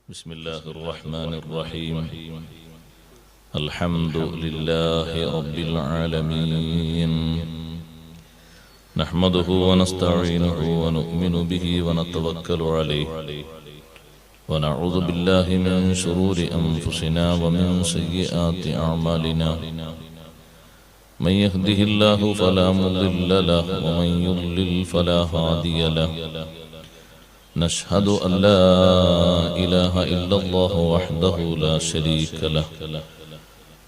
بسم الله الرحمن الرحيم الحمد لله رب العالمين نحمده ونستعينه ونؤمن به ونتوكل عليه ونعوذ بالله من شرور أنفسنا ومن سيئات أعمالنا من يهده الله فلا مضل له ومن يضلل فلا هادي له نشهد أن لا إله إلا الله وحده لا شريك له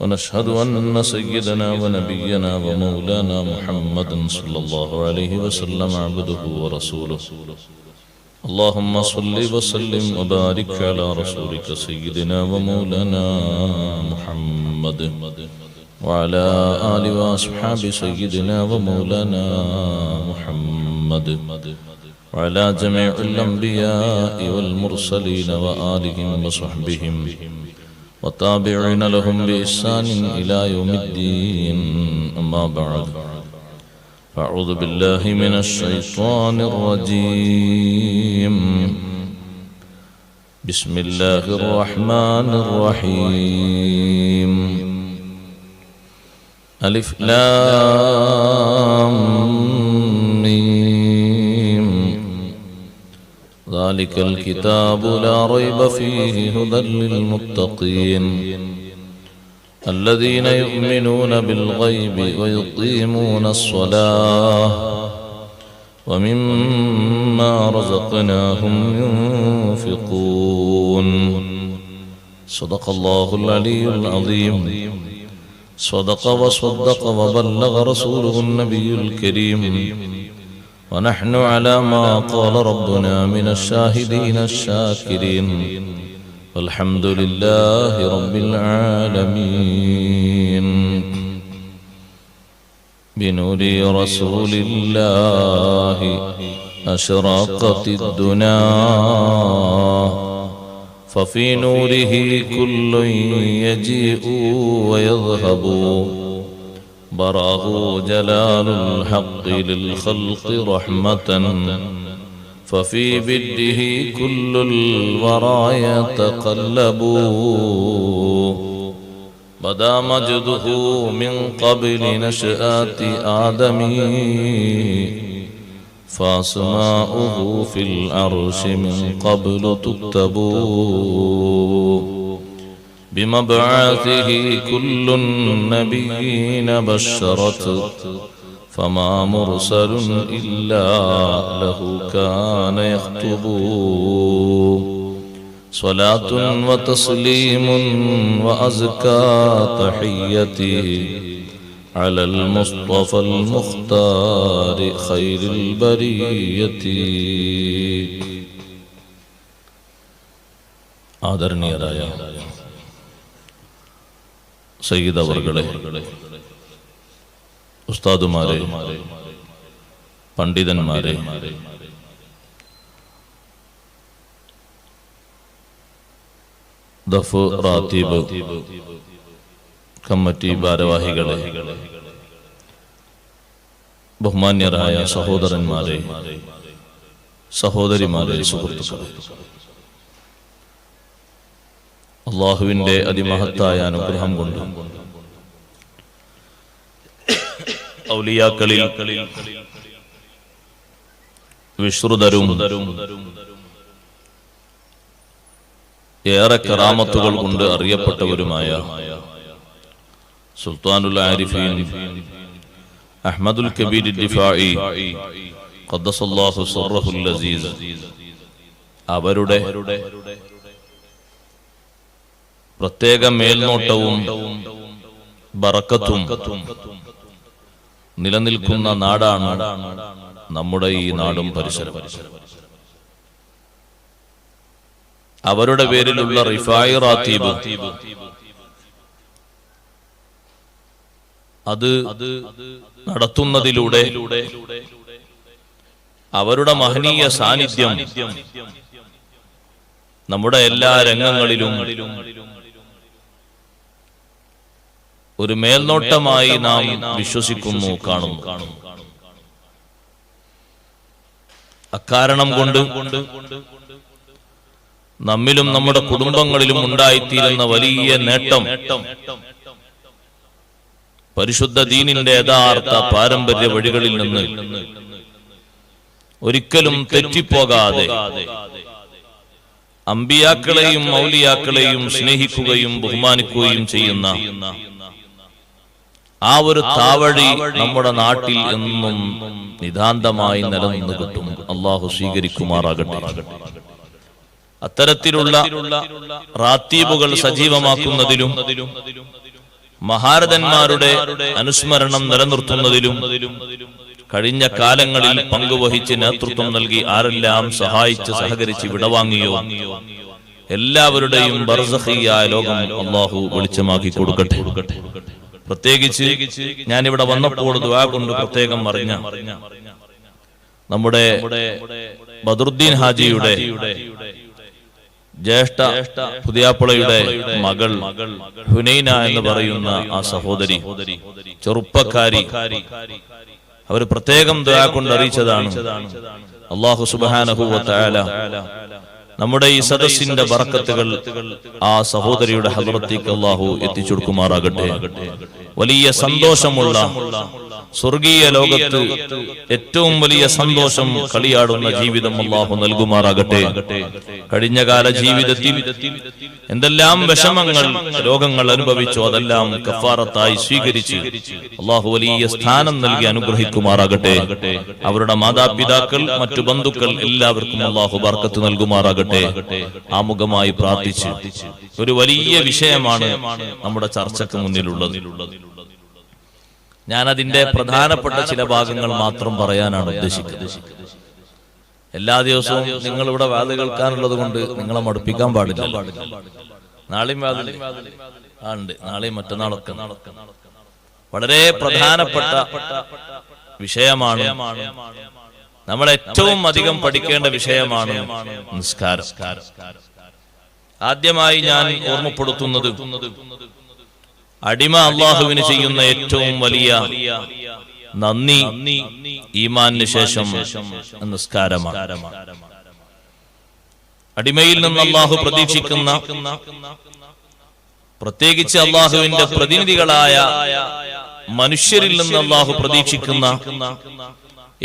ونشهد أن سيدنا ونبينا ومولانا محمد صلى الله عليه وسلم عبده ورسوله اللهم صل وسلم وبارك على رسولك سيدنا ومولانا محمد وعلى آل وأصحاب سيدنا ومولانا محمد وعلى جميع الأنبياء والمرسلين وآلهم وصحبهم وتابعين لهم بإحسان إلى يوم الدين أما بعد فأعوذ بالله من الشيطان الرجيم بسم الله الرحمن الرحيم ألف لام ذلك الكتاب لا ريب فيه هدى للمتقين الذين يؤمنون بالغيب ويقيمون الصلاة ومما رزقناهم ينفقون صدق الله العلي العظيم صدق وصدق وبلغ رسوله النبي الكريم ونحن على ما قال ربنا من الشاهدين الشاكرين والحمد لله رب العالمين بنور رسول الله أشرقت الدنا ففي نوره كل يجيء ويذهب براه جلال الحق للخلق رحمة ففي بده كل الورى يتقلب بدا مجده من قبل نشأة آدم فأسماؤه في العرش من قبل تكتب بمبعثه كل النبيين بشرت فما مرسل إلا له كان يخطب صلاة وتسليم وأزكى تحيتي على المصطفى المختار خير البرية آدرني رايا സയ്യിദ് അവർകളെ, ഉസ്താദുമാരെ, പണ്ഡിതന്മാരെ, ദഫ് റാത്തീബ് കമ്മിറ്റി ഭാരവാഹികളെ, ബഹുമാന്യരായ സഹോദരന്മാരെ, സഹോദരിമാരെ, സുഹൃത്തുക്കളെ, അള്ളാഹുവിന്റെ അതിമഹത്തായ അനുഗ്രഹം കൊണ്ട് ഔലിയാക്കളിൽ വിശ്രുതരും ഏറെ കറാമത്തുകൾ കൊണ്ട് അറിയപ്പെട്ടവരുമായ സുൽത്താനുൽ ആരിഫീൻ അഹ്മദുൽ കബീർ ദിഫാഇ ഖദ്ദസല്ലാഹു സിർറഹുൽ അസീസ് അവരുടെ പ്രത്യേക മേൽനോട്ടവും ബറക്കത്തും നിലനിൽക്കുന്ന നാടാണ് നമ്മുടെ ഈ നാടും പരിസരവും. അവരുടെ പേരിലുള്ള റിഫായി റാത്തീബ് അത് നടത്തുന്നതിലൂടെ അവരുടെ മഹനീയ സാന്നിധ്യം നമ്മുടെ എല്ലാ രംഗങ്ങളിലും ഒരു മേൽനോട്ടമായി നാം വിശ്വസിക്കുന്നു, കാണുന്നു. അക്കാരണം കൊണ്ട് നമ്മിലും നമ്മുടെ കുടുംബങ്ങളിലും ഉണ്ടായിത്തീരുന്ന വലിയ നേട്ടം പരിശുദ്ധ ദീനിന്റെ യഥാർത്ഥ പാരമ്പര്യ വഴികളിൽ നിന്ന് ഒരിക്കലും തെറ്റിപ്പോകാതെ അമ്പിയാക്കളെയും മൗലിയാക്കളെയും സ്നേഹിക്കുകയും ബഹുമാനിക്കുകയും ചെയ്യുന്ന ആ ഒരു താവഴി നമ്മുടെ നാട്ടിൽ എന്നും നിതാന്തമായി നിലനിന്നു കിട്ടും. അള്ളാഹു സ്വീകരിക്കുമാറാകട്ടെ. അത്തരത്തിലുള്ള റാത്തീബുകൾ സജീവമാക്കുന്നതിലും മഹാരഥന്മാരുടെ അനുസ്മരണം നിലനിർത്തുന്നതിലും കഴിഞ്ഞ കാലങ്ങളിൽ പങ്കുവഹിച്ച് നേതൃത്വം നൽകി ആരെല്ലാം സഹായിച്ച് സഹകരിച്ച് വിടവാങ്ങിയോ എല്ലാവരുടെയും ബർസഖിയായ ലോകം അല്ലാഹു വെളിച്ചമാക്കി കൊടുക്കട്ടെ. പ്രത്യേകിച്ച് ഞാനിവിടെ വന്നപ്പോൾ ദുആ കൊണ്ട് പ്രത്യേകം അറിഞ്ഞ നമ്മുടെ ബദറുദ്ദീൻ ഹാജിയുടെ ജ്യേഷ്ഠ പുതിയാപ്പുളയുടെ മകൾ ഹുനൈന എന്ന് പറയുന്ന ആ സഹോദരി, ചെറുപ്പക്കാരി, അവർ പ്രത്യേകം ദുആ കൊണ്ട് അറിയിച്ചതാണ്. അല്ലാഹു സുബ്ഹാനഹു വ തആല നമ്മുടെ ഈ സദസ്സിന്റെ ബറക്കത്തുകൾ ആ സഹോദരിയുടെ ഹദ്റത്തേക്ക് അല്ലാഹു എത്തിച്ചു കൊടുക്കുമാറാകട്ടെ. വലിയ സന്തോഷമുള്ള സ്വർഗീയ ലോകത്ത് ഏറ്റവും വലിയ സന്തോഷം കളിയാടുന്ന ജീവിതം അല്ലാഹു നൽകുമാറാകട്ടെ. കഴിഞ്ഞകാല ജീവിതത്തിൽ എന്തെല്ലാം വിഷമങ്ങൾ രോഗങ്ങൾ അനുഭവിച്ചോ അതെല്ലാം കഫാറത്തായി സ്വീകരിച്ച് അല്ലാഹു വലിയ സ്ഥാനം നൽകി അനുഗ്രഹിക്കുമാറാകട്ടെ. അവരുടെ മാതാപിതാക്കൾ, മറ്റു ബന്ധുക്കൾ എല്ലാവർക്കും അല്ലാഹു ബർക്കത്ത് നൽകുമാറാകട്ടെ. ആമുഖമായി പ്രാർത്ഥിച്ച് ഒരു വലിയ വിഷയമാണ് നമ്മുടെ ചർച്ചയ്ക്ക് മുന്നിലുള്ളത്. ഞാൻ അതിന്റെ പ്രധാനപ്പെട്ട ചില ഭാഗങ്ങൾ മാത്രം പറയാനാണ് ഉദ്ദേശിക്കുന്നത്. എല്ലാ ദിവസവും നിങ്ങൾ ഇവിടെ വാത് കേൾക്കാനുള്ളത് കൊണ്ട് നിങ്ങളെ മടുപ്പിക്കാൻ പാടില്ല. നാളെയും ഉണ്ട്, നാളെയും മറ്റന്നാളൊക്കെ വളരെ പ്രധാനപ്പെട്ട വിഷയമാണ്. നമ്മൾ ഏറ്റവും അധികം പഠിക്കേണ്ട വിഷയമാണ് നിസ്കാരം. ആദ്യമായി ഞാൻ ഓർമ്മപ്പെടുത്തുന്നത് അടിമ അള്ളാഹുവിന് ചെയ്യുന്ന ഏറ്റവും വലിയ നന്ദി ഈമാനിന് ശേഷം നിസ്കാരമാണ്. അടിമയിൽ നിന്ന് അള്ളാഹു പ്രതീക്ഷിക്കുന്ന, പ്രത്യേകിച്ച് അള്ളാഹുവിന്റെ പ്രതിനിധികളായ മനുഷ്യരിൽ നിന്ന് അള്ളാഹു പ്രതീക്ഷിക്കുന്ന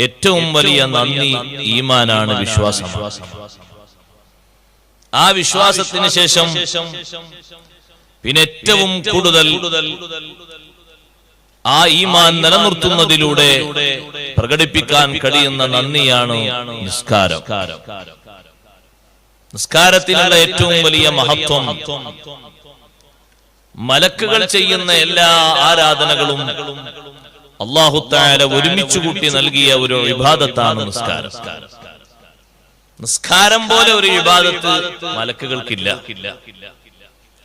ഏറ്റവും വലിയ നന്ദി ഈമാനാണ്, വിശ്വാസം. ആ വിശ്വാസത്തിന് ശേഷം പിന്നെ ഏറ്റവും കൂടുതൽ ആ ഈമാൻ നിലനിർത്തുന്നതിലൂടെ പ്രകടിപ്പിക്കാൻ കഴിയുന്ന നന്ദിയാണ് നിസ്കാരം. നിസ്കാരത്തിനുള്ള ഏറ്റവും വലിയ മഹത്വം മലക്കുകൾ ചെയ്യുന്ന എല്ലാ ആരാധനകളും അല്ലാഹു തആല ഒരുമിച്ച് കൂട്ടി നൽകിയ ഒരു ഇബാദത്താണ് നിസ്കാരം. നിസ്കാരം പോലെ ഒരു ഇബാദത്ത് മലക്കുകൾക്കില്ല.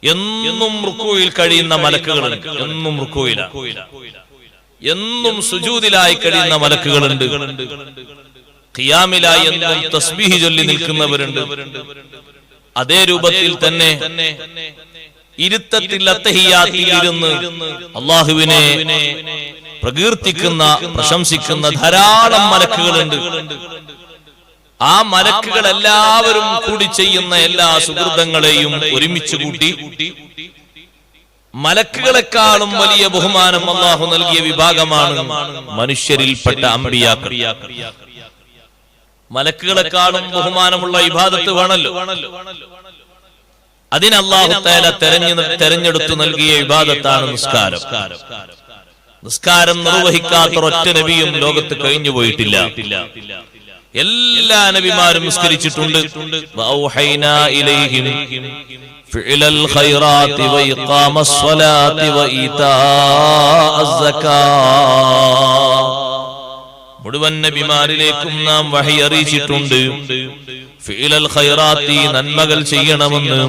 എന്നും റുക്കൂയിൽ കഴിയുന്ന മലക്കുകളുണ്ട്, എന്നും റുക്കൂയിലാണ്. എന്നും സുജൂദിലായി കഴിയുന്ന മലക്കുകളുണ്ട്. ഖിയാമിലായി എന്നും തസ്ബീഹ് ചൊല്ലി നിൽക്കുന്നവരുണ്ട്. അതേ രൂപത്തിൽ തന്നെ ഇരുത്തത്തിൽ അത്തഹിയ്യാത്തിൽ ഇരുന്ന് അല്ലാഹുവിനെ പ്രകീർത്തിക്കുന്ന, പ്രശംസിക്കുന്ന ധാരാളം മലക്കുകളുണ്ട്. ആ മലക്കുകൾ എല്ലാവരും കൂടി ചെയ്യുന്ന എല്ലാ സുഹൃതങ്ങളെയും ഒരുമിച്ച് കൂട്ടി മലക്കുകളെക്കാളും വലിയ ബഹുമാനം അല്ലാഹു നൽകിയ വിഭാഗമാണ് മനുഷ്യരിൽപ്പെട്ട അമ്പിയാക്കൾ. മലക്കുകളെക്കാളും ബഹുമാനമുള്ള ഇബാദത്ത് വേണല്ലോ. അതിന് അല്ലാഹു തആല തെരഞ്ഞെടുത്തു നൽകിയ ഇബാദത്താണ് നിസ്കാരം. നിസ്കാരം നിർവഹിക്കാത്ത ഒറ്റ നബിയും ലോകത്ത് കഴിഞ്ഞു പോയിട്ടില്ല. എല്ലാ നബിമാരും നിസ്കരിച്ചിട്ടുണ്ട്. വഔഹൈനാ ഇലൈഹിം ഫിഅലൽ ഖൈറാത്തി വഇഖാമസ് സ്വലാത്തി വഇതാഅസ് സകാത്ത്. മുഴുവൻ നബിമാരിലേക്കും നാം വഹി അറിയിച്ചിട്ടുണ്ട്. ഫിഅലൽ ഖൈറാത്തി, നന്മകൾ ചെയ്യണമെന്ന്,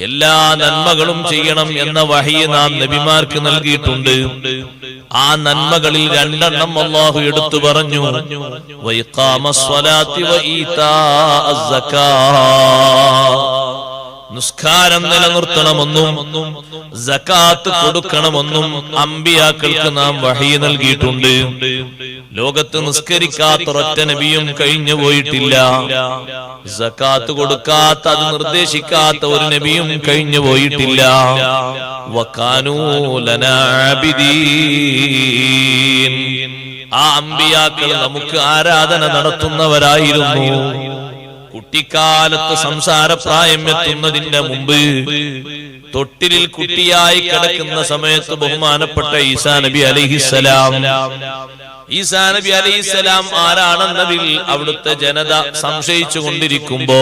എല്ലാ നന്മകളും ചെയ്യണം എന്ന വഹി നാം നബിമാർക്ക് നൽകിയിട്ടുണ്ട്. ആ നന്മകളിൽ രണ്ടെണ്ണം അല്ലാഹു എടുത്തു പറഞ്ഞു. വഇഖാമസ് സ്വലാത്തി വഇതാഅസ് സകാത്ത്, നിസ്കാരം നിലനിർത്തണമെന്നും സകാത്ത് കൊടുക്കണമെന്നും അമ്പിയാക്കൾക്ക് നാം വഹി നൽകിയിട്ടുണ്ട്. ലോകത്ത് നിസ്കരിക്കാത്ത ഒരൊറ്റ നബിയും കഴിഞ്ഞു പോയിട്ടില്ല. സകാത്ത് കൊടുക്കാത്ത, അത് നിർദ്ദേശിക്കാത്ത ഒരു നബിയും കഴിഞ്ഞു പോയിട്ടില്ല. വകാനൂ ലനാ ആബിദീൻ. ആ അമ്പിയാക്കൾ നമുക്ക് ആരാധന നടത്തുന്നവരായിരുന്നു. കുട്ടിക്കാലത്ത് സംസാരപ്രായം എത്തുന്നതിന്റെ മുമ്പ് തൊട്ടിലിൽ കുട്ടിയായി കിടക്കുന്ന സമയത്ത് ബഹുമാനപ്പെട്ട ഈസാ നബി അലൈഹിസ്സലാം, ഈസാ നബി അലൈഹിസ്സലാം ആരാണെന്നതിൽ അവിടുത്തെ ജനത സംശയിച്ചു കൊണ്ടിരിക്കുമ്പോ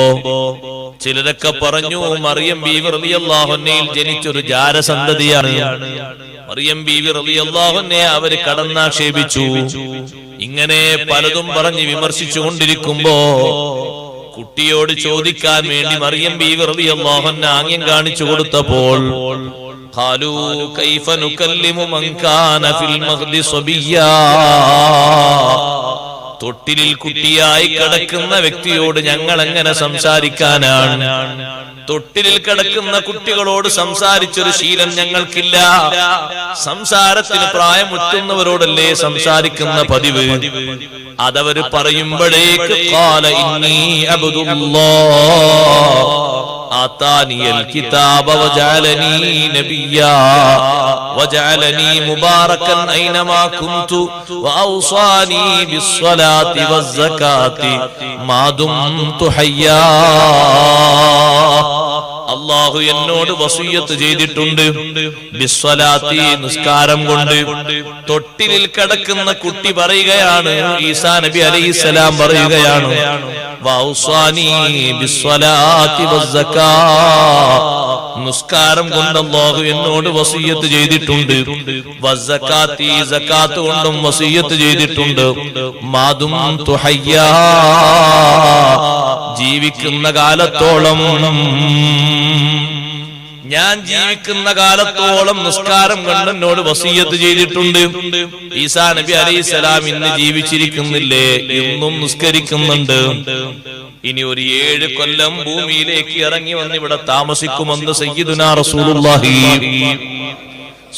ചിലരൊക്കെ പറഞ്ഞു മറിയം ബീവി റളിയല്ലാഹു അൻഹയിൽ ജനിച്ചൊരു ജാരസന്തതിയാണ്. മറിയം ബീവി റളിയല്ലാഹു അൻഹയെ അവര് കടന്നാക്ഷേപിച്ചു. ഇങ്ങനെ പലതും പറഞ്ഞ് വിമർശിച്ചു കൊണ്ടിരിക്കുമ്പോ കുട്ടിയോട് ചോദിക്കാൻ വേണ്ടി മറിയം ബീവി റളിയല്ലാഹു അൻഹ ആംഗ്യം കാണിച്ചു കൊടുത്തപ്പോൾ ഖാലൂ കൈഫ നുകല്ലിമു മൻ കാന ഫിൽ മഗ്ദി സബിയ്യാ, തൊട്ടിലിൽ കുട്ടിയായി കിടക്കുന്ന വ്യക്തിയോട് ഞങ്ങൾ എങ്ങനെ സംസാരിക്കാനാണ്? തൊട്ടിലിൽ കിടക്കുന്ന കുട്ടികളോട് സംസാരിച്ചൊരു ശീലം ഞങ്ങൾക്കില്ല. സംസാരത്തിന് പ്രായമുറ്റുന്നവരോടല്ലേ സംസാരിക്കുന്ന പതിവ്. അതവര് പറയുമ്പോഴേക്ക് ഖാല ഇന്നി അബ്ദുല്ലാഹ് ആതാനിയൽ കിതാബ വജഅലനി നബിയ്യാ വജഅലനി മുബാറകൻ ഐനമാ കുന്തു വഔസാനി ബിസ്സലാത്തി വസ്സകാത്തി മാ ദുംതു ഹയ്യാ. അല്ലാഹു എന്നോട് വസിയ്യത്ത് ചെയ്തിട്ടുണ്ട്. ബിസ്സലാത്തി, നിസ്കാരം കൊണ്ട്. തൊട്ടിലിൽ കിടക്കുന്ന കുട്ടി പറയുകയാണ്, ഈസാ നബി അലൈഹിസ്സലാം പറയുകയാണ്, വഔസാനി ബിസ്സലാത്തി വസ്സകാ, നിസ്കാരം കൊണ്ട് അല്ലാഹു എന്നോട് വസിയ്യത്ത് ചെയ്തിട്ടുണ്ട്. വസ്സകാത്തി, സകാത്ത് കൊണ്ടും വസിയ്യത്ത് ചെയ്തിട്ടുണ്ട്. മാ ദുംതു ഹയ്യാ, ജീവിക്കുന്ന കാലത്തോളം, ഞാൻ ജീവിക്കുന്ന കാലത്തോളം നിസ്കാരം കൊണ്ട് എന്നോട് വസിയ്യത്ത് ചെയ്തിട്ടുണ്ട്. ഈസാ നബി അലൈഹിസ്സലാം ഇന്ന് ജീവിച്ചിരിക്കുന്നില്ലേ? ഇന്നും നിസ്കരിക്കുന്നുണ്ട്. ഇനി ഒരു 7 കൊല്ലം ഭൂമിയിലേക്ക് ഇറങ്ങി വന്ന് ഇവിടെ താമസിക്കുമെന്ന് സയ്യിദുനാ റസൂലുള്ളാഹി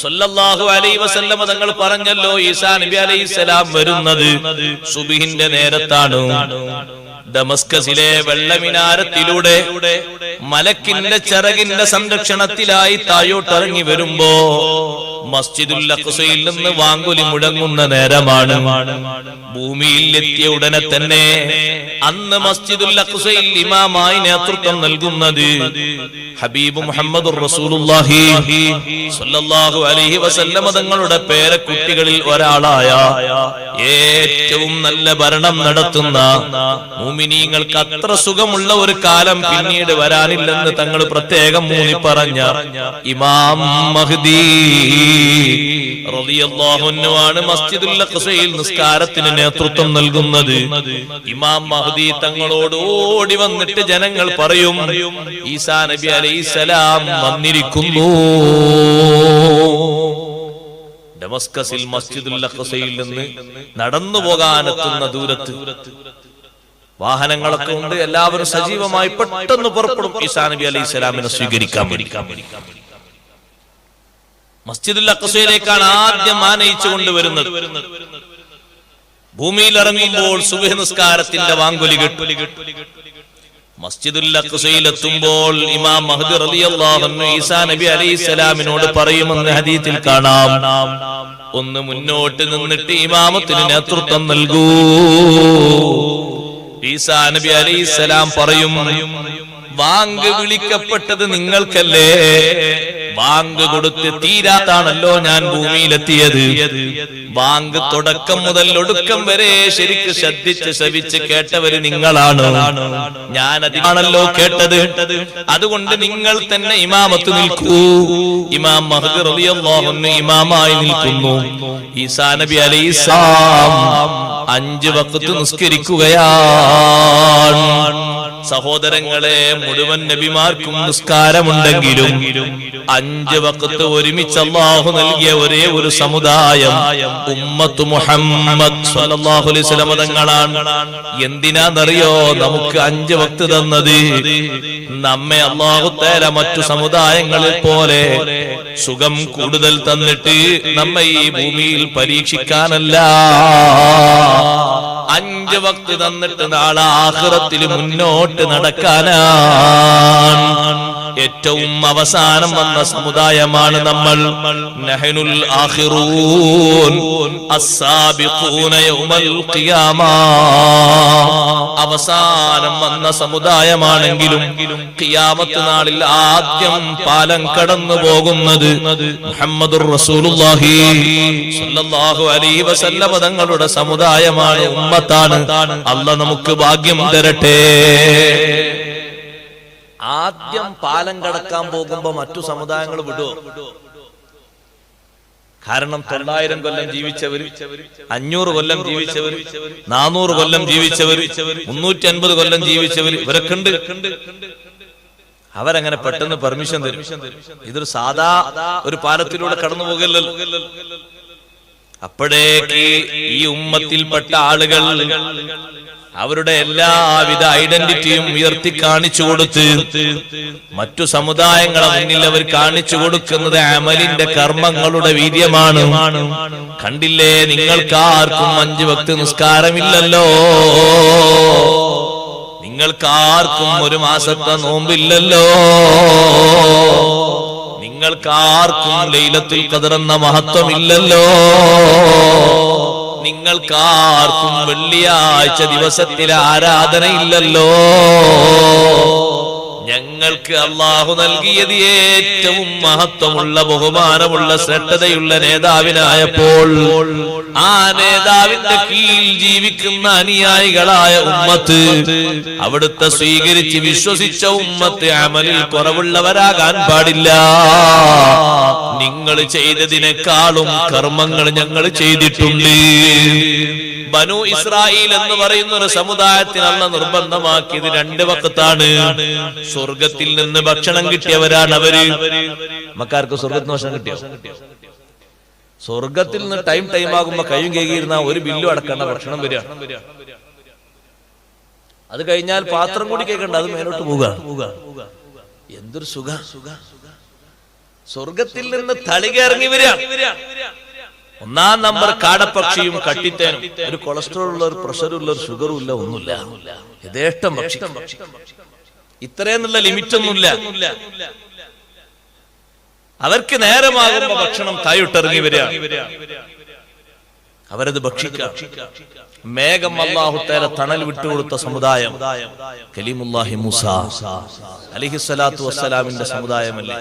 സ്വല്ലല്ലാഹു അലൈഹി വസല്ലം തങ്ങൾ പറഞ്ഞല്ലോ. ഈസാ നബി അലൈഹിസ്സലാം വരുന്നത് സുബ്ഹിന്റെ നേരത്താണ്. ദമസ്കസിലെ വെള്ളമിനാരത്തിലൂടെ മലക്കിന്റെ ചിറകിന്റെ സംരക്ഷണത്തിലായി താഴോട്ടിറങ്ങി വരുമ്പോ മസ്ജിദുൽ അഖ്സയിൽ നിന്ന് വാങ്കുലി മുഴങ്ങുന്ന നേരമാണ്. ഭൂമിയിൽ എത്തിയ ഉടനെ തന്നെ അന്ന് മസ്ജിദുൽ അഖ്സയിൽ ഇമാമായി നേതൃത്വം നൽകുന്നത് ഹബീബ് മുഹമ്മദുർ റസൂലുള്ളാഹി സ്വല്ലല്ലാഹു അലൈഹി വസല്ലം തങ്ങളുടെ പേരക്കുട്ടികളിൽ ഒരാളായ ഏറ്റവും നല്ല ഭരണം നടത്തുന്ന മുഅ്മിനീങ്ങൾക്ക് അത്ര സുഖമുള്ള ഒരു കാലം പിന്നീട് വരാനില്ലെന്ന് തങ്ങൾ പ്രത്യേകം മൂന്നി പറഞ്ഞ ഇമാം മഹ്ദി റളിയല്ലാഹു അൻഹു ആണ് മസ്ജിദുൽ അഖ്സയിൽ നിസ്കാരത്തിന് നേതൃത്വം നൽകുന്നത്. ഇമാം മഹ്ദി തങ്ങളോട് ഓടി വന്നിട്ട് ജനങ്ങൾ പറയും, ഈസാ നബി അലൈഹിസ്സലാം വന്നിരിക്കുന്നു. ഡമസ്കസിൽ മസ്ജിദുൽ അഖ്സയിൽ നിന്ന് നടന്നു പോകാനെത്തുന്ന ദൂരത്ത് വാഹനങ്ങളൊക്കെ ഉണ്ട്. എല്ലാവരും സജീവമായി പെട്ടെന്ന് പുറപ്പെടും ഈസാ നബി അലൈഹിസ്സലാമിനെ സ്വീകരിക്കാൻ വേണ്ടി. മസ്ജിദുൽ അഖ്സയിലേക്കാണ് ആദ്യം ആനയിച്ചു കൊണ്ടുവരുന്നത്. ഭൂമിയിൽ ഇറങ്ങുമ്പോൾ സുബ്ഹ് നിസ്കാരത്തിന്റെ വാങ്കുലി കേട്ടു. മസ്ജിദുൽ അഖ്സയിൽ എത്തുമ്പോൾ ഇമാം മഹ്ദി റളിയല്ലാഹു അൻഹു ഈസാ നബി അലൈഹിസ്സലാമിനോട് പറയുമെന്ന് ഹദീസിൽ കാണാം, ഒന്ന് മുന്നോട്ട് നിന്നിട്ട് ഇമാമത്തിന് നേതൃത്വം നൽകൂ. ഈസാ നബി അലൈഹിസ്സലാം പറയും, വാങ്ക് വിളിക്കപ്പെട്ടത് നിങ്ങൾക്കല്ലേ? വാങ്ക് കൊടുത്ത് തീരാത്താണല്ലോ ഞാൻ ഭൂമിയിലെത്തിയത്. വാങ്ക് തുടക്കം മുതൽ ഒടുക്കം വരെ ശരിക്ക് ശ്രദ്ധിച്ച് ശ്രവിച്ച് കേട്ടവര് നിങ്ങളാണ്. ഞാൻ അതിനാണല്ലോ കേട്ടത്. അതുകൊണ്ട് നിങ്ങൾ തന്നെ ഇമാമത്ത് നിൽക്കൂ. ഇമാം മഹ്ദി റളിയല്ലാഹു അൻഹു ഇമാമായി നിൽക്കുന്നു. ഈസാ നബി അലൈഹിസ്സലാം 5 വഖ്ത് നിസ്കരിക്കുകയാണ്. സഹോദരങ്ങളെ, മുഴുവൻ നബിമാർക്കും നിസ്കാരമുണ്ടെങ്കിലും 5 വഖത്ത് ഒരുമിച്ച് അല്ലാഹു നൽകിയ ഒരേ ഒരു സമുദായം ഉമ്മത്ത് മുഹമ്മദ് സ്വല്ലല്ലാഹു അലൈഹി വസല്ലം തങ്ങളാണ്. എന്തിനാണെന്നറിയോ നമുക്ക് 5 വഖത്ത് തന്നത്? നമ്മെ അല്ലാഹു തആല മറ്റു സമുദായങ്ങളിൽ പോലെ സുഖം കൂടുതൽ തന്നിട്ട് നമ്മെ ഈ ഭൂമിയിൽ പരീക്ഷിക്കാനല്ല. 5 വഖത്ത് തന്നിട്ട് നാളെ ആഖിറത്തിൽ മുന്നോട്ട് നടക്കാനാണ്. ഏറ്റവും അവസാനം വന്ന സമുദായമാണ് നമ്മൾ. നഹ്നുൽ ആഖിറൂൻ അസ്സാബിഖൂന യൗമൽ ഖിയാമ. അവസാനം വന്ന സമുദായമാണെങ്കിലും ഖിയാമത്ത് നാളിൽ ആദ്യം പാലം കടന്നു പോകുന്നത് മുഹമ്മദുർ റസൂലുള്ളാഹി സ്വല്ലല്ലാഹു അലൈഹി വസല്ലം തങ്ങളുടെ സമുദായമാണ്, ഉമ്മത്താണ്. അല്ലാഹ് നമുക്ക് ഭാഗ്യം തരട്ടെ. ആദ്യം പാലം കടക്കാൻ പോകുമ്പോ മറ്റു സമുദായങ്ങൾ വിടുവോ? കാരണം 900 കൊല്ലം ജീവിച്ചവർ, 500 കൊല്ലം ജീവിച്ചവർ, 400 കൊല്ലം ജീവിച്ചവർ, 350 കൊല്ലം ജീവിച്ചവർ, ഇവരൊക്കെ ഉണ്ട്. അവരങ്ങനെ പെട്ടെന്ന് പെർമിഷൻ തരും. ഇതൊരു സാധാ ഒരു പാലത്തിലൂടെ കടന്നു പോകല്ലോ. അപ്പോഴേക്ക് ഈ ഉമ്മത്തിൽപ്പെട്ട ആളുകൾ അവരുടെ എല്ലാവിധ ഐഡന്റിറ്റിയും ഉയർത്തി കാണിച്ചു കൊടുത്ത് മറ്റു സമുദായങ്ങളെ മുന്നിൽ അവർ കാണിച്ചു കൊടുക്കുന്നത് അമലിന്റെ കർമ്മങ്ങളുടെ വീര്യമാണ്. കണ്ടില്ലേ, നിങ്ങൾക്കാർക്കും 5 വക്ത് നിസ്കാരമില്ലല്ലോ, നിങ്ങൾക്കാർക്കും 1 മാസത്തെ നോമ്പില്ലല്ലോ, നിങ്ങൾക്കാർക്കും ലൈലത്തുൽ ഖദർ എന്ന മഹത്വമില്ലല്ലോ, നിങ്ങൾക്കാർക്കും വെള്ളിയാഴ്ച ദിവസത്തിലെ ആരാധനയില്ലല്ലോ. ഞങ്ങൾക്ക് അല്ലാഹു നൽകിയത് ഏറ്റവും മഹത്വമുള്ള ബഹുമാനമുള്ള ശ്രദ്ധതയുള്ള നേതാവിനായപ്പോൾ ആ നേതാവിന്റെ കീഴിൽ ജീവിക്കുന്ന അനുയായികളായ ഉമ്മത്ത്, അവിടുത്തെ സ്വീകരിച്ച് വിശ്വസിച്ച ഉമ്മത്ത് അമലിൽ കുറവുള്ളവരാകാൻ പാടില്ല. നിങ്ങൾ ചെയ്തതിനേക്കാളും കർമ്മങ്ങൾ ഞങ്ങൾ ചെയ്തിട്ടുണ്ട്. ബനു ഇസ്രായേൽ എന്ന് പറയുന്ന ഒരു സമുദായത്തിന് അല്ലാഹു നിർബന്ധമാക്കിയത് 2 വഖത്താണ്. സ്വർഗത്തിൽ നിന്ന് ഭക്ഷണം കിട്ടിയവരാണ് അവര്. മക്കാർക്ക് സ്വർഗത്തിൽ നിന്ന് ഭക്ഷണം കിട്ടിയോ? സ്വർഗത്തിൽ നിന്ന് ടൈം ആകുമ്പോ കയ്യും കേകിയിരുന്ന ഒരു ബില്ലും അടക്കേണ്ട ഭക്ഷണം വരിക. അത് കഴിഞ്ഞാൽ പാത്രം കൂടി കേൾക്കണ്ട, അത് മേലോട്ട് പോവുക. എന്തൊരു സുഖ! സ്വർഗത്തിൽ നിന്ന് തളികയിറങ്ങി വരിക. 1-ാം നമ്പർ കാടപ്പക്ഷിയും കട്ടിത്തേനും. ഒരു കൊളസ്ട്രോൾ ഉള്ള, ഒരു പ്രഷർ ഉള്ള, ഒരു ഷുഗറും ഇല്ല, ഒന്നുമില്ല. യഥേഷ്ടം ഭക്ഷിക്കും. ഇത്രയെന്നുള്ള ലിമിറ്റ് ഒന്നുമില്ല. അവർക്ക് നേരമാകുമ്പോ ഭക്ഷണം താഴോട്ടിറങ്ങി വരിക, അവരത് ഭക്ഷിക്കാം. മേഘം അല്ലാഹു തആല തണൽ വിട്ടുകൊടുത്ത സമുദായം കലീമുല്ലാഹി മൂസ അലൈഹിസ്സലാത്തു വസ്സലാമിന്റെ സമുദായമല്ലേ?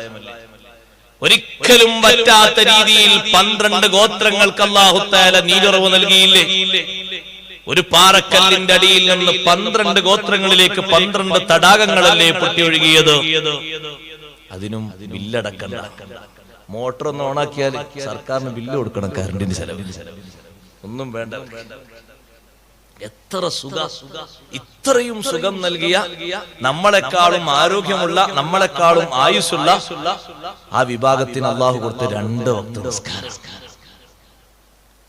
ഒരിക്കലും പറ്റാത്ത രീതിയിൽ 12 ഗോത്രങ്ങൾക്ക് അല്ലാഹു തആല നീരുറവ് നൽകിയില്ലേ? ഒരു പാറക്കല്ലിന്റെ അടിയിൽ നിന്ന് 12 ഗോത്രങ്ങളിലേക്ക് 12 തടാകങ്ങളല്ലേ പൊട്ടിയൊഴുകിയത്? അതിനും ബില്ലടക്കണ്ട. മോട്ടർ ഒന്ന് ഓണാക്കിയാൽ സർക്കാരിന് ബില്ല് കൊടുക്കണം, കറണ്ടിന് ചെലവ്. ഒന്നും വേണ്ട. എത്ര സുഖ! ഇത്രയും സുഖം നൽകിയ, നമ്മളെക്കാളും ആരോഗ്യമുള്ള, നമ്മളെക്കാളും ആയുസ്സുള്ള ആ വിഭാഗത്തിന് അല്ലാഹു കൊടുത്ത 2 വക്ത് നിസ്കാരം.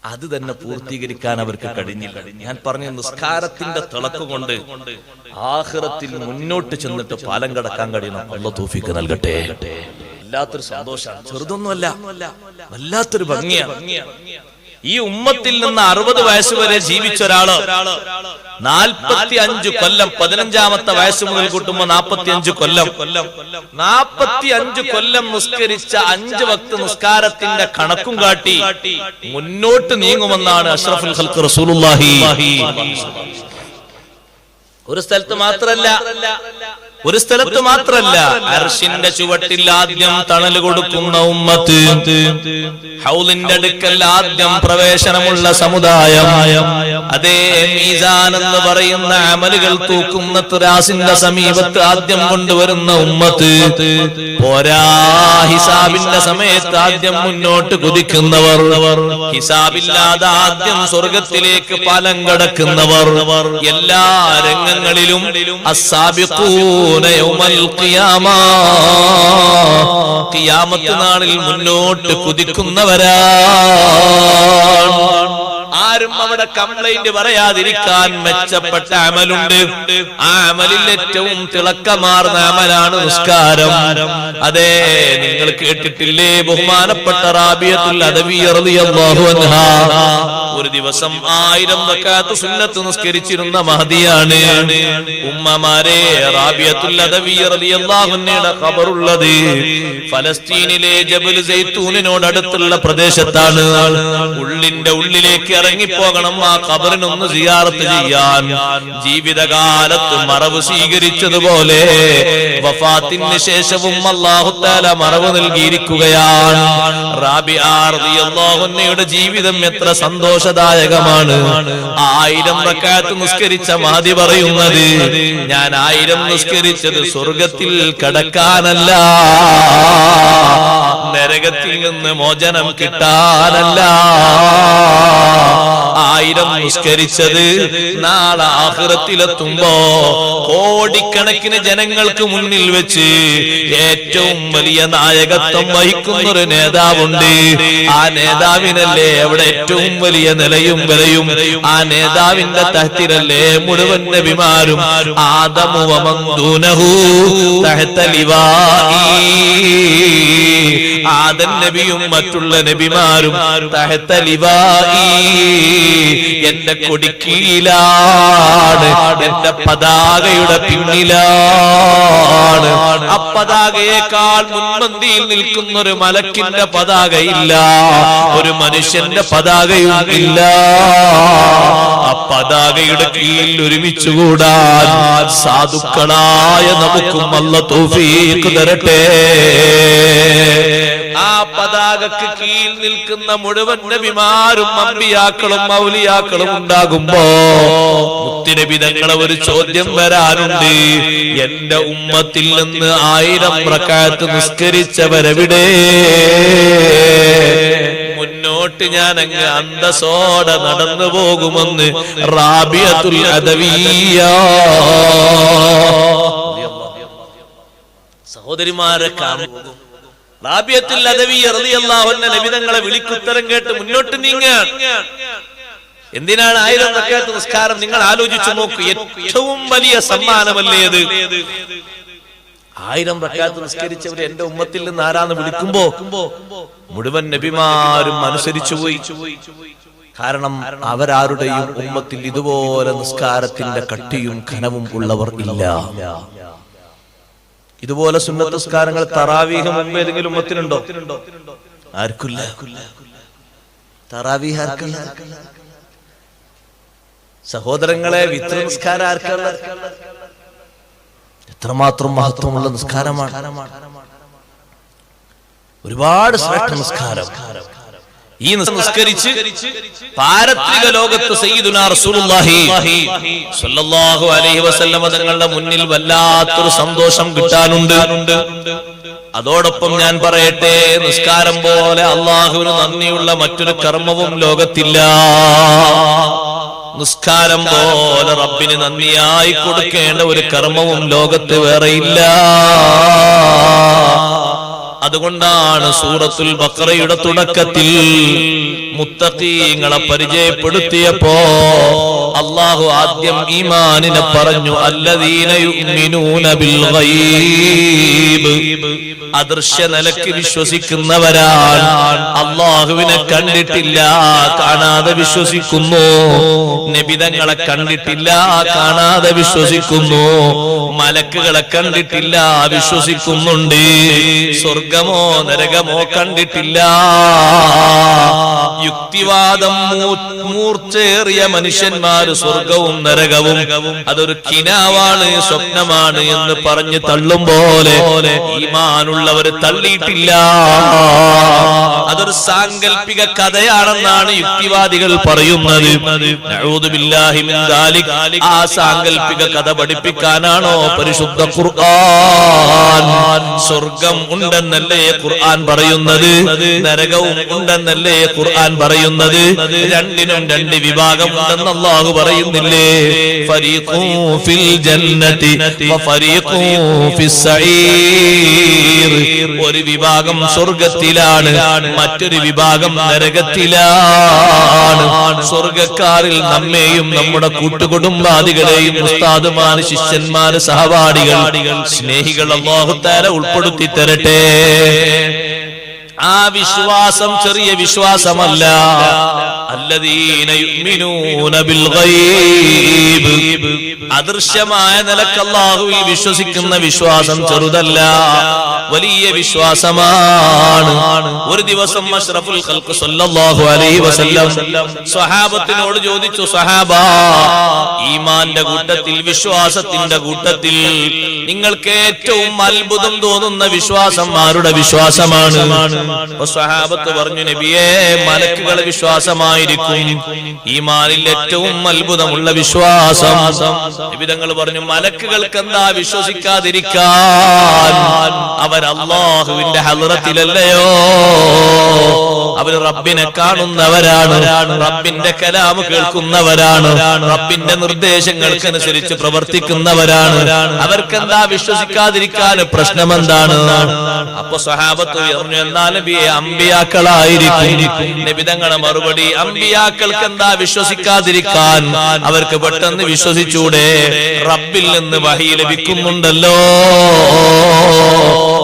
അത് തന്നെ പൂർത്തീകരിക്കാൻ അവർക്ക് കഴിഞ്ഞില്ല. ഞാൻ പറഞ്ഞ നിസ്കാരത്തിന്റെ തിളക്ക് കൊണ്ട് ആഖിറത്തിൽ മുന്നോട്ട് ചെന്നിട്ട് പാലം കടക്കാൻ കഴിയണം. അല്ലാഹു തൗഫീഖ് നൽകട്ടെ. വല്ലാത്തൊരു സന്തോഷമാണ്, ചെറുതൊന്നുമല്ല, വല്ലാത്തൊരു ഭംഗിയാണ്. ഈ ഉമ്മത്തിൽ നിന്ന് 60 വയസ്സ് വരെ ജീവിച്ച ഒരാള് 45 കൊല്ലം, 15ാമത്തെ വയസ്സ് മുതൽ കൂട്ടുമ്പോ 45 കൊല്ലം, 45 കൊല്ലം നിസ്കരിച്ച 5 വക്ത് നിസ്കാരത്തിന്റെ കണക്കും കാട്ടി മുന്നോട്ട് നീങ്ങുമെന്നാണ് അഷ്റഫുൽ ഖൽഖ് റസൂലുള്ളാഹി. ഒരു സ്ഥലത്ത് മാത്രല്ല, ഒരു സ്ഥലത്ത് മാത്രല്ല, അർശിന്റെ ചുവട്ടിൽ ആദ്യം തണൽ കൊടുക്കുന്ന ഉമ്മത്ത്, ഹൗലിന്റെ അടുക്കൽ ആദ്യം പ്രവേശനമുള്ള സമുദായം, അതേ മീസാൻ എന്ന് പറയുന്ന അമലുകൾ തൂക്കുന്ന ത്രാസിന്റെ സമീപത്ത് ആദ്യം കൊണ്ടുവരുന്ന ഉമ്മത്ത്, പോരാ ഹിസാബിന്റെ സമയത്ത് ആദ്യം മുന്നോട്ട് കുതിക്കുന്നവർ, ഹിസാബില്ലാതെ ആദ്യം സ്വർഗത്തിലേക്ക് പാലം കടക്കുന്നവർ, എല്ലാ രംഗങ്ങളിലും അസ്സാബിഖൂന യൗമൽ ഖിയാമ, ഖിയാമത്ത് നാളിൽ മുന്നോട്ട് കുതിക്കുന്നവരാ. ആരും അവിടെ കംപ്ലൈന്റ് പറയാതിരിക്കാൻ മെച്ചപ്പെട്ട അമലുണ്ട്. ആ അമലിൽ ഏറ്റവും തിളക്കമാർന്ന അമലാണ് നിസ്കാരം. അതെ, നിങ്ങൾ കേട്ടിട്ടില്ലേ ബഹുമാനപ്പെട്ട റാബിയത്തുൽ അദവിയ്യ റളിയല്ലാഹു അൻഹാ ഒരു ദിവസം 1000 റക്അത്ത് സുന്നത്ത് നിസ്കരിച്ചിരുന്ന മഹദിയാണ്. ഉമ്മമാരെ, റാബിയത്തുൽ അദവിയ്യ റളിയല്ലാഹു അൻഹയുടെ ഖബറുള്ളത് ഫലസ്തീനിലെ ജബൽ സൈത്തൂനിനോട് അടുത്തുള്ള പ്രദേശത്താണ്. ഉള്ളിന്റെ ഉള്ളിലേക്ക് ഇറങ്ങിപ്പോകണം ആ ഖബറിനൊന്ന് സിയാറത്ത് ചെയ്യാൻ. ജീവിതകാലത്ത് മറവ് സ്വീകരിച്ചതുപോലെ വഫാത്തിന് ശേഷവും അല്ലാഹു തആല മറവ് നൽകിയിരിക്കുകയാണ്. റാബിഅ റളിയല്ലാഹു അൻഹയുടെ ജീവിതം എത്ര സന്തോഷദായകമാണ്. 1000 റക്അത്ത് നിസ്കരിച്ച മഹദി പറയുന്നത്, ഞാൻ 1000 നിസ്കരിച്ചത് സ്വർഗത്തിൽ കടക്കാനല്ല, നരകത്തിൽ നിന്ന് മോചനം കിട്ടാനല്ല. 1000 നിസ്കരിച്ചത് നാളെ ആഖിറത്തിലെത്തുമ്പോ കോടിക്കണക്കിന് ജനങ്ങൾക്ക് മുന്നിൽ വെച്ച് ഏറ്റവും വലിയ നായകത്വം വഹിക്കുന്ന ഒരു നേതാവുണ്ട്. ആ നേതാവിനല്ലേ അവിടെ ഏറ്റവും വലിയ നിലയും വിലയും. ആ നേതാവിന്റെ തഹ്തിലല്ലേ മുഴുവൻ നബിമാരും. ആദമു വമൻ ദൂനഹു തഹ്ത ലിവാഇ, ആദം നബിയും മറ്റുള്ള നബിമാരും തഹ്ത ലിവാഇ, എന്റെ കൊടിക്കീഴിലാണ്, എന്റെ പതാകയുടെ പിന്നിലാണ്. ആ പതാകയേക്കാൾ മുൻപന്തിയിൽ നിൽക്കുന്ന ഒരു മലക്കിന്റെ പതാകയില്ല, ഒരു മനുഷ്യന്റെ പതാകയും ഇല്ല. ആ പതാകയുടെ കീഴിൽ ഒരുമിച്ചുകൂടാൻ സാധുക്കളായ നമുക്കും അല്ലാഹു തൗഫീഖ് തരട്ടെ. ആ പതാകക്ക് കീഴിൽ നിൽക്കുന്ന മുഴുവൻ നബിമാരും അമ്പിയാക്കളും ഔലിയാക്കളും ഉണ്ടാകുമ്പോ മുത്തുനബി തങ്ങളെ ഒരു ചോദ്യം വരാനുണ്ട്. എന്റെ ഉമ്മത്തിൽ നിന്ന് 1000 റക്അത്ത് നിസ്കരിച്ചവരെവിടെ? മുന്നോട്ട് ഞാൻ അങ്ങ് അന്തസ്സോടെ നടന്നു പോകുമെന്ന് റാബിയത്തുൽ അദവിയ്യ. സഹോദരിമാരെ, റാബിയത്തുൽ അദവിയ്യ റളിയല്ലാഹു അൻഹ നബി തങ്ങളെ വിളിക്കുത്തരം കേട്ട് മുന്നോട്ട് നീങ്ങാൻ. എന്തിനാണ് 1000 റക്അത്ത് നിസ്കാരം? നിങ്ങൾ ആലോചിച്ചു നോക്കൂ. ഏറ്റവും വലിയ സമ്മാനമല്ലേ ഇത്? 1000 റക്അത്ത് നിസ്കരിച്ചവർ എന്റെ ഉമ്മത്തിൽ നിന്ന് ആരാന്ന് വിളിക്കുമ്പോ മുഴുവൻ നബിമാരും അനുസരിച്ചു പോയി. കാരണം അവരാരുടെയും ഉമ്മത്തിൽ ഇതുപോലെ നിസ്കാരത്തിന്റെ കട്ടിയും ഘനവും ഉള്ളവർ ഇല്ല. ഇതുപോലെ സുന്നത്ത് നിസ്കാരങ്ങൾ തറാവീഹ് മുമ്പ് ഏതെങ്കിലും ഉമ്മത്തിനുണ്ടോ? ആർക്കില്ല. തറാവീഹ് ആർക്കല്ല. സഹോദരങ്ങളെ, വിത്ർ നിസ്കാരം ആർക്കല്ല. എത്രമാത്രം മഹത്വമുള്ള നിസ്കാരമാണ്. ഒരുപാട് ശ്രേഷ്ഠ നിസ്കാരം. ഈ നിസ്കരിച്ച് പാരത്രിക ലോകത്ത് സയ്യിദുനാ റസൂലുള്ളാഹി സ്വല്ലല്ലാഹു അലൈഹി വസല്ലം തങ്ങളുടെ മുന്നിൽ വല്ലാത്തൊരു സന്തോഷം കിട്ടാനുണ്ട്. അതോടൊപ്പം ഞാൻ പറയട്ടെ, നിസ്കാരം പോലെ അള്ളാഹുവിന് നന്ദിയുള്ള മറ്റൊരു കർമ്മവും ലോകത്തില്ല. നിസ്കാരം പോലെ റബ്ബിന് നന്ദിയായി കൊടുക്കേണ്ട ഒരു കർമ്മവും ലോകത്ത് വേറെയില്ല. അതുകൊണ്ടാണ് സൂറത്തുൽ ബഖറയുടെ തുടക്കത്തിൽ മുത്തഖീങ്ങളെ പരിചയപ്പെടുത്തിയപ്പോ അല്ലാഹു ആദ്യം ഈമാനിനെ പറഞ്ഞു. അല്ലദീന യുഅ്മിനൂന ബിൽ ഗൈബ്, അദൃശ്യ നിലയ്ക്ക് വിശ്വസിക്കുന്നവരാണ്. അള്ളാഹുവിനെ കണ്ടിട്ടില്ല, കാണാതെ വിശ്വസിക്കുന്നു. നബിതങ്ങളെ കണ്ടിട്ടില്ല, കാണാതെ വിശ്വസിക്കുന്നു. മലക്കുകളെ കണ്ടിട്ടില്ല, വിശ്വസിക്കുന്നുണ്ട്. സ്വർഗമോ നരകമോ കണ്ടിട്ടില്ല. യുക്തിവാദം മൂർച്ചേറിയ മനുഷ്യന്മാര് സ്വർഗവും നരകവും അതൊരു കിനാവാണ്, സ്വപ്നമാണ് എന്ന് പറഞ്ഞ് തള്ളും പോലെ ഈമാനുള്ളവര് തള്ളിയിട്ടില്ല. അതൊരു സാങ്കല്പിക കഥയാണെന്നാണ് യുക്തിവാദികൾ പറയുന്നത്. നഊദു ബില്ലാഹി മിൻ ദാലിക്. ആ സാങ്കല്പിക കഥ പഠിപ്പിക്കാനാണോ പരിശുദ്ധ ഖുർആൻ? സ്വർഗം ഉണ്ടെന്നല്ലേ ഖുർആൻ പറയുന്നത്, നരകവും ഉണ്ടെന്നല്ലേ ഖുർആൻ പറയുന്നത്. രണ്ടിനും രണ്ട് വിഭാഗം ഉണ്ടെന്ന് അല്ലാഹു പറയുന്നില്ലേ? ഫരീഖുൻ ഫിൽ ജന്നതി വഫരീഖുൻ ഫിസ് സഈർ. ഒരു വിഭാഗം സ്വർഗത്തിലാണ്, മറ്റൊരു വിഭാഗം നരകത്തിലാണ്. സ്വർഗക്കാരിൽ നമ്മെയും നമ്മുടെ കൂട്ടുകുടുംബാദികളെയും ഉസ്താദുമാര്, ശിഷ്യന്മാര്, സഹപാഠികൾ, സ്നേഹികൾ അല്ലാഹു തആല ഉൾപ്പെടുത്തി തരട്ടെ. ആ വിശ്വാസം ചെറിയ വിശ്വാസമല്ല. അല്ലദീന യുഅ്മിനൂന ബിൽ ഗൈബ്. അദൃശ്യമായ നിലക്ക് അല്ലാഹുവിൽ വിശ്വസിക്കുന്ന വിശ്വാസം ചെറുതല്ല, വലിയ വിശ്വാസമാണ്. ഒരു ദിവസം അഷ്റഫുൽ ഖൽഖ് സല്ലല്ലാഹു അലൈഹി വസല്ലം സ്വഹാബത്തിനോട് ചോദിച്ചു, സ്വഹാബാ, ഈമാന്റെ കൂട്ടത്തിൽ, വിശ്വാസത്തിന്റെ കൂട്ടത്തിൽ നിങ്ങൾക്ക് ഏറ്റവും അത്ഭുതം തോന്നുന്ന വിശ്വാസം ആരുടെ വിശ്വാസമാണ്? സ്വഹാബത്ത് പറഞ്ഞു, നബിയേ, മലക്കുകളുടെ വിശ്വാസമായിരിക്കും ഈമാനിൽ ഏറ്റവും അത്ഭുതമുള്ള വിശ്വാസം. നബി തങ്ങൾ പറഞ്ഞു, മലക്കുകൾക്ക് എന്താ വിശ്വസിക്കാതിരിക്കാൻ? അവർ അല്ലാഹുവിന്റെ ഹളറത്തിലല്ലയോ? അവർ റബ്ബിനെ കാണുന്നവരാണ്, റബ്ബിന്റെ കലാമ് കേൾക്കുന്നവരാണ്, റബ്ബിന്റെ നിർദ്ദേശങ്ങൾക്കനുസരിച്ച് പ്രവർത്തിക്കുന്നവരാണ്. അവർക്കെന്താ വിശ്വസിക്കാതിരിക്കാൻ? പ്രശ്നമെന്താണ്? അപ്പൊ സ്വഹാബത്ത് പറഞ്ഞു, എന്നാൽ നബിയെ, അമ്പിയാക്കളായിരിക്കും. നബി തങ്ങളുടെ മറുപടി, അമ്പിയാക്കൾക്ക് എന്താ വിശ്വസിക്കാതിരിക്കാൻ? അവർക്ക് പെട്ടെന്ന് വിശ്വസിച്ചൂടെ? റബ്ബിൽ നിന്ന് വഹി ലഭിക്കുന്നുണ്ടല്ലോ,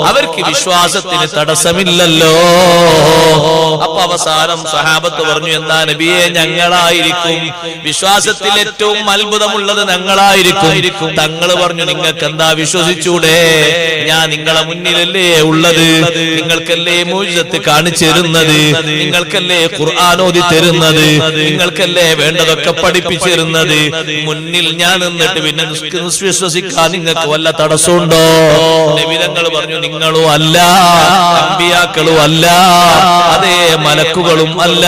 അവർക്ക് വിശ്വാസത്തിന് തടസ്സമില്ലല്ലോ. അപ്പൊ അവസാനം സഹാബത്ത് പറഞ്ഞു, എന്താ നബിയെ, ഞങ്ങളായിരിക്കും വിശ്വാസത്തിൽ ഏറ്റവും അത്ഭുതമുള്ളത്, ഞങ്ങളായിരിക്കും. തങ്ങൾ പറഞ്ഞു, നിങ്ങൾക്ക് എന്താ വിശ്വസിച്ചൂടെ? ഞാൻ നിങ്ങളെ മുന്നിലല്ലേ ഉള്ളത്, നിങ്ങൾക്കല്ലേ മുഅ്ജിസത്ത് കാണിച്ചു തരുന്നത്, നിങ്ങൾക്കല്ലേ ഖുർആൻ ഓതി തരുന്നത്, നിങ്ങൾക്കല്ലേ വേണ്ടതൊക്കെ പഠിപ്പിച്ചു തരുന്നത്. മുന്നിൽ ഞാൻ നിന്നിട്ട് പിന്നെ വിശ്വസിക്കാൻ നിങ്ങൾക്ക് വല്ല തടസ്സമുണ്ടോ? നബി തങ്ങൾ പറഞ്ഞു, നിങ്ങളും അല്ല, അമ്പിയാക്കളും അല്ല, അതേ മലക്കുകളും അല്ല.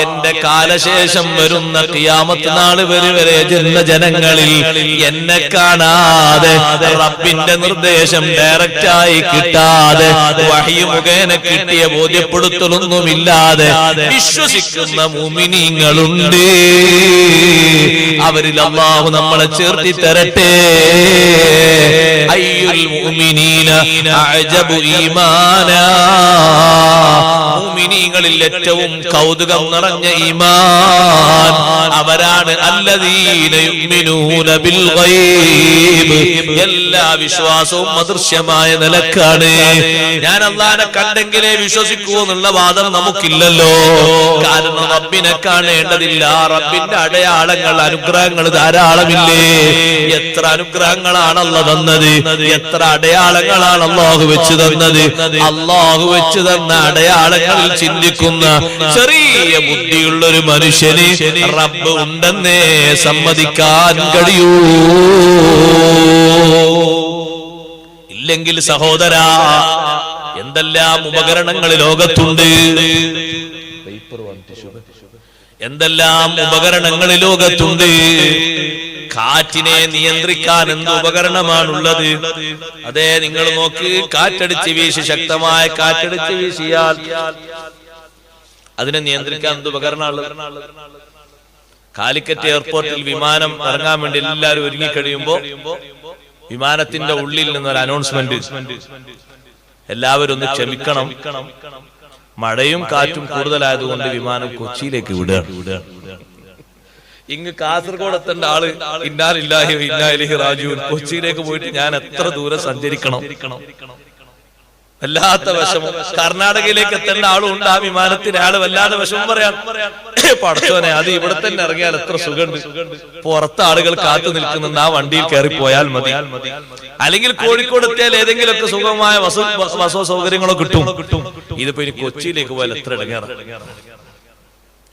എന്റെ കാലശേഷം വരുന്ന ഖിയാമത്ത് നാൾ വരെ ജനങ്ങളിൽ എന്നെ കാണാതെ, റബ്ബിന്റെ നിർദ്ദേശം ഡയറക്റ്റായി കിട്ടാതെ, വഹി മുഖേന കിട്ടിയ ബോധ്യപ്പെടുത്തലൊന്നുമില്ലാതെ വിശ്വസിക്കുന്ന മുഅ്മിനീങ്ങളുണ്ട്. അവരിൽ അല്ലാഹു നമ്മളെ ചേർത്തി തരട്ടെ. അയ്യുൽ മുഅ്മിനീന അഅജബു ഈമാനാ. മുഅ്മിനീങ്ങളിൽ ഏറ്റവും കൗതുകം നിറഞ്ഞ ഈമാൻ അവരാണ് അല്ലദീന യുഅ്മിനൂന ബിൽ ഗൈബ്. എല്ലാ വിശ്വാസവും അദൃശ്യമായ നിലക്കാണ്. ഞാൻ അല്ലാഹനെ കണ്ടെങ്കിലേ വിശ്വസിക്കൂ എന്നുള്ള വാദം നമുക്കില്ലല്ലോ. കാരണം റബ്ബിനെ കാണേണ്ടതില്ല. റബ്ബിന്റെ അടയാളങ്ങൾ, അനുഗ്രഹങ്ങൾ ധാരാളമില്ലേ? എത്ര അനുഗ്രഹങ്ങളാണ് അല്ലാഹു തന്നത്, എത്ര അടയാളങ്ങളാണ് അല്ലാഹു വെച്ച് തന്നത്. അല്ലാഹു വെച്ച് തന്ന അടയാളങ്ങളിൽ ചിന്തിക്കുന്ന ചെറിയ ബുദ്ധിയുള്ള ഒരു മനുഷ്യന് റബ്ബ് ഉണ്ടെന്നേ സമ്മതിക്കാൻ കഴിയൂ. ഇല്ലെങ്കിൽ സഹോദരാ, എന്തെല്ലാം ഉപകരണങ്ങൾ ലോകത്തുണ്ട്, എന്തെല്ലാം ഉപകരണങ്ങൾ ലോകത്തുണ്ട്. കാറ്റിനെ നിയന്ത്രിക്കാൻ എന്ത് ഉപകരണമാണുള്ളത്? അതെ, നിങ്ങൾ നോക്ക്, കാറ്റടിച്ച് വീശി, ശക്തമായ കാറ്റടിച്ച് വീശിയാൽ അതിനെ നിയന്ത്രിക്കാൻ എന്ത് ഉപകരണമാണ്? കാലിക്കറ്റ് എയർപോർട്ടിൽ വിമാനം ഇറങ്ങാൻ വേണ്ടി എല്ലാവരും ഒരുങ്ങിക്കഴിയുമ്പോ വിമാനത്തിന്റെ ഉള്ളിൽ നിന്നൊരു അനൗൺസ്മെന്റ്, എല്ലാവരും ഒന്ന് ക്ഷമിക്കണം, മഴയും കാറ്റും കൂടുതലായതുകൊണ്ട് വിമാനം കൊച്ചിയിലേക്ക് വിടുക. ഇങ്ങ് കാസർഗോഡ് എത്തേണ്ട ആള് ഇന്നാ ലില്ലാഹി വ ഇന്നാ ഇലൈഹി റാജിഊൻ കൊച്ചിയിലേക്ക് പോയിട്ട് ഞാൻ എത്ര ദൂരം സഞ്ചരിക്കണം? വല്ലാത്ത വിഷമം. കർണാടകയിലേക്ക് എത്തേണ്ട ആളും ഉണ്ട് ആ വിമാനത്തിന്. ആള് വല്ലാതെ വിഷമം പറയാം, പടച്ചോനെ അത് ഇവിടെ തന്നെ ഇറങ്ങിയാൽ എത്ര സുഖമുണ്ട്, പുറത്ത് ആളുകൾ കാത്തു നിൽക്കുന്നുണ്ട്, ആ വണ്ടിയിൽ കയറി പോയാൽ മതി. അല്ലെങ്കിൽ കോഴിക്കോട് എത്തിയാൽ ഏതെങ്കിലുമൊക്കെ സുഖമായ വസോ സൗകര്യങ്ങളോ കിട്ടും. ഇതിപ്പോ ഇനി കൊച്ചിയിലേക്ക് പോയാൽ എത്ര ഇടങ്ങേറ.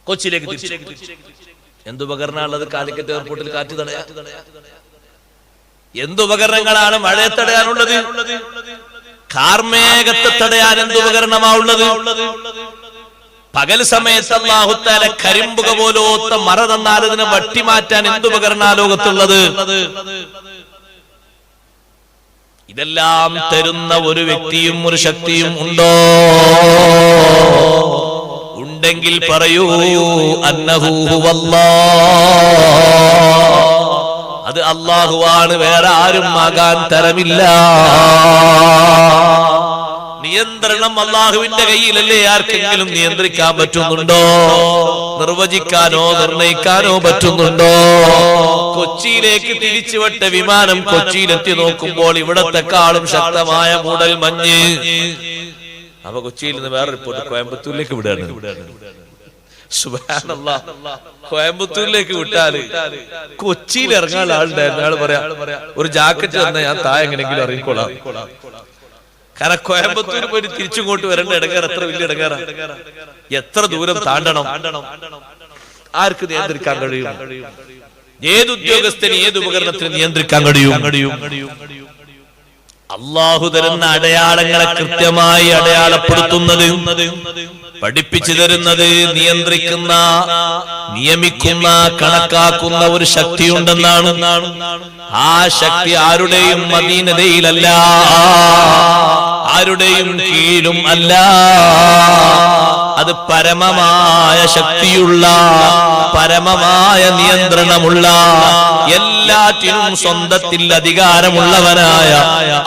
കൊച്ചിയിലേക്ക് എന്തുപകരണമുള്ളത്? കാലിക്കറ്റ് എയർപോർട്ടിൽ കാറ്റ് തടയാൻ എന്തുപകരണങ്ങളാണ്? മഴയെ തടയാനുള്ളത്, കാർമേഘത്തെ തടയാൻ എന്തുപകരണമാണുള്ളത്? പകൽ സമയത്ത് അല്ലാഹു തആല കരിമ്പുക പോലോത്ത മറ തന്നാൽ അതിനെ വട്ടിമാറ്റാൻ എന്തുപകരണ ലോകത്തുള്ളത്? ഇതെല്ലാം തരുന്ന ഒരു വ്യക്തിയും ഒരു ശക്തിയും ഉണ്ടോ? ഉണ്ടെങ്കിൽ പറയൂ അന്നഹു ഹുവല്ലാഹ്, അത് അല്ലാഹുവാണ്, വേറെ ആരും ആകാൻ തരമില്ല. നിയന്ത്രണം അല്ലാഹുവിന്റെ കയ്യിലല്ലേ. ആർക്കെങ്കിലും നിയന്ത്രിക്കാൻ പറ്റുന്നുണ്ടോ? നിർവചിക്കാനോ നിർണയിക്കാനോ പറ്റുന്നുണ്ടോ? കൊച്ചിയിലേക്ക് തിരിച്ചുവിട്ട വിമാനം കൊച്ചിയിലെത്തി നോക്കുമ്പോൾ ഇവിടത്തെക്കാളും ശക്തമായ മൂടൽ മഞ്ഞ്. അപ്പൊ കൊച്ചിയിൽ നിന്ന് വേറെ റിപ്പോർട്ട് കോയമ്പത്തൂരിലേക്ക് വിടാണ്. സുബ്ഹാനല്ലാഹ്, കോയമ്പത്തൂരിലേക്ക് വിട്ടാല് കൊച്ചിയിൽ ഇറങ്ങാൻ ആളുണ്ടായിരുന്നു. അയാൾ പറയാ ഒരു ജാക്കറ്റ് തന്നെ ഞാൻ താഴെ എങ്ങനെങ്കിലും ഇറങ്ങിക്കൊള്ളാം. കാരണം കോയമ്പത്തൂർ പോയിട്ട് തിരിച്ചിങ്ങോട്ട് വരേണ്ട ഇടങ്ങേറ എത്ര വലിയ ഇടങ്ങേറ. എത്ര ദൂരം താണ്ടണം? ആർക്ക് നിയന്ത്രിക്കാൻ കഴിയും? ഏത് ഉദ്യോഗസ്ഥന് ഏത് ഉപകരണത്തിന് നിയന്ത്രിക്കാൻ കഴിയും? അല്ലാഹു തരുന്ന അടയാളങ്ങളെ കൃത്യമായി അടയാളപ്പെടുത്തുന്നത്, പഠിപ്പിച്ചു തരുന്നത്, നിയന്ത്രിക്കുന്ന, നിയമിക്കുന്ന, കണക്കാക്കുന്ന ഒരു ശക്തിയുണ്ടെന്നാണ്. ആ ശക്തി ആരുടെയും അധീനതയിലല്ല, ആരുടെയും കീഴിലും അല്ല. അത് പരമമായ ശക്തിയുള്ള, പരമമായ നിയന്ത്രണമുള്ള, എല്ലാറ്റിനും സ്വന്തത്തിൽ അധികാരമുള്ളവനായ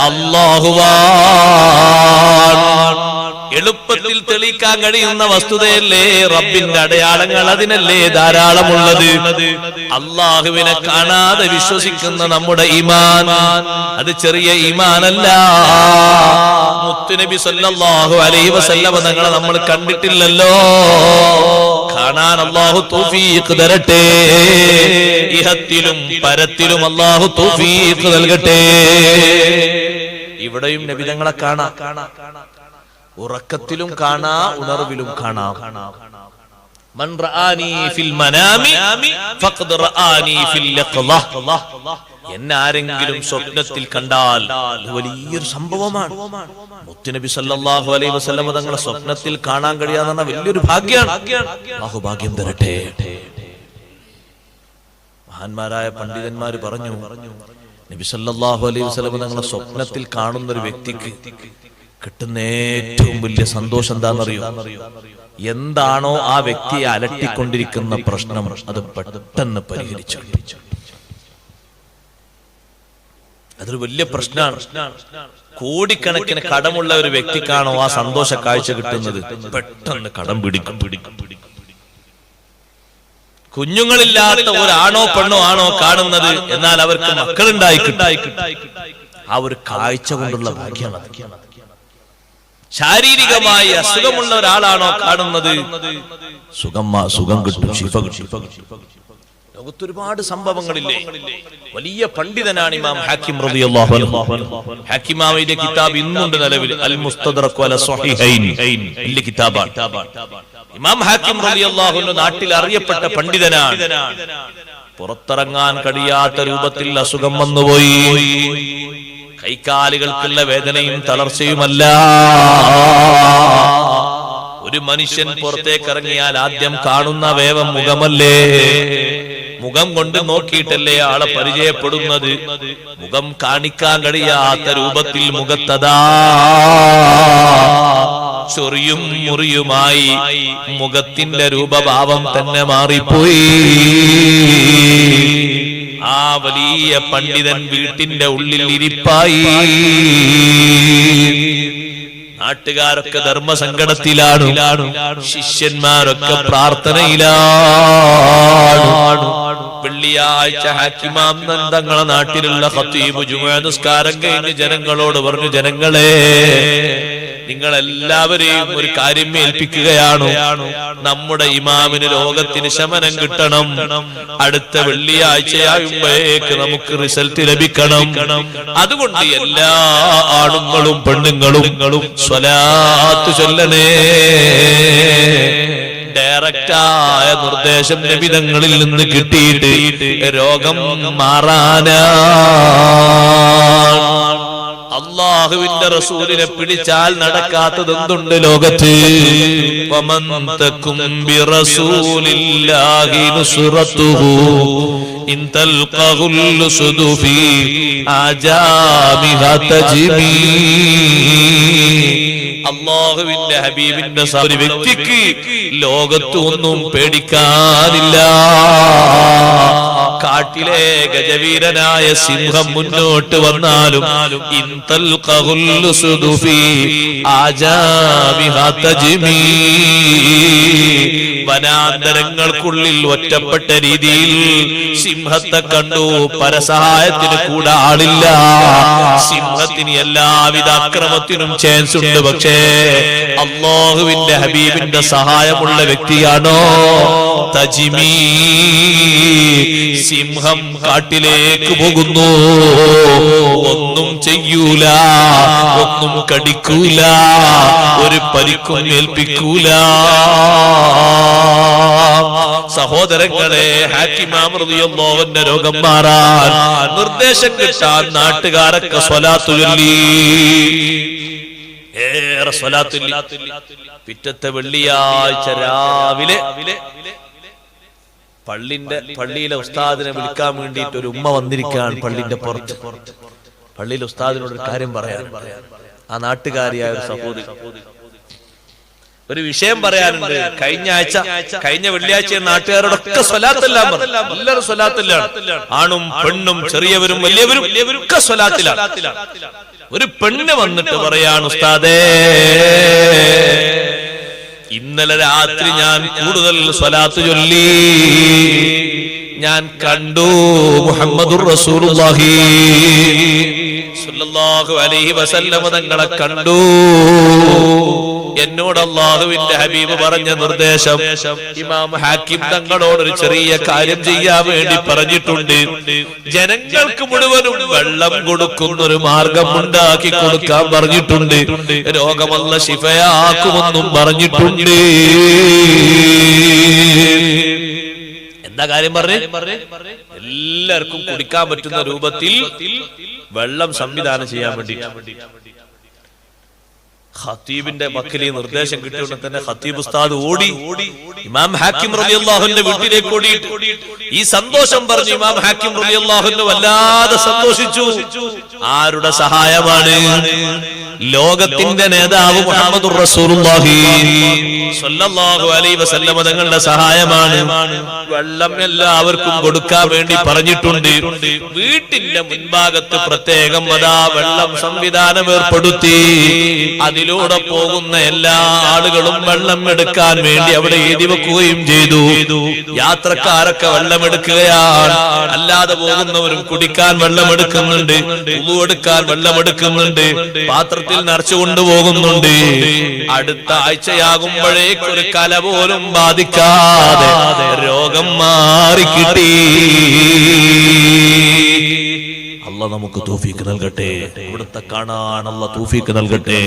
അല്ലാഹുവാണ്. എളുപ്പത്തിൽ തെളിയിക്കാൻ കഴിയുന്ന വസ്തുതയല്ലേ റബ്ബിന്റെ അടയാളങ്ങൾ, അതിനല്ലേ ധാരാളമുള്ളത്. അല്ലാഹുവിനെ കാണാതെ വിശ്വസിക്കുന്ന നമ്മുടെ ഈമാൻ അത് ചെറിയ ഈമാനല്ല. മുത്തുനബി സല്ലല്ലാഹു അലൈഹി വസല്ലമ തങ്ങളെ നമ്മൾ കണ്ടിട്ടില്ലല്ലോ. കാണാൻ അല്ലാഹു തൗഫീഖ് തരട്ടെ. ഇഹത്തിലും പരത്തിലും അല്ലാഹു തൗഫീഖ് നൽകട്ടെ. ഇവിടെയും നബി തങ്ങളെ കാണാം, ഉറക്കത്തിലും കാണാ, ഉണർവിലും കാണാം. മൻ റആനി ഫിൽ മനാമി ഫഖദ് റആനി ഫിൽ യഖ്ള. എന്നെ ആരെങ്കിലും സ്വപ്നത്തിൽ കണ്ടാൽ വലിയൊരു സംഭവമാണ്. മുത്തുനബി സല്ലല്ലാഹു അലൈഹി വസല്ലം തങ്ങളെ സ്വപ്നത്തിൽ കാണാൻ കഴിയാന്ന വലിയൊരു ഭാഗ്യമാണ്. അല്ലാഹു ഭാഗ്യം തരട്ടെ. മഹാന്മാരായ പണ്ഡിതന്മാർ പറഞ്ഞു, നബി സല്ലല്ലാഹു അലൈഹി വസല്ലം തങ്ങളെ സ്വപ്നത്തിൽ കാണുന്ന ഒരു വ്യക്തിക്ക് കിട്ടുന്ന ഏറ്റവും വലിയ സന്തോഷം എന്താണെന്നറിയോ? എന്താണോ ആ വ്യക്തിയെ അലട്ടിക്കൊണ്ടിരിക്കുന്ന പ്രശ്നം അത് പെട്ടെന്ന് പരിഹരിച്ചു. അതൊരു വലിയ പ്രശ്നമാണ്. കോടിക്കണക്കിന് കടമുള്ള ഒരു വ്യക്തിക്കാണോ ആ സന്തോഷ കാഴ്ച കിട്ടുന്നത്, പെട്ടെന്ന് കടം പിടിക്കും. കുഞ്ഞുങ്ങളില്ലാത്ത ഒരാണോ പെണ്ണോ ആണോ കാണുന്നത്, എന്നാൽ അവർക്ക് മക്കളുണ്ടായി ആ ഒരു കാഴ്ച കൊണ്ടുള്ള ഭാഗ്യമാണ്. ശാരീരികമായി അസുഖമുള്ള ഒരാളാണോ കാണുന്നത്, സുഖം കിട്ടും, ശിഫ കിട്ടും. ലോകത്ത് ഒരുപാട് സംഭവങ്ങളില്ലേ. വലിയ പണ്ഡിതനാണ് ഇമാം ഹാക്കിം റളിയല്ലാഹു അൻഹു. ഹാക്കിമാവിന്റെ കിതാബ് ഇന്നുണ്ട് നിലവിൽ, അൽ മുസ്തദ്റക് വല സ്വഹീഹൈൻ, വലിയ കിതാബാണ്. ഇമാം ഹാക്കിം റളിയല്ലാഹു അൻഹു നാട്ടിൽ അറിയപ്പെട്ട പണ്ഡിതനാണ്. പുറത്തിറങ്ങാൻ കഴിയാത്ത രൂപത്തിൽ അസുഖം വന്നുപോയി. കൈകാലുകൾക്കുള്ള വേദനയും തളർച്ചയുമല്ല. ഒരു മനുഷ്യൻ പുറത്തേക്ക് ഇറങ്ങിയാൽ ആദ്യം കാണുന്ന വേവം മുഖമല്ലേ? മുഖം കൊണ്ട് നോക്കിയിട്ടല്ലേ ആളെ പരിചയപ്പെടുന്നത്. മുഖം കാണിക്കാൻ കഴിയാത്ത രൂപത്തിൽ മുഖത്തതാ ചൊറിയും മുറിയുമായി മുഖത്തിന്റെ രൂപഭാവം തന്നെ മാറിപ്പോയി. ആ വലിയ പണ്ഡിതൻ വീട്ടിന്റെ ഉള്ളിൽ ഇരിപ്പായി. നാട്ടുകാരൊക്കെ ധർമ്മസങ്കടത്തിലാണ്, ശിഷ്യന്മാരൊക്കെ പ്രാർത്ഥനയിലാണ്. വെള്ളിയാഴ്ച ഹാക്കിമാം തങ്ങളെ നാട്ടിലുള്ള ഖത്തീബ് ജുമുഅ നിസ്കാരം കഴിഞ്ഞ് ജനങ്ങളോട് പറഞ്ഞു, ജനങ്ങളെ, നിങ്ങൾ എല്ലാവരെയും ഒരു കാര്യം ഏൽപ്പിക്കുകയാണ്. നമ്മുടെ ഇമാമിന് രോഗത്തിന് ശമനം കിട്ടണം. അടുത്ത വെള്ളിയാഴ്ചയാകുമ്പോഴേക്ക് നമുക്ക് റിസൾട്ട് ലഭിക്കണം. അതുകൊണ്ട് എല്ലാ ആണുങ്ങളും പെണ്ണുങ്ങളും സ്വലാത്ത് ചൊല്ലണേ. ഡയറക്റ്റായ നിർദ്ദേശം നബിതങ്ങളിൽ നിന്ന് കിട്ടിയിട്ട് രോഗം മാറാനാ. അല്ലാഹുവിന്റെ റസൂലിനെ പിടിച്ചാൽ നടക്കാത്തതെന്തുണ്ട് ലോകത്ത്? വമൻ തകും ബിറസൂലില്ലാഹി നുസ്റതുഹു ഇൻ തൽഖഹുൽ സുദുഫി ആജാമിഹ തജ്മീ. അല്ലാഹുവിന്റെ ഹബീബിന്റെ ഒരു വ്യക്തിക്ക് ലോകത്ത് ഒന്നും പേടിക്കാനില്ല. കാട്ടിലെ ഗജവീരനായ സിംഹം മുന്നോട്ട് വന്നാലും വനാന്തരങ്ങൾക്കുള്ളിൽ ഒറ്റപ്പെട്ട രീതിയിൽ സിംഹത്തെ കണ്ടു. പരസഹായത്തിന് കൂടെ ആളില്ല. സിംഹത്തിന് എല്ലാവിധ അക്രമത്തിനും ചാൻസ് ഉണ്ട്. പക്ഷേ അല്ലാഹുവിന്റെ ഹബീബിന്റെ സഹായമുള്ള വ്യക്തിയാണോ തജ്മീ. സിംഹം കാട്ടിലേക്ക് പോകുന്നു, ഒന്നും ചെയ്യൂല, ഒന്നും കടിക്കൂല, ഒരു പരിക്കും ഏൽപ്പിക്കൂല. സഹോദരങ്ങളെ, ഹാക്കിമാം റളിയല്ലാഹു അൻഹു രോഗം മാറാൻ നിർദ്ദേശം കിട്ടാൻ നാട്ടുകാരൊക്കെ സ്വലാത്ത് ചൊല്ലി. ഏറെ സ്വലാത്ത് ചൊല്ലി. പിറ്റത്തെ വെള്ളിയാഴ്ച രാവിലെ പള്ളിയിലെ ഉസ്താദിനെ വിളിക്കാൻ വേണ്ടിയിട്ട് ഒരു ഉമ്മ വന്നിരിക്കുകയാണ് പള്ളിന്റെ പുറത്ത്. പള്ളിയിലെ ഉസ്താദിനോട് ഒരു കാര്യം പറയാൻ. ആ നാട്ടുകാരിയായ ഒരു സഹോദരി ഒരു വിഷയം പറയാനുണ്ട്. കഴിഞ്ഞ വെള്ളിയാഴ്ച നാട്ടുകാരോടൊക്കെ സ്വലാത്തെല്ലാം പറഞ്ഞു. എല്ലാവരും സ്വലാത്തിലാണ്. ആണും പെണ്ണും ചെറിയവരും വലിയവരും ഒക്കെ സ്വലാത്തിലാണ്. ഒരു പെണ്ണ് വന്നിട്ട് പറയാണ്, ഉസ്താദേ, ഇന്നലെ രാത്രി ഞാൻ കൂടുതൽ സ്വലാത്ത് ചൊല്ലി. ഞാൻ കണ്ടു മുഹമ്മദുർ റസൂലുള്ളാഹി സ്വല്ലല്ലാഹു അലൈഹി വസല്ലം തങ്ങളെ കണ്ടു. എന്നോട് അല്ലാഹുവിന്റെ ഹബീബ് പറഞ്ഞ നിർദ്ദേശം ഇമാം ഹാക്കിം തങ്ങളോട് ഒരു ചെറിയ കാര്യം ചെയ്യാൻ വേണ്ടി പറഞ്ഞിട്ടുണ്ട്. ജനങ്ങൾക്ക് മുഴുവനും വെള്ളം കൊടുക്കുന്ന ഒരു മാർഗം ഉണ്ടാക്കി കൊടുക്കാൻ പറഞ്ഞിട്ടുണ്ട്. രോഗമല്ല ശിഫയാക്കുമെന്നും പറഞ്ഞിട്ടുണ്ട്. എന്താ കാര്യം പറഞ്ഞേ? എല്ലാവർക്കും കുടിക്കാൻ പറ്റുന്ന രൂപത്തിൽ വെള്ളം സംവിധാനം ചെയ്യാൻ വേണ്ടി ഖത്തീബിന്റെ മക്കളി നിർദ്ദേശം കിട്ടിയോണ്ട് തന്നെ ഖത്തീബ് ഉസ്താദ് ഓടി ഇമാം ഹാക്കിം റളിയല്ലാഹു അൻഹു വീട്ടിലേക്ക് ഓടിയിട്ട് ഈ സന്തോഷം പറഞ്ഞു. ഇമാം ഹാക്കിം റളിയല്ലാഹു അൻഹു വല്ലാതെ സന്തോഷിച്ചു. ആരുടെ സഹായമാണ്? ലോകത്തിന്റെ നേതാവ് മുഹമ്മദുർ റസൂലുള്ളാഹി സ്വല്ലല്ലാഹു അലൈഹി വസല്ലം തങ്ങളുടെ സഹായമാണ്. വെള്ളം എല്ലാവർക്കും കൊടുക്കാൻ വേണ്ടി പറഞ്ഞിട്ടുണ്ട്. വീട്ടിന്റെ മുൻഭാഗത്ത് പ്രത്യേകം അതാ വെള്ളം സംവിധാനം ഏർപ്പെടുത്തി. അതിലൂടെ പോകുന്ന എല്ലാ ആളുകളും വെള്ളം എടുക്കാൻ വേണ്ടി അവിടെ എഴുതി വെക്കുകയും ചെയ്തു. യാത്രക്കാരൊക്കെ വെള്ളം എടുക്കുകയാണ്. അല്ലാതെ പോകുന്നവരും കുടിക്കാൻ വെള്ളം എടുക്കുന്നുണ്ട്, ഉളു എടുക്കാൻ വെള്ളം എടുക്കുന്നുണ്ട്, പാത്രത്തിൽ നിറച്ചു കൊണ്ടുപോകുന്നുണ്ട്. അടുത്ത ആഴ്ചയാകുമ്പോഴേക്ക് ഒരു കല പോലും ബാധിക്കാതെ രോഗം മാറിക്കിട്ടി. അല്ലാഹ് നമുക്ക് തൗഫീഖ് നൽകട്ടെ. ഇവിടുത്തെ കാണാൻ അല്ലാഹ് തൗഫീഖ് നൽകട്ടെ.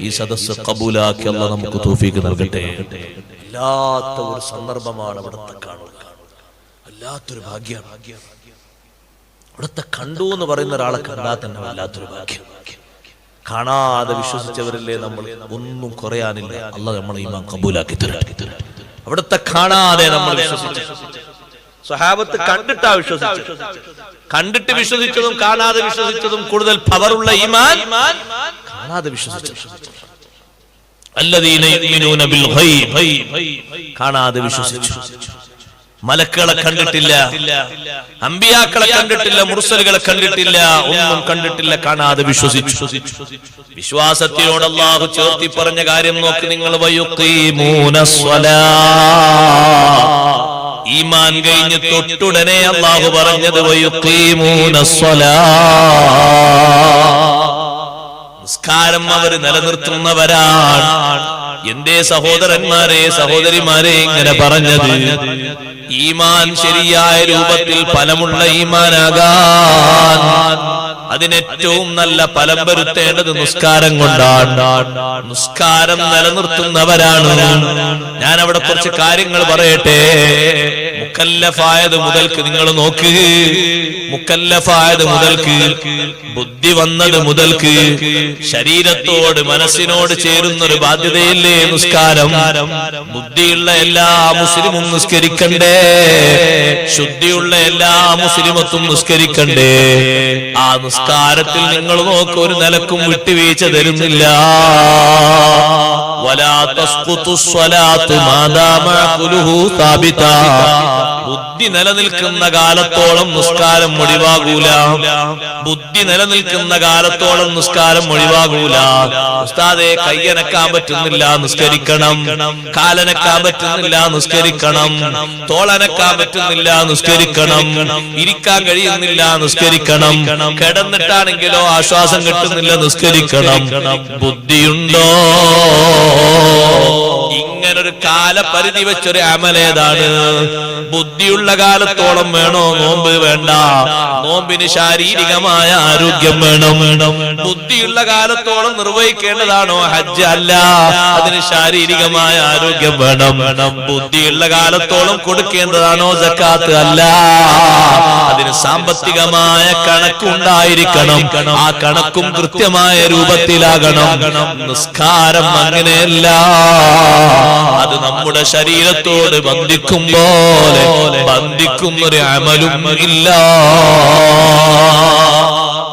ഈ സദസ്സ് ഖബൂലാക്കി അല്ലാഹ് നമുക്ക് തൗഫീഖ് നൽകട്ടെ. വല്ലാത്ത ഒരു സന്ദർഭമാണ് ഇവിടുത്തെ കാണുക. വല്ലാത്തൊരു ഭാഗ്യമാണ്. ഇവിടുത്തെ കണ്ടു എന്ന് പറയുന്ന ഒരാളെ കണ്ടാൽ തന്നെ വല്ലാത്തൊരു ഭാഗ്യം. കാണാതെ വിശ്വസിച്ചവരില്ലേ നമ്മൾ, ഒന്നും കുറയാനില്ല. അല്ലാഹ് നമ്മളെ ഈമാൻ ഖബൂലാക്കി തരട്ടെ. അവിടുത്തെ കാണാതെ നമ്മൾ വിശ്വസിച്ചു. സ്വഹാബത്ത് കണ്ടിട്ടാ വിശ്വസിച്ചത്. കണ്ടിട്ട് വിശ്വസിച്ചതും കാണാതെ വിശ്വസിച്ചതും കൂടുതൽ പവറുള്ള ഈമാൻ കാണാതെ വിശ്വസിച്ചു. അല്ലദീന യുമിനൂന ബിൽ ഗൈബ്, കാണാതെ വിശ്വസിച്ചു. മലക്കുകളെ കണ്ടിട്ടില്ല, അമ്പിയാക്കളെ കണ്ടിട്ടില്ല, മുർസലുകളെ കണ്ടിട്ടില്ല, ഒന്നും കണ്ടിട്ടില്ല, കാണാതെ വിശ്വസിച്ചു. വിശ്വാസത്തിനോട് അല്ലാഹു ചേർത്തി പറഞ്ഞ കാര്യം നോക്ക് നിങ്ങൾ. വയുഖീമൂന സ്വലാ, ഈമാൻ കഴിഞ്ഞ് തൊട്ടുടനെ അല്ലാഹു പറഞ്ഞത് നിസ്കാരം അവർ നിലനിർത്തുന്നവരാണ്. എന്റെ സഹോദരന്മാരെ സഹോദരിമാരെ ഇങ്ങനെ പറഞ്ഞത് ഈമാൻ ശരിയായ രൂപത്തിൽ ഫലമുള്ള ഈമാനാകാൻ അതിനേറ്റവും നല്ല ഫലം വരുത്തേണ്ടത് നിസ്കാരം കൊണ്ടാണ്. നിസ്കാരം നിലനിർത്തുന്നവരാണ്. ഞാൻ അവിടെ കുറച്ച് കാര്യങ്ങൾ പറയട്ടെ. മുക്കല്ലഫായത് മുതൽക്ക് നിങ്ങൾ നോക്ക്, മുക്കല്ലഫായത് മുതൽക്ക്, ബുദ്ധി വന്നത് മുതൽക്ക് ശരീരത്തോട് മനസ്സിനോട് ചേരുന്നൊരു ബാധ്യതയില്ലേ നിസ്കാരം? ബുദ്ധിയുള്ള എല്ലാ മുസ്ലിമും നിസ്കരിക്കണ്ടേ, ശുദ്ധിയുള്ള എല്ലാ മുസ്ലിമത്തും നിസ്കരിക്കണ്ടേ. ആ നിസ്കാരത്തിൽ നിങ്ങൾ നോക്ക്, ഒരു നിലക്കും വിട്ടുവീഴ്ച തരുന്നില്ല. വലാ തസ്ഖുതു സ്വലാത്തു മാദാമ ഖുലുഹു സാബിതാ. ബുദ്ധി നിലനിൽക്കുന്ന കാലത്തോളം നിസ്കാരം ഒഴിവാകൂല. ബുദ്ധി നിലനിൽക്കുന്ന കാലത്തോളം നിസ്കാരം ഒഴിവാകൂല. ഉസ്താദേ, കയ്യനക്കാൻ പറ്റുന്നില്ല, നിസ്കരിക്കണം. കാലനക്കാൻ പറ്റുന്നില്ല, നിസ്കരിക്കണം. തോളനക്കാൻ പറ്റുന്നില്ല, നിസ്കരിക്കണം. ഇരിക്കാൻ കഴിയുന്നില്ല, നിസ്കരിക്കണം. കിടന്നിട്ടാണെങ്കിലോ ആശ്വാസം കിട്ടുന്നില്ല, നിസ്കരിക്കണം. ബുദ്ധിയുണ്ടോ? ഇങ്ങനൊരു കാലപരിധി വെച്ചൊരു അമലേതാണ്. ബുദ്ധിയുള്ള കാലത്തോളം വേണോ നോമ്പ്? വേണ്ട. നോമ്പിന് ശാരീരികമായ ആരോഗ്യം വേണം. ബുദ്ധിയുള്ള കാലത്തോളം നിർവഹിക്കേണ്ടതാണോ ഹജ്ജ്? അല്ല, അതിന് ശാരീരികമായ ആരോഗ്യം വേണം. ബുദ്ധിയുള്ള കാലത്തോളം കൊടുക്കേണ്ടതാണോ സക്കാത്ത്? അല്ല, അതിന് സാമ്പത്തികമായ കണക്കുണ്ടായിരിക്കണം. ആ കണക്കും കൃത്യമായ രൂപത്തിലാകണം. നിസ്കാരം അങ്ങനെയല്ല. അത് നമ്മുടെ ശരീരത്തോട് ബന്ധിക്കും പോലെ ബന്ധിക്കുന്നൊരു അമലും ഇല്ല.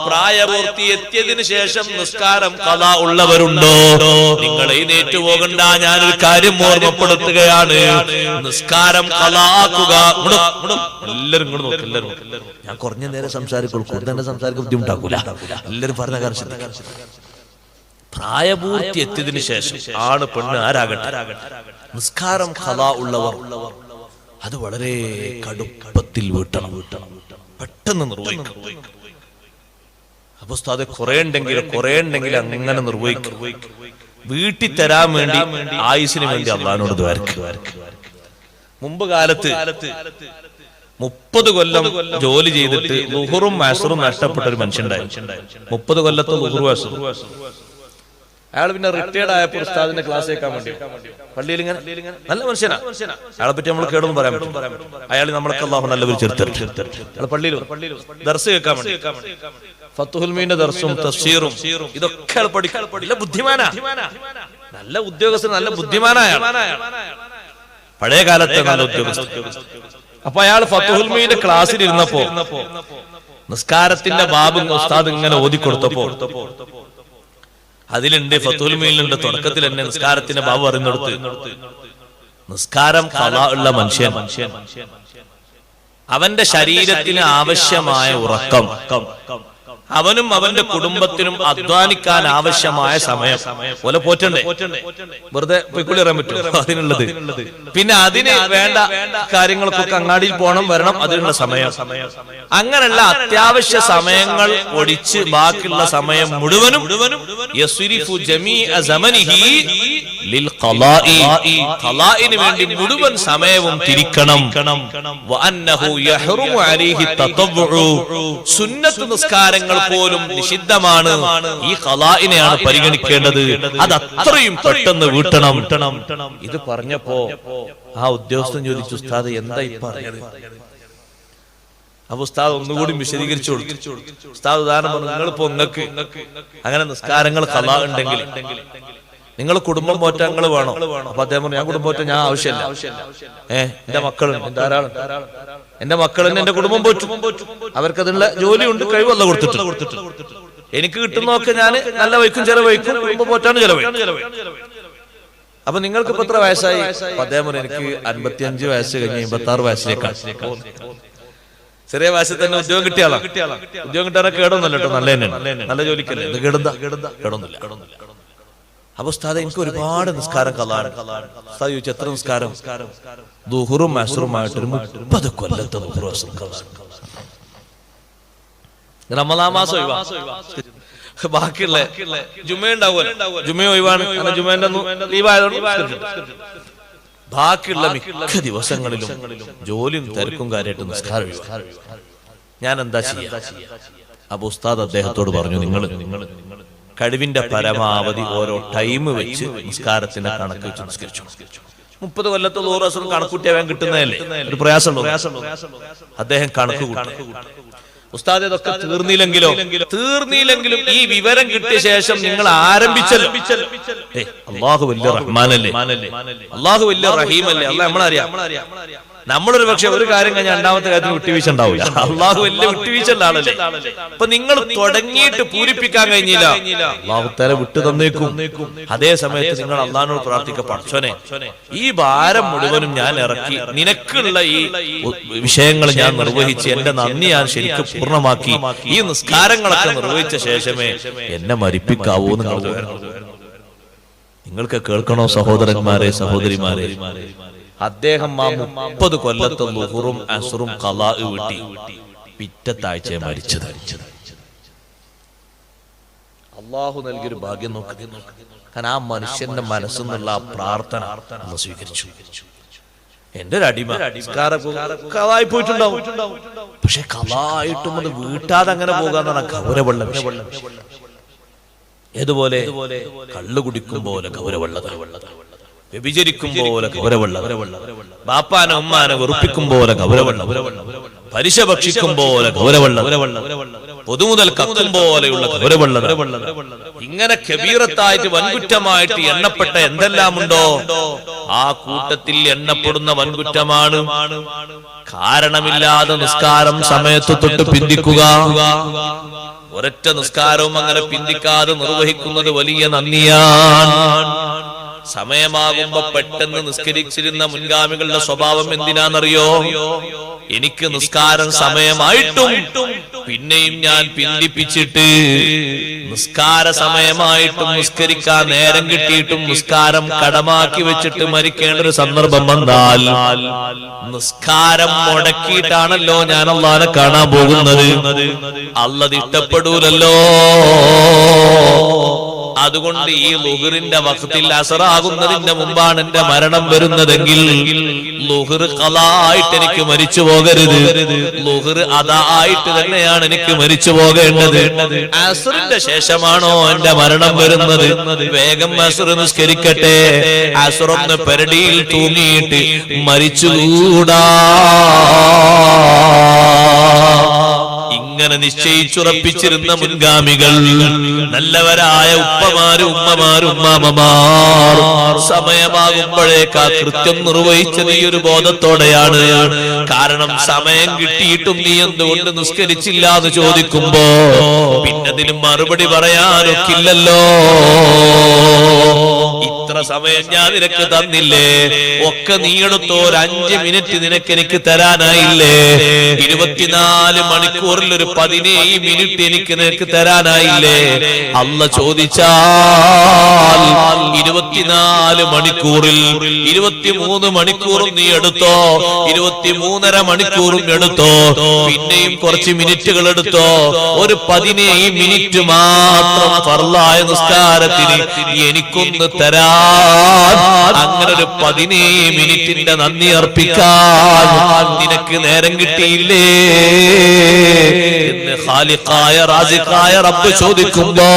പ്രായപൂർത്തി എത്തിയതിനു ശേഷം നിസ്കാരം ഖളാ ഉള്ളവരുണ്ടോ? നിങ്ങൾ എഴുന്നേറ്റ് പോകണ്ട, ഞാനൊരു കാര്യം ഓർമ്മപ്പെടുത്തുകയാണ്. നിസ്കാരം ഖളാ ആക്കുക. എല്ലാവരും ഇങ്ങോട്ട് നോക്ക്, എല്ലാവരും. ഞാൻ കുറഞ്ഞ നേരം സംസാരിക്കുള്ളൂ, കൂടുതൽ സംസാരിക്കാൻ ബുദ്ധിമുട്ടാക്കൂല. എല്ലാവരും പറഞ്ഞ കാര്യം പ്രായപൂർത്തി എത്തിയതിനു ശേഷം ആണ് പെണ്ണ് ആരാകട്ടെ നിസ്കാരം ഖളാ ഉള്ളവർ അത് വളരെ കടുപ്പത്തിൽ വീട്ടണം, പെട്ടെന്ന് നിർവഹിക്കണം. അപ്പൊ ഉസ്താദേ കുറെ ഉണ്ടെങ്കിൽ അങ്ങനെ നിർവഹിക്കും. വീട്ടിൽ തരാൻ വേണ്ടി, ആയുസിന് വേണ്ടി അള്ളാഹിനോട് ദ്വാരക്കുക. മുമ്പ് കാലത്ത് 30 കൊല്ലം ജോലി ചെയ്തിട്ട് ളുഹറും അസ്റും നഷ്ടപ്പെട്ട ഒരു മനുഷ്യണ്ടായിരുന്നു. 30 കൊല്ലത്തെ ളുഹറും അസ്റും. അയാൾ പിന്നെ റിട്ടയർഡ് ആയപ്പോൾ ഉസ്താദിന്റെ ക്ലാസ് കേൾക്കാൻ വേണ്ടി പള്ളിയിൽ ഇങ്ങനെ നല്ല മനുഷ്യനാ. അയാളെ പറ്റി നമ്മൾ കേടൊന്നും പറയാൻ പറ്റും. അയാൾ നമ്മളൊക്കെ അല്ലാഹു നല്ലൊരു ചേർത്ത് അയാൾ പള്ളിയിൽ ദർസ് കേൾക്കാൻ വേണ്ടി ഫത്തുഹുൽ മീന്റെ ദർസും തഫ്സീറും ഇതൊക്കെ അയാൾ പഠിക്കാൻ നല്ല ബുദ്ധിമാനാ, നല്ല ഉദ്യോഗസ്ഥൻ, നല്ല ബുദ്ധിമാനായ പഴയ കാലത്തെ നല്ല ഉദ്യോഗസ്ഥൻ. അപ്പൊ അയാൾ ഫത്തുഹുൽ മീന്റെ ക്ലാസ്സിൽ ഇരുന്നപ്പോ നിസ്കാരത്തിന്റെ ബാബ് ഉസ്താദ് ഇങ്ങനെ ഓതിക്കൊടുത്തപ്പോ അതിലുണ്ട്, ഫത്തുഹുൽ മീനിലുണ്ട്, തുടക്കത്തിൽ തന്നെ നിസ്കാരത്തിന്റെ ബാബു അറിഞ്ഞെടുത്ത് നിസ്കാരം ഖളാ ഉള്ള മനുഷ്യൻ അവന്റെ ശരീരത്തിന് ആവശ്യമായ ഉറക്കം, അവനും അവന്റെ കുടുംബത്തിനും അധ്വാനിക്കാൻ ആവശ്യമായ സമയം പോലെ പോറ്റണ്ടേ, വെറുതെ പൊയ്ക്കൊള്ളി പറയാൻ പറ്റും അതിനുള്ളത്. പിന്നെ അതിന് വേണ്ട കാര്യങ്ങൾക്കൊക്കെ അങ്ങാടിയിൽ പോകണം, വരണം, അതിനുള്ള സമയം. അങ്ങനെയുള്ള അത്യാവശ്യ സമയങ്ങൾ ഒഴിച്ച് ബാക്കിയുള്ള സമയം മുഴുവനും യസ്രിഫു ജമീഅ സമനിഹി ലിൽ ഖളാഇ, ഖളാഇന് വേണ്ടി മുഴുവൻ സമയവും തിരിക്കണം. വഅന്നഹു യഹ്റുമു അലൈഹി തതവ്വുഉ, സുന്നത്ത് നിസ്കാരങ്ങൾ പോലും നിഷിദ്ധമാണ്. ഈ ഖളാഇനെയാണ് പരിഗണിക്കേണ്ടത്. അത് അത്രയും പെട്ടെന്ന് വീട്ടണം. ഇത് പറഞ്ഞപ്പോ ആ ഉദ്യോഗസ്ഥൻ ചോദിച്ചു, ഉസ്താദ് എന്താ ഈ പറഞ്ഞത്? അപ്പൊ ഉസ്താദ് ഒന്നുകൂടി വിശദീകരിച്ചു കൊടുത്തു. ഉസ്താദ് ഉദാഹരണം പറഞ്ഞു, നിങ്ങളിപ്പോ നിങ്ങൾക്ക് അങ്ങനെ നിസ്കാരങ്ങൾ ഖളാ ഉണ്ടെങ്കിൽ നിങ്ങൾ കുടുംബം പോറ്റാൻ നിങ്ങൾ വേണം. അപ്പൊ അദ്ദേഹം പറഞ്ഞു, ഞാൻ കുടുംബം പോറ്റാൻ ഞാൻ ആവശ്യമില്ല. എന്റെ മക്കളുണ്ട് ധാരാളം, എന്റെ മക്കൾ എന്റെ കുടുംബം പോറ്റും, അവർക്ക് അതിനുള്ള ജോലിയുണ്ട്, കഴിവല്ല കൊടുത്തിട്ട് എനിക്ക് കിട്ടുന്നതൊക്കെ ഞാൻ നല്ല വയ്ക്കും, ചെലവഴിക്കും, കുടുംബം പോറ്റാണ് ചെലവഴിക്കും. അപ്പൊ നിങ്ങൾക്ക് ഇപ്പൊ എത്ര വയസ്സായി? അദ്ദേഹം പറഞ്ഞു, എനിക്ക് 55 വയസ്സ് കഴിഞ്ഞ് 56 വയസ്സിലേക്കാണ്. ചെറിയ വയസ്സിൽ തന്നെ ഉദ്യോഗം കിട്ടിയാളാ. ഉദ്യോഗം കിട്ടാനൊക്കെ കേടൊന്നുമല്ല കേട്ടോ, നല്ല തന്നെയാണ്, നല്ല ജോലിക്കല്ലേ, ഇത് കേടൊന്നില്ല. അപ്പൊ ഉസ്താദ് എനിക്ക് ഒരുപാട് നിസ്കാരം കളാണ്. ഉസ്താദ് ചോദിച്ചു എത്ര നിസ്കാരം? ദുഹുറും അസ്റുമായിട്ടൊരു 30 കൊല്ലത്തെ ദുഹുറും അസ്റും കളാണ്. റമളാൻ മാസം ബാക്കിയുള്ള ജുമ ഉണ്ടാവുമല്ലോ, ജുമ ഒഴിവാണ്, ജുമേന്റെ ലീവായതുകൊണ്ട് ബാക്കിയുള്ള മിക്ക ദിവസങ്ങളിലും ജോലിയും തിരക്കും കാര്യമായിട്ട് നിസ്കാരം. ഞാൻ എന്താ ചെയ്യാ? അപ്പൊ ഉസ്താദ് അദ്ദേഹത്തോട് പറഞ്ഞു, നിങ്ങൾ കഴിവിന്റെ പരമാവധി ഓരോ ടൈം വെച്ച് നിസ്കാരത്തിന്റെ കണക്ക് വെച്ച് നിസ്കരിച്ചു. 30 കൊല്ലത്തെ 100 ദിവസം കണക്കൂട്ടിയാൻ കിട്ടുന്നതല്ലേ, ഒരു പ്രയാസമുള്ളൂ. അദ്ദേഹം കണക്ക് കൂട്ടി. ഉസ്താദ് ഇതൊക്കെ തീർന്നില്ലെങ്കിലും ഈ വിവരം കിട്ടിയ ശേഷം നിങ്ങൾ ആരംഭിച്ചല്ലോ. അള്ളാഹു വലിയ റഹ്മാനല്ലേ, അള്ളാഹു വലിയ റഹീമല്ലേ. അല്ല നമ്മളറിയാം, നമ്മളൊരു പക്ഷെ ഒരു കാര്യം കഴിഞ്ഞാൽ രണ്ടാമത്തെ കാര്യത്തിന് വിട്ടുവീഴ്ച ഉണ്ടാവില്ല. അള്ളാഹു വലിയ വിട്ടുവീഴ്ചയുള്ള ആളല്ലേ. അപ്പൊ നിങ്ങൾ തുടങ്ങിയിട്ട് പൂരിപ്പിക്കാൻ കഴിഞ്ഞില്ല, അള്ളാഹു തല വിട്ടു തന്നേക്കും. അതേ സമയത്ത് നിങ്ങൾ അള്ളാഹിനോട് പ്രാർത്ഥിക്ക, പടച്ചോനെ ഈ ഭാരം മുഴുവനും ഞാൻ ഇറക്കി, നിനക്കുള്ള ഈ വിഷയങ്ങൾ ഞാൻ നിർവഹിച്ച് എന്റെ നന്ദി ഞാൻ ശരിക്കും പൂർണ്ണമാക്കി ഈ നിസ്കാരങ്ങളൊക്കെ നിർവഹിച്ച ശേഷമേ എന്നെ മരിപ്പിക്കാവൂ. നിങ്ങൾക്ക് കേൾക്കണോ സഹോദരന്മാരെ, സഹോദരിമാരെ? അദ്ദേഹം ആ 30 കൊല്ലത്തെ ളുഹുറും അസ്റും ഖളാ വീട്ടി പിറ്റത്താഴ്ച മരിച്ചത്. അള്ളാഹു നൽകിയൊരു ഭാഗ്യം നോക്കി. കാരണം ആ മനുഷ്യന്റെ മനസ്സിൽ നിന്നുള്ള ആ പ്രാർത്ഥന അള്ളാഹു സ്വീകരിച്ചു. എന്റെ ഒരു അടിമ ഖളായി പോയിട്ടുണ്ടാവും, പക്ഷെ ഖളായിട്ടും അത് വീട്ടാതെ അങ്ങനെ പോകാന്നാണ് ഗൗരവമുള്ള വിഷയം. ഏതുപോലെ കള്ളു കുടിക്കും പോലെ ഗൗരവമുള്ളത്, വ്യഭിചരിക്കും പോലെ ഗൗരവമുള്ളത്, ബാപ്പാനെ ഉമ്മാനെ വെറുപ്പിക്കും പോലെ ഗൗരവമുള്ളത്, പലിശ ഭക്ഷിക്കും പോലെ ഗൗരവമുള്ളത്, പൊതുമുതൽ കത്തും പോലെയുള്ള ഗൗരവമുള്ളത്. ഇങ്ങനെ കബീറത്തായിട്ട് വൻകുറ്റമായിട്ട് എണ്ണപ്പെട്ട എന്തെല്ലാം ഉണ്ടോ ആ കൂട്ടത്തിൽ എണ്ണപ്പെടുന്ന വൻകുറ്റമാണ് കാരണമില്ലാതെ നിസ്കാരം സമയത്ത് തൊട്ട് പിന്തിക്കുക. ഒരൊറ്റ നിസ്കാരവും അങ്ങനെ പിന്തിക്കാതെ നിർവഹിക്കുന്നത് വലിയ നന്ദിയാണ്. സമയമാകുമ്പോ പെട്ടെന്ന് നിസ്കരിച്ചിരുന്ന മുൻഗാമികളുടെ സ്വഭാവം എന്തിനാണെന്നറിയോ? എനിക്ക് നിസ്കാരം സമയമായിട്ടും പിന്നെയും ഞാൻ പിന്തിപ്പിച്ചിട്ട്, നിസ്കാര സമയമായിട്ടും നിസ്കരിക്കാൻ നേരം കിട്ടിയിട്ടും നിസ്കാരം കടമാക്കി വെച്ചിട്ട് മരിക്കേണ്ട ഒരു സന്ദർഭം വന്നാൽ നിസ്കാരം മുടക്കിയിട്ടാണല്ലോ ഞാൻ അല്ലാഹുവിനെ കാണാൻ പോകുന്നത്. അല്ലാഹു ഇഷ്ടപ്പെടൂലല്ലോ. അതുകൊണ്ട് ഈ ളുഹറിന്റെ വഖത്തിൽ അസറാകുന്നതിന്റെ മുമ്പാണ് എന്റെ മരണം വരുന്നതെങ്കിൽ ളുഹർ ഖളായിട്ട് എനിക്ക് മരിച്ചു പോകരുത്, ളുഹർ അദായിട്ട് തന്നെയാണ് എനിക്ക് മരിച്ചു പോകേണ്ടത്. അസ്റിന്റെ ശേഷമാണോ എന്റെ മരണം വരുന്നത്? വേഗം അസ്ർ നിസ്കരിക്കട്ടെ. അസ്റൊന്ന് പെരടിയിൽ തൂങ്ങിയിട്ട് മരിച്ചുകൂടാ. ഇങ്ങനെ നിശ്ചയിച്ചുറപ്പിച്ചിരുന്ന മുൻഗാമികൾ, നല്ലവരായ ഉപ്പമാരും ഉമ്മമാരും ഉമ്മാമമാർ സമയമാകുമ്പോഴേക്കാ കൃത്യം നിർവഹിച്ചത് ഈ ഒരു ബോധത്തോടെയാണ്. കാരണം സമയം കിട്ടിയിട്ടും നീ എന്തുകൊണ്ട് നിസ്കരിച്ചില്ല എന്ന് ചോദിക്കുമ്പോ പിന്നതിന് മറുപടി പറയാനൊക്കില്ലല്ലോ. ഇത്ര സമയം ഞാൻ നിനക്ക് തന്നില്ലേ, ഒക്കെ നീ എടുത്തോ, ഒരു 5 മിനിറ്റ് നിനക്ക് എനിക്ക് തരാനായില്ലേ, 24 മണിക്കൂറിൽ ഒരു 17 മിനിറ്റ് എനിക്ക് നിനക്ക് തരാനായില്ലേ? അല്ലാഹ് ചോദിച്ചാൽ 24 മണിക്കൂറിൽ 23 മണിക്കൂറും നീ എടുത്തോ, 23.5 മണിക്കൂറും എടുത്തോ, പിന്നെയും കുറച്ച് മിനിറ്റുകൾ എടുത്തോ, ഒരു 17 മിനിറ്റ് മാത്രം ഫർളായ നിസ്കാരത്തിന് എനിക്കൊന്ന് തരാൻ, അങ്ങനെ ഒരു 17 മിനിറ്റിന്റെ നന്ദി അർപ്പിക്കാൻ നിനക്ക് നേരം കിട്ടിയില്ലേ എന്ന് ഖാലിഖായ റാസിഖായ റബ്ബ് ചോദിക്കുമ്പോ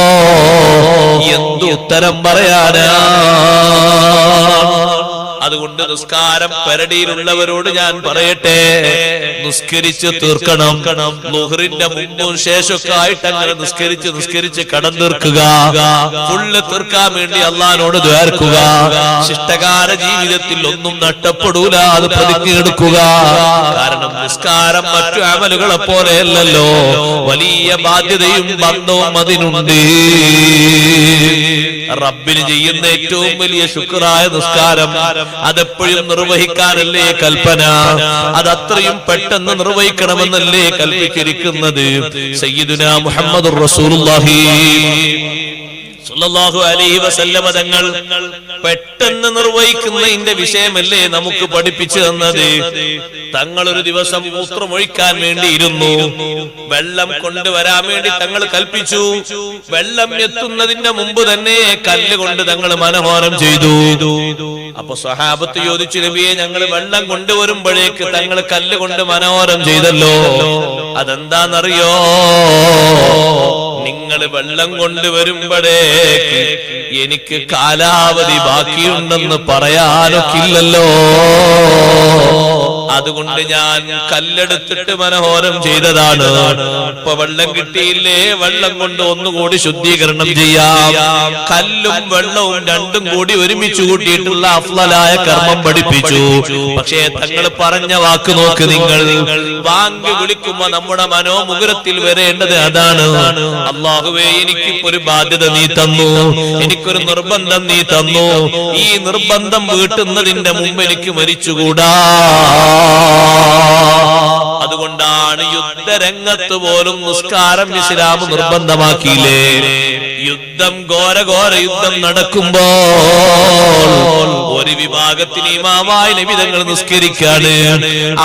എന്ത് ഉത്തരം പറയാനാ? അതുകൊണ്ട് നിസ്കാരം പെരടിയിലുള്ളവരോട് ഞാൻ പറയട്ടെ, നിസ്കരിച്ച് തീർക്കണം. ളുഹറിന്റെ മുമ്പും ശേഷമൊക്കെ ആയിട്ട് അങ്ങനെ നിസ്കരിച്ച് കടം തീർക്കുക. ഫുള്ള് തീർക്കാൻ വേണ്ടി അള്ളാഹിനോട് ദ്വാർക്കുക. ശിഷ്ടകാല ജീവിതത്തിൽ ഒന്നും നഷ്ടപ്പെടൂല, അത് പ്രതിജ്ഞ എടുക്കുക. കാരണം നിസ്കാരം മറ്റു അമലുകളെ പോലെയല്ലല്ലോ, വലിയ ബാധ്യതയും ബന്ധവും അതിനുണ്ട്. റബ്ബിന് ചെയ്യുന്ന ഏറ്റവും വലിയ ശുക്റായ നിസ്കാരം അതെപ്പോഴും നിർവഹിക്കാനല്ലേ കൽപ്പന, അതത്രയും പെട്ടെന്ന് നിർവഹിക്കണമെന്നല്ലേ കൽപ്പിച്ചിരിക്കുന്നത്. സയ്യിദുനാ മുഹമ്മദുർ റസൂലുള്ളാഹി സല്ലല്ലാഹു അലൈഹി വസല്ലമ തങ്ങൾ പെട്ടെന്ന് നിർവഹിക്കുന്നതിന്റെ വിഷയമല്ലേ നമുക്ക് പഠിപ്പിച്ചു തന്നത്. തങ്ങൾ ഒരു ദിവസം മൂത്രമൊഴിക്കാൻ വേണ്ടി ഇരുന്നു. വെള്ളം കൊണ്ടുവരാൻ വേണ്ടി തങ്ങൾ കൽപ്പിച്ചു. വെള്ളം എത്തുന്നതിന്റെ മുമ്പ് തന്നെ കല്ലുകൊണ്ട് തങ്ങൾ മനോഹരം ചെയ്തു. അപ്പൊ സ്വഹാബത്ത് ചോദിച്ചു, നബിയെ, ഞങ്ങൾ വെള്ളം കൊണ്ടുവരുമ്പോഴേക്ക് തങ്ങൾ കല്ലുകൊണ്ട് മനോഹരം ചെയ്തല്ലോ, അതെന്താന്നറിയോ? നിങ്ങൾ വെള്ളം കൊണ്ടുവരുമ്പോഴേക്ക് എനിക്ക് കാലാവധി ബാക്കിയുണ്ടെന്ന് പറയാനൊക്കില്ലല്ലോ, അതുകൊണ്ട് ഞാൻ കല്ലെടുത്തിട്ട് മനോഹരം ചെയ്തതാണ്. ഇപ്പൊ വെള്ളം കിട്ടിയില്ലേ, വെള്ളം കൊണ്ട് ഒന്നുകൂടി ശുദ്ധീകരണം ചെയ്യാം. കല്ലും വെള്ളവും രണ്ടും കൂടി ഒരുമിച്ച് കൂട്ടിയിട്ടുള്ള അഫ്ളലായ കർമ്മം പഠിപ്പിച്ചു. പക്ഷേ തങ്ങൾ പറഞ്ഞ വാക്ക് നോക്ക് നിങ്ങൾ. വാങ്ക് വിളിക്കുമ്പോ നമ്മുടെ മനോമുകുരത്തിൽ വരേണ്ടത് അതാണ്. അല്ലാഹുവേ, എനിക്കിപ്പോ ഒരു ബാധ്യത നീ തന്നു, എനിക്കൊരു നിർബന്ധം നീ തന്നു. ഈ നിർബന്ധം വീട്ടുന്നതിന്റെ മുമ്പ് എനിക്ക് മരിച്ചുകൂടാ. അതുകൊണ്ടാണ് യുദ്ധരംഗത്ത് പോലും നിസ്കാരം ഇസ്ലാം നിർബന്ധമാക്കിയില്ലേ. യുദ്ധം, ഘോര യുദ്ധം നടക്കുമ്പോൾ ഒരു വിഭാഗത്തിന് ഇമാമായ നബി തങ്ങൾ നിസ്കരിക്കാണ്,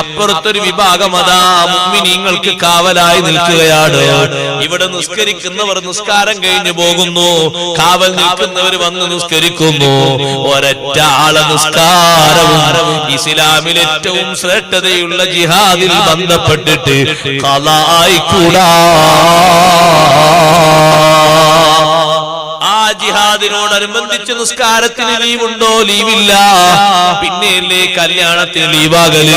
അപ്പുറത്തൊരു വിഭാഗം അതാ മുഅ്മിനീങ്ങൾക്ക് കാവലായി നിൽക്കുകയാണ്. ഇവിടെ നിസ്കരിക്കുന്നവർ നിസ്കാരം കഴിഞ്ഞു പോകുന്നു, കാവൽ നിൽക്കുന്നവർ വന്ന് നിസ്കരിക്കുന്നു. ഒരൊറ്റ ആളെ നിസ്കാരവും ഇസ്ലാമിൽ ഏറ്റവും ശ്രേഷ്ഠതയുള്ള ജിഹാദിൽ ബന്ധപ്പെട്ടിട്ട് ഖളാ ആയിക്കൂടാ. ആ ജിഹാദിനോടനുബന്ധിച്ച് നിസ്കാരത്തിന് ലീവുണ്ടോ? ലീവില്ല. പിന്നെയല്ലേ കല്യാണത്തിന് ലീവാകല്,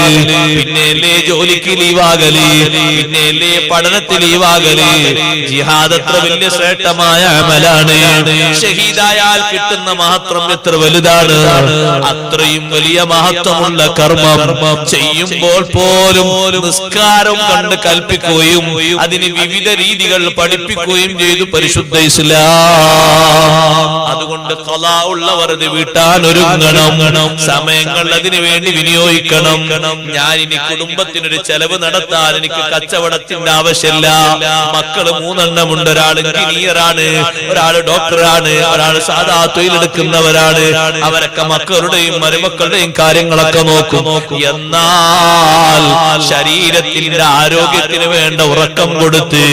പിന്നെയല്ലേ ജോലിക്ക് ലീവാകല്, പിന്നെയല്ലേ പഠനത്തിന് ലീവാകല്. ജിഹാദ് എത്ര വലിയ ശ്രേഷ്ഠമായ അമലാണ്. ഷഹീദായാൽ കിട്ടുന്ന മഹത്വം എത്ര വലുതാണ്. അത്രയും വലിയ മഹത്വമുള്ള കർമ്മം ചെയ്യുമ്പോൾ പോലും നിസ്കാരം കണ്ട് കൽപ്പിക്കുകയും അതിന് വിവിധ രീതികൾ പഠിപ്പിക്കുകയും ചെയ്തു പരിശുദ്ധ ഇസ്ലാം. അതുകൊണ്ട് ഖളാ ഉള്ളവർ ഇത് വീട്ടാൻ ഒരുങ്ങണം, സമയങ്ങൾ അതിനു വേണ്ടി വിനിയോഗിക്കണം. ഞാൻ ഇനി കുടുംബത്തിനൊരു ചെലവ് നടത്താൻ എനിക്ക് കച്ചവടത്തിന്റെ ആവശ്യമില്ല. മക്കള് 3 എണ്ണമുണ്ട്. ഒരാൾ എഞ്ചിനീയറാണ്, ഒരാൾ ഡോക്ടറാണ്, ഒരാൾ സാധാ തൊഴിലെടുക്കുന്നവരാണ്. അവരൊക്കെ മക്കളുടെയും മരുമക്കളുടെയും കാര്യങ്ങളൊക്കെ നോക്കും. എന്നാൽ ശരീരത്തിന്റെ ആരോഗ്യത്തിന് വേണ്ട ഉറക്കം കൊടുത്ത്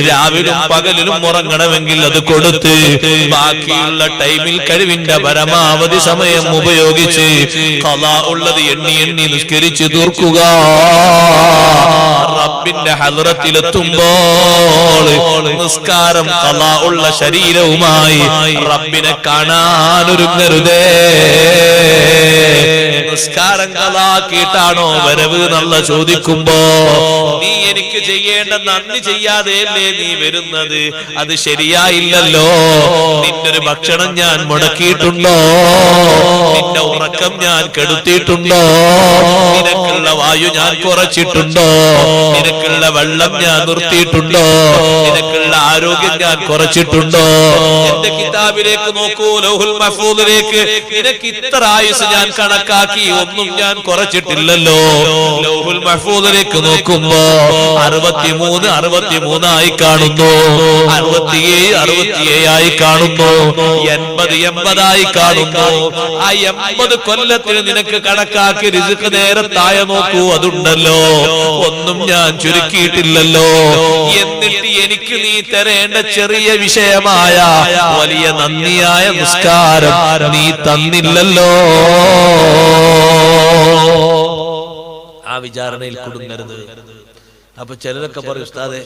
രാവിലും പകലിലും ഉറങ്ങണമെങ്കിൽ അത് കൊടുത്ത് ബാക്കിയുള്ള ടൈമിൽ കഴിവിന്റെ പരമാവധി സമയം ഉപയോഗിച്ച് ഖളാ ഉള്ളത് എണ്ണി നിസ്കരിച്ച് തീർക്കുക. റബ്ബിന്റെ ഹദ്റത്തിലെത്തുമ്പോൾ നിസ്കാരം ഖളാ ഉള്ള ശരീരവുമായി റബ്ബിനെ കാണാനൊരുങ്ങരുതേ. നിസ്കാരം ഖളാക്കിയിട്ടാണോ വരവ് എന്നുള്ള ചോദിക്കുമ്പോ നീ എനിക്ക് ചെയ്യേണ്ട നന്ദി ചെയ്യാതെയല്ലേ നീ വരുന്നത്? അത് ശരിയായില്ലല്ലോ. നിന്റെ ഒരു ഭക്ഷണം ഞാൻ മുടക്കിയിട്ടുണ്ടോ? നിന്റെ ഉറക്കം ഞാൻ കെടുത്തിയിട്ടുണ്ടോ? നിനക്കുള്ള വായു ഞാൻ കുറച്ചിട്ടുണ്ടോ? നിനക്കുള്ള വെള്ളം ഞാൻ നിർത്തിയിട്ടുണ്ടോ? നിനക്കുള്ള ആരോഗ്യം ഞാൻ കുറച്ചിട്ടുണ്ടോ? എന്റെ കിതാബിലേക്ക് നോക്കൂ, ലൗഹുൽ മഹ്ഫൂദിലേക്ക്. നിനക്ക് ഇത്ര ആയുസ് ഞാൻ കണക്കാക്കി, ഒന്നും ഞാൻ കുറച്ചിട്ടില്ലല്ലോ. ലൗഹുൽ മഹ്ഫൂദിലേക്ക് നോക്കുമ്പോ 63 ആയി കാണുന്നു, 67 ആയി കാണുന്നു, 80 ആയി കാണുന്നു. ആ 80 കൊല്ലത്തിന് നിനക്ക് കണക്കാക്കി റിസ്ക് നേരെ താഴെ നോക്കൂ, അതുണ്ടല്ലോ. ഒന്നും ഞാൻ ചുരുക്കിയിട്ടില്ലല്ലോ. എന്നിട്ട് എനിക്ക് നീ തരേണ്ട ചെറിയ വിഷയമായ വലിയ നന്ദിയായ നിസ്കാരം നീ തന്നില്ലല്ലോ. ആ വിചാരണയിൽ കുടുങ്ങരുത്. അപ്പൊ ചിലരൊക്കെ പറയും, ഉസ്താദേ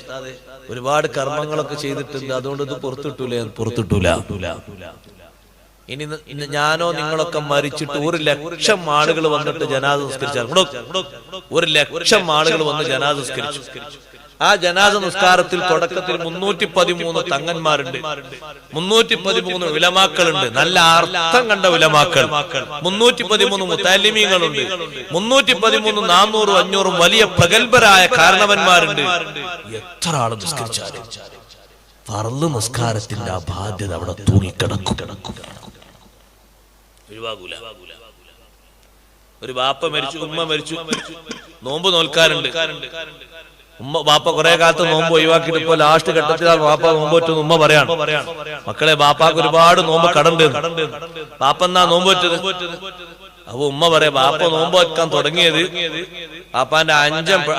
ഒരുപാട് കർമ്മങ്ങളൊക്കെ ചെയ്തിട്ടുണ്ട്, അതുകൊണ്ട് ഇത് പുറത്തിട്ടൂല. ഇനി ഞാനോ നിങ്ങളൊക്കെ മരിച്ചിട്ട് 1,00,000 ആളുകൾ വന്നിട്ട് ജനാസ നിസ്കരിച്ചാൽ, 1,00,000 ആളുകൾ വന്ന് ജനാസ നിസ്കരിച്ചു. ആ ജനാസ നിസ്കാരത്തിൽ തുടക്കത്തിൽ 313 തങ്ങന്മാരുണ്ട്, 313 ഉലമാക്കളുണ്ട്, നല്ല അർത്ഥം കണ്ട ഉലമാക്കൾ, 313 മുതല്ലിമീങ്ങളുണ്ട്, 313 400 500 വലിയ പ്രഗത്ഭരായ കാരണവന്മാരുണ്ട്. എത്ര ആള് നിസ്കരിച്ചാലും ഫർള് നിസ്കാരത്തിന്റെ ആ ബാധ്യത അവിടെ തൂങ്ങിക്കിടക്കും. ഒഴിവാകൂല. ഒരു ബാപ്പ മരിച്ചു, ഉമ്മ മരിച്ചു, നോമ്പ് നോൽക്കാറുണ്ട്. ഉമ്മ ബാപ്പ കുറെ കാലത്ത് നോമ്പ് ഒഴിവാക്കിയിട്ട് ഇപ്പൊ ലാസ്റ്റ് ഘട്ടത്തിൽ ബാപ്പ നോമ്പ് പറ്റുന്ന ഉമ്മ പറയാണ്, മക്കളെ ബാപ്പാക്ക് ഒരുപാട് നോമ്പ് കടണ്ട്, ബാപ്പ എന്നാ നോമ്പ് പറ്റത്? അപ്പൊ ഉമ്മ പറയാ, ബാപ്പ നോമ്പ് വെക്കാൻ തുടങ്ങിയത് ബാപ്പാന്റെ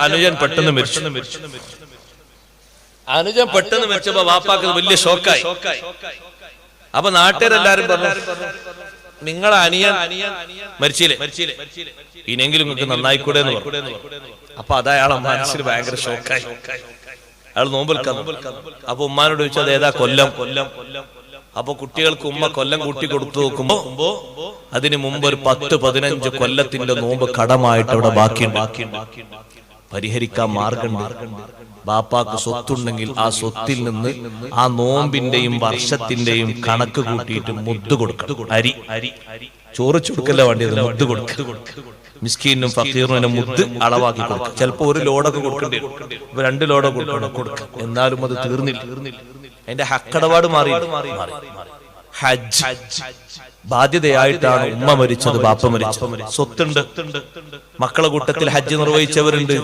അനുജൻ പെട്ടെന്ന് മരിച്ചു. അനുജൻ പെട്ടെന്ന് മരിച്ചപ്പോ ബാപ്പാക്ക് വലിയ ഷോക്കായി. അപ്പൊ നാട്ടുകാരെല്ലാരും പറഞ്ഞു, നിങ്ങളെ അനിയൻ മരിച്ചില്ലേ, ഇനിയെങ്കിലും നിങ്ങൾക്ക് നന്നായിക്കൂടെ എന്ന് പറഞ്ഞു. അപ്പൊ അതയാളെ മനസ്സിൽ ഭയങ്കര ഷോക്കായി. അയാൾ നോമ്പെടുക്കാൻ. അപ്പൊ ഉമ്മാനോട് ചോദിച്ചു, അത് ഏതാ കൊല്ലം? അപ്പൊ കുട്ടികൾക്ക് ഉമ്മ കൊല്ലം കൂട്ടി കൊടുത്തു നോക്കുമ്പോ അതിനു മുമ്പ് ഒരു 10-15 കൊല്ലത്തിന്റെ നോമ്പ് കടമായിട്ട് അവിടെ ബാക്കിയുണ്ട്. പരിഹരിക്കാൻ മാർഗമുണ്ട്. ബാപ്പാക്ക് സ്വത്തുണ്ടെങ്കിൽ ആ സ്വത്തിൽ നിന്ന് ആ നോമ്പിന്റെയും വർഷത്തിന്റെയും കണക്ക് കൂട്ടിയിട്ട് മുദ്ദ് കൊടുക്കണം. അരി ചോറിച്ചു കൊടുക്കല്ല വേണ്ടിയത്, മുദ്ദ് കൊടുക്കുക. മിസ്കീനും ഫക്കീറിനും മുദ്ദ് അളവാക്കി കൊടുക്കുക. ചിലപ്പോ 1 ലോഡൊക്കെ കൊടുക്കേണ്ടി വരും, 2 ലോഡൊക്കെ കൊടുക്കുക. എന്നാലും അത് തീർന്നില്ല. അതിന്റെ ഹക്കടപാട് മാറി. ഹജ്ജ് ബാധ്യതയായിട്ടാണ് ഉമ്മ മരിച്ചത്, ബാപ്പ മരിച്ചത്. സ്വത്തുണ്ട്, മക്കളെ കൂട്ടത്തിൽ ഹജ്ജ് നിർവഹിച്ചവരുണ്ട്.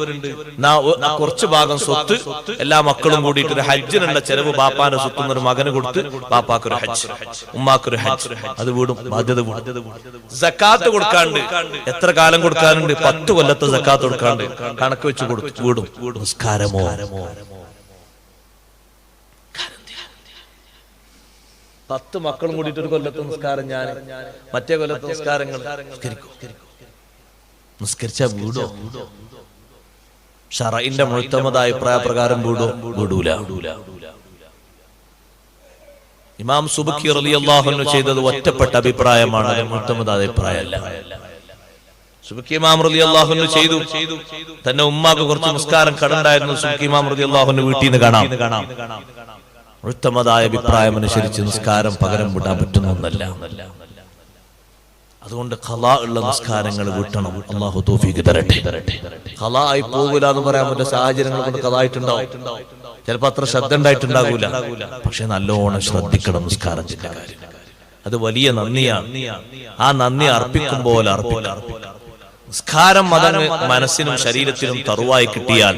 കുറച്ചു ഭാഗം സ്വത്ത് എല്ലാ മക്കളും കൂടിയിട്ട് ഒരു ഹജ്ജിനുള്ള ചെലവ് ബാപ്പാന്റെ സ്വത്തുനിന്ന് ഒരു മകന് കൊടുത്ത് ബാപ്പാക്കൊരു ഹജ്ജ്, ഉമ്മാക്കൊരു ഹജ്ജ്. അത് വീടും ബാധ്യത വീടും. സക്കാത്ത് കൊടുക്കാണ്ട് എത്ര കാലം കൊടുക്കാനുണ്ട്? 10 കൊല്ലത്തെ സക്കാത്ത് കൊടുക്കാണ്ട് കണക്ക് വെച്ച് കൊടുത്തു വീടും. നിസ്കാരമോ 10 മക്കളും കൂടിയിട്ട് ഒരു കൊല്ലത്തെ നിസ്കാരം, ഞാൻ മറ്റേ കൊല്ലത്തെ നിസ്കാരങ്ങൾ നിസ്കരിച്ച വീടോ? ശറഇന്റെ മുഅ്തമദായ അഭിപ്രായ പ്രകാരം വീടൂല. ഇമാം സുബ്കി റളിയല്ലാഹു അൻഹു ചെയ്തത് ഒറ്റപ്പെട്ട അഭിപ്രായമാണ്, മുഅ്തമദായ അഭിപ്രായമല്ല. സുബ്കി ഇമാം റളിയല്ലാഹു അൻഹു ചെയ്തു. തന്നെ ഉമ്മാക്ക് കുറച്ച് നിസ്കാരം കടണ്ടായിരുന്നു. സുബ്കി ഇമാം റളിയല്ലാഹു അൻഹു വീട്ടിൽ നിന്ന് കാണാം. മുഅ്തമദായ അഭിപ്രായം അനുസരിച്ച് നിസ്കാരം പകരം വിടാൻ പറ്റുന്ന ഒന്നല്ല. അതുകൊണ്ട് ഖളാ ഉള്ള നിസ്കാരങ്ങൾ വിട്ടണം. അല്ലാഹു തൗഫീഖ് തരട്ടെ. ഖളാ ആയി പോകില്ല എന്ന് പറയാൻ പറ്റുന്ന സാഹചര്യങ്ങൾ കൊണ്ട് ഖളാ ആയിട്ടുണ്ടാവും. ചിലപ്പോൾ അത്ര ശ്രദ്ധ ഉണ്ടായിട്ടുണ്ടാകൂല. പക്ഷെ നല്ലോണം ശ്രദ്ധിക്കണം നിസ്കാരത്തിന്റെ കാര്യം. അത് വലിയ നന്ദിയാണ്. ആ നന്ദി അർപ്പിക്കുമ്പോൾ അർപ്പിക്കണം. നിസ്കാരം അതങ്ങ് മനസ്സിനും ശരീരത്തിനും തറുവായി കിട്ടിയാൽ,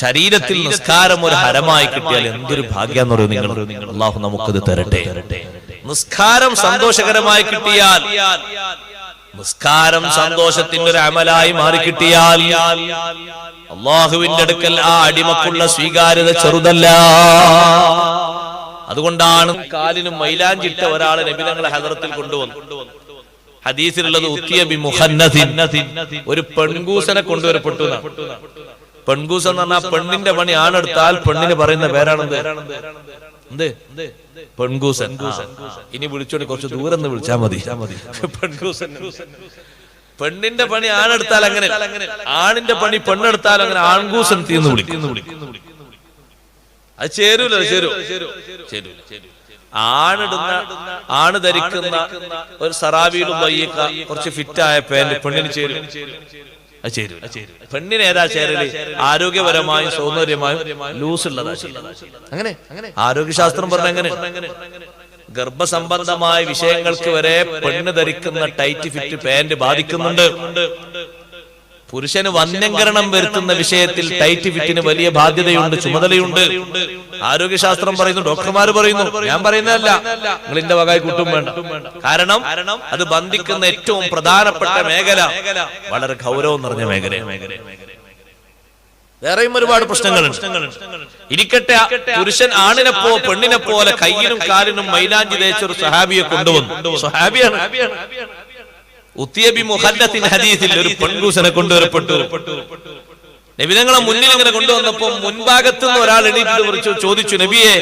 ശരീരത്തിൽ നിസ്കാരം ഒരു ഹരമായി കിട്ടിയാൽ എന്തൊരു ഭാഗ്യാന്ന് പറയും നിങ്ങൾ. അല്ലാഹു നമുക്കത് തരട്ടെ. നിസ്കാരം സന്തോഷകരമായി കിട്ടിയാൽ, നിസ്കാരം സന്തോഷത്തിന്റെ ഒരു അമലായി മാറിക്കിട്ടിയാൽ അല്ലാഹുവിന്റെ അടുക്കൽ ആ അടിമക്കുള്ള സ്വീകാര്യത ചെറുതല്ല. അതുകൊണ്ടാണ് കാലിനും മൈലാഞ്ചിട്ട ഒരാളെ നബി തങ്ങളെ ഹദറത്തിൽ കൊണ്ടുവന്നു. ഹദീസിലുള്ളത് ഉത്തിയ ബി മുഖന്നസിൻ, ഒരു പെൺകൂസനെ കൊണ്ടുവരപ്പെട്ടു. പെൺകൂസ് എന്ന് പറഞ്ഞാൽ പെണ്ണിന്റെ പണി ആണെടുത്താൽ പെണ്ണിന് പറയുന്ന പേരാണെന്ത്? പെൺകൂസൻ. ഇനി വിളിച്ചോണ്ട് കുറച്ച് ദൂരം നിന്ന് വിളിച്ചാൽ മതി. പെൺകൂസൻ. പെണ്ണിന്റെ പണി ആണെടുത്താൽ അങ്ങനെ, ആണിന്റെ പണി പെണ്ണെടുത്താൽ അങ്ങനെ ആൺകൂസൻ തീർന്ന് വിളിക്കുന്നു. അത് ചേരൂല. ആണ് ധരിക്കുന്ന ഒരു സറാബിയിലും വയ്യക്ക കുറച്ച് ഫിറ്റായ പാന്റ് പെണ്ണിന് ചേരും. പെണ്ണിന് ഏതാ ചേരല്? ആരോഗ്യപരമായും സൗന്ദര്യമായും ലൂസ് ഉള്ളതാ. അങ്ങനെ ആരോഗ്യശാസ്ത്രം പറഞ്ഞ അങ്ങനെ ഗർഭസംബന്ധമായ വിഷയങ്ങൾക്ക് വരെ പെണ്ണ് ധരിക്കുന്ന ടൈറ്റ് ഫിറ്റ് പാന്റ് ബാധിക്കുന്നുണ്ട്. പുരുഷന് വന്യങ്കരണം വരുത്തുന്ന വിഷയത്തിൽ ടൈറ്റ് ഫിറ്റിന് വലിയ ബാധ്യതയുണ്ട്, ചുമതലയുണ്ട്. ആരോഗ്യശാസ്ത്രം പറയുന്നു, ഡോക്ടർമാർ പറയുന്നു, ഞാൻ പറയുന്നതല്ല. നിങ്ങൾ എന്റെ വകായി കൂട്ടും വേണ്ട. കാരണം അത് ബന്ധിക്കുന്ന ഏറ്റവും പ്രധാനപ്പെട്ട മേഖല വളരെ ഗൗരവം നിറഞ്ഞ മേഖലയാണ്. വേറെയും ഒരുപാട് പ്രശ്നങ്ങളുണ്ട്. ഇരിക്കട്ടെ, പുരുഷൻ പെണ്ണിനെ പോലെ കയ്യിലും കാലിനും മൈലാഞ്ചി തേച്ചൊരു സഹാബിയെ കൊണ്ടുവന്നു. സഹാബിയാണ്. ഉത്തിയബി മുഖല്ലത്തിൻ ഹദീസിൽ ഒരു പെൺകൂസനെ കൊണ്ടുവരപ്പെട്ടു. നബി തങ്ങളെ മുന്നിൽ ഇങ്ങനെ കൊണ്ടുവന്നപ്പോ മുൻഭാഗത്ത് നിന്ന് ഒരാൾ എണീറ്റ് ചോദിച്ചു, നബിയെ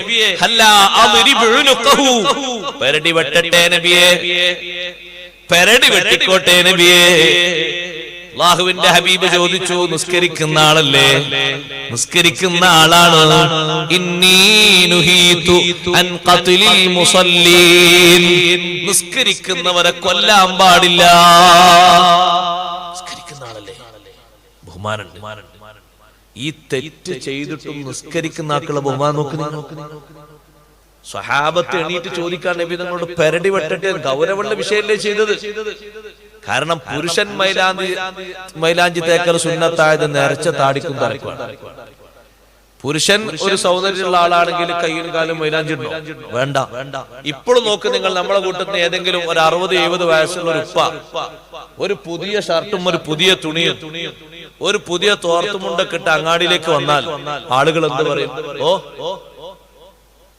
പെരടി വെട്ടട്ടെ നബിയെ, പെരടി വെട്ടിക്കോട്ടെ നബിയെ. അല്ലാഹുവിന്റെ ഹബീബ് ചോദിച്ചു, നിസ്കരിക്കുന്ന ആളല്ലേ? നിസ്കരിക്കുന്ന ആളാണ്. ഇന്നി നുഹീതു അൻ ഖത്ലിൽ മുസല്ലീൻ, നിസ്കരിക്കുന്നവരെ കൊല്ലാൻ പാടില്ല. നിസ്കരിക്കുന്ന ആളല്ലേ, ബഹുമാനുണ്ട്. ഈ തെറ്റ് ചെയ്തിട്ടും നിസ്കരിക്കുന്ന ആക്കളെ ബഹുമാനം നോക്ക്. സ്വഹാബത്ത് എണീറ്റ് ചോദിക്കാൻ നബി തങ്ങളോട് പെരടി വെട്ടട്ടെ, ഗൗരവമുള്ള വിഷയല്ലേ ചെയ്തത്? കാരണം പുരുഷൻ മൈലാഞ്ചി തേക്കൽ സുന്നത്തായത് നേർച്ച താടിക്കും തലക്കുമാണ്. പുരുഷൻ ഒരു സൗന്ദര്യമുള്ള ആളാണെങ്കിൽ കയ്യും കാലും മൈലാഞ്ചി ഉണ്ടോ? വേണ്ട. ഇപ്പോഴും നോക്ക് നിങ്ങൾ, നമ്മളെ കൂട്ടത്തിന് ഏതെങ്കിലും ഒരു 60-70 വയസ്സുള്ള ഒരു ഉപ്പ ഒരു പുതിയ ഷർട്ടും ഒരു പുതിയ തുണിയും ഒരു പുതിയ തോർത്തുമുണ്ടൊക്കെ ഇട്ട് അങ്ങാടിയിലേക്ക് വന്നാൽ ആളുകൾ എന്ത് പറയും? ഓ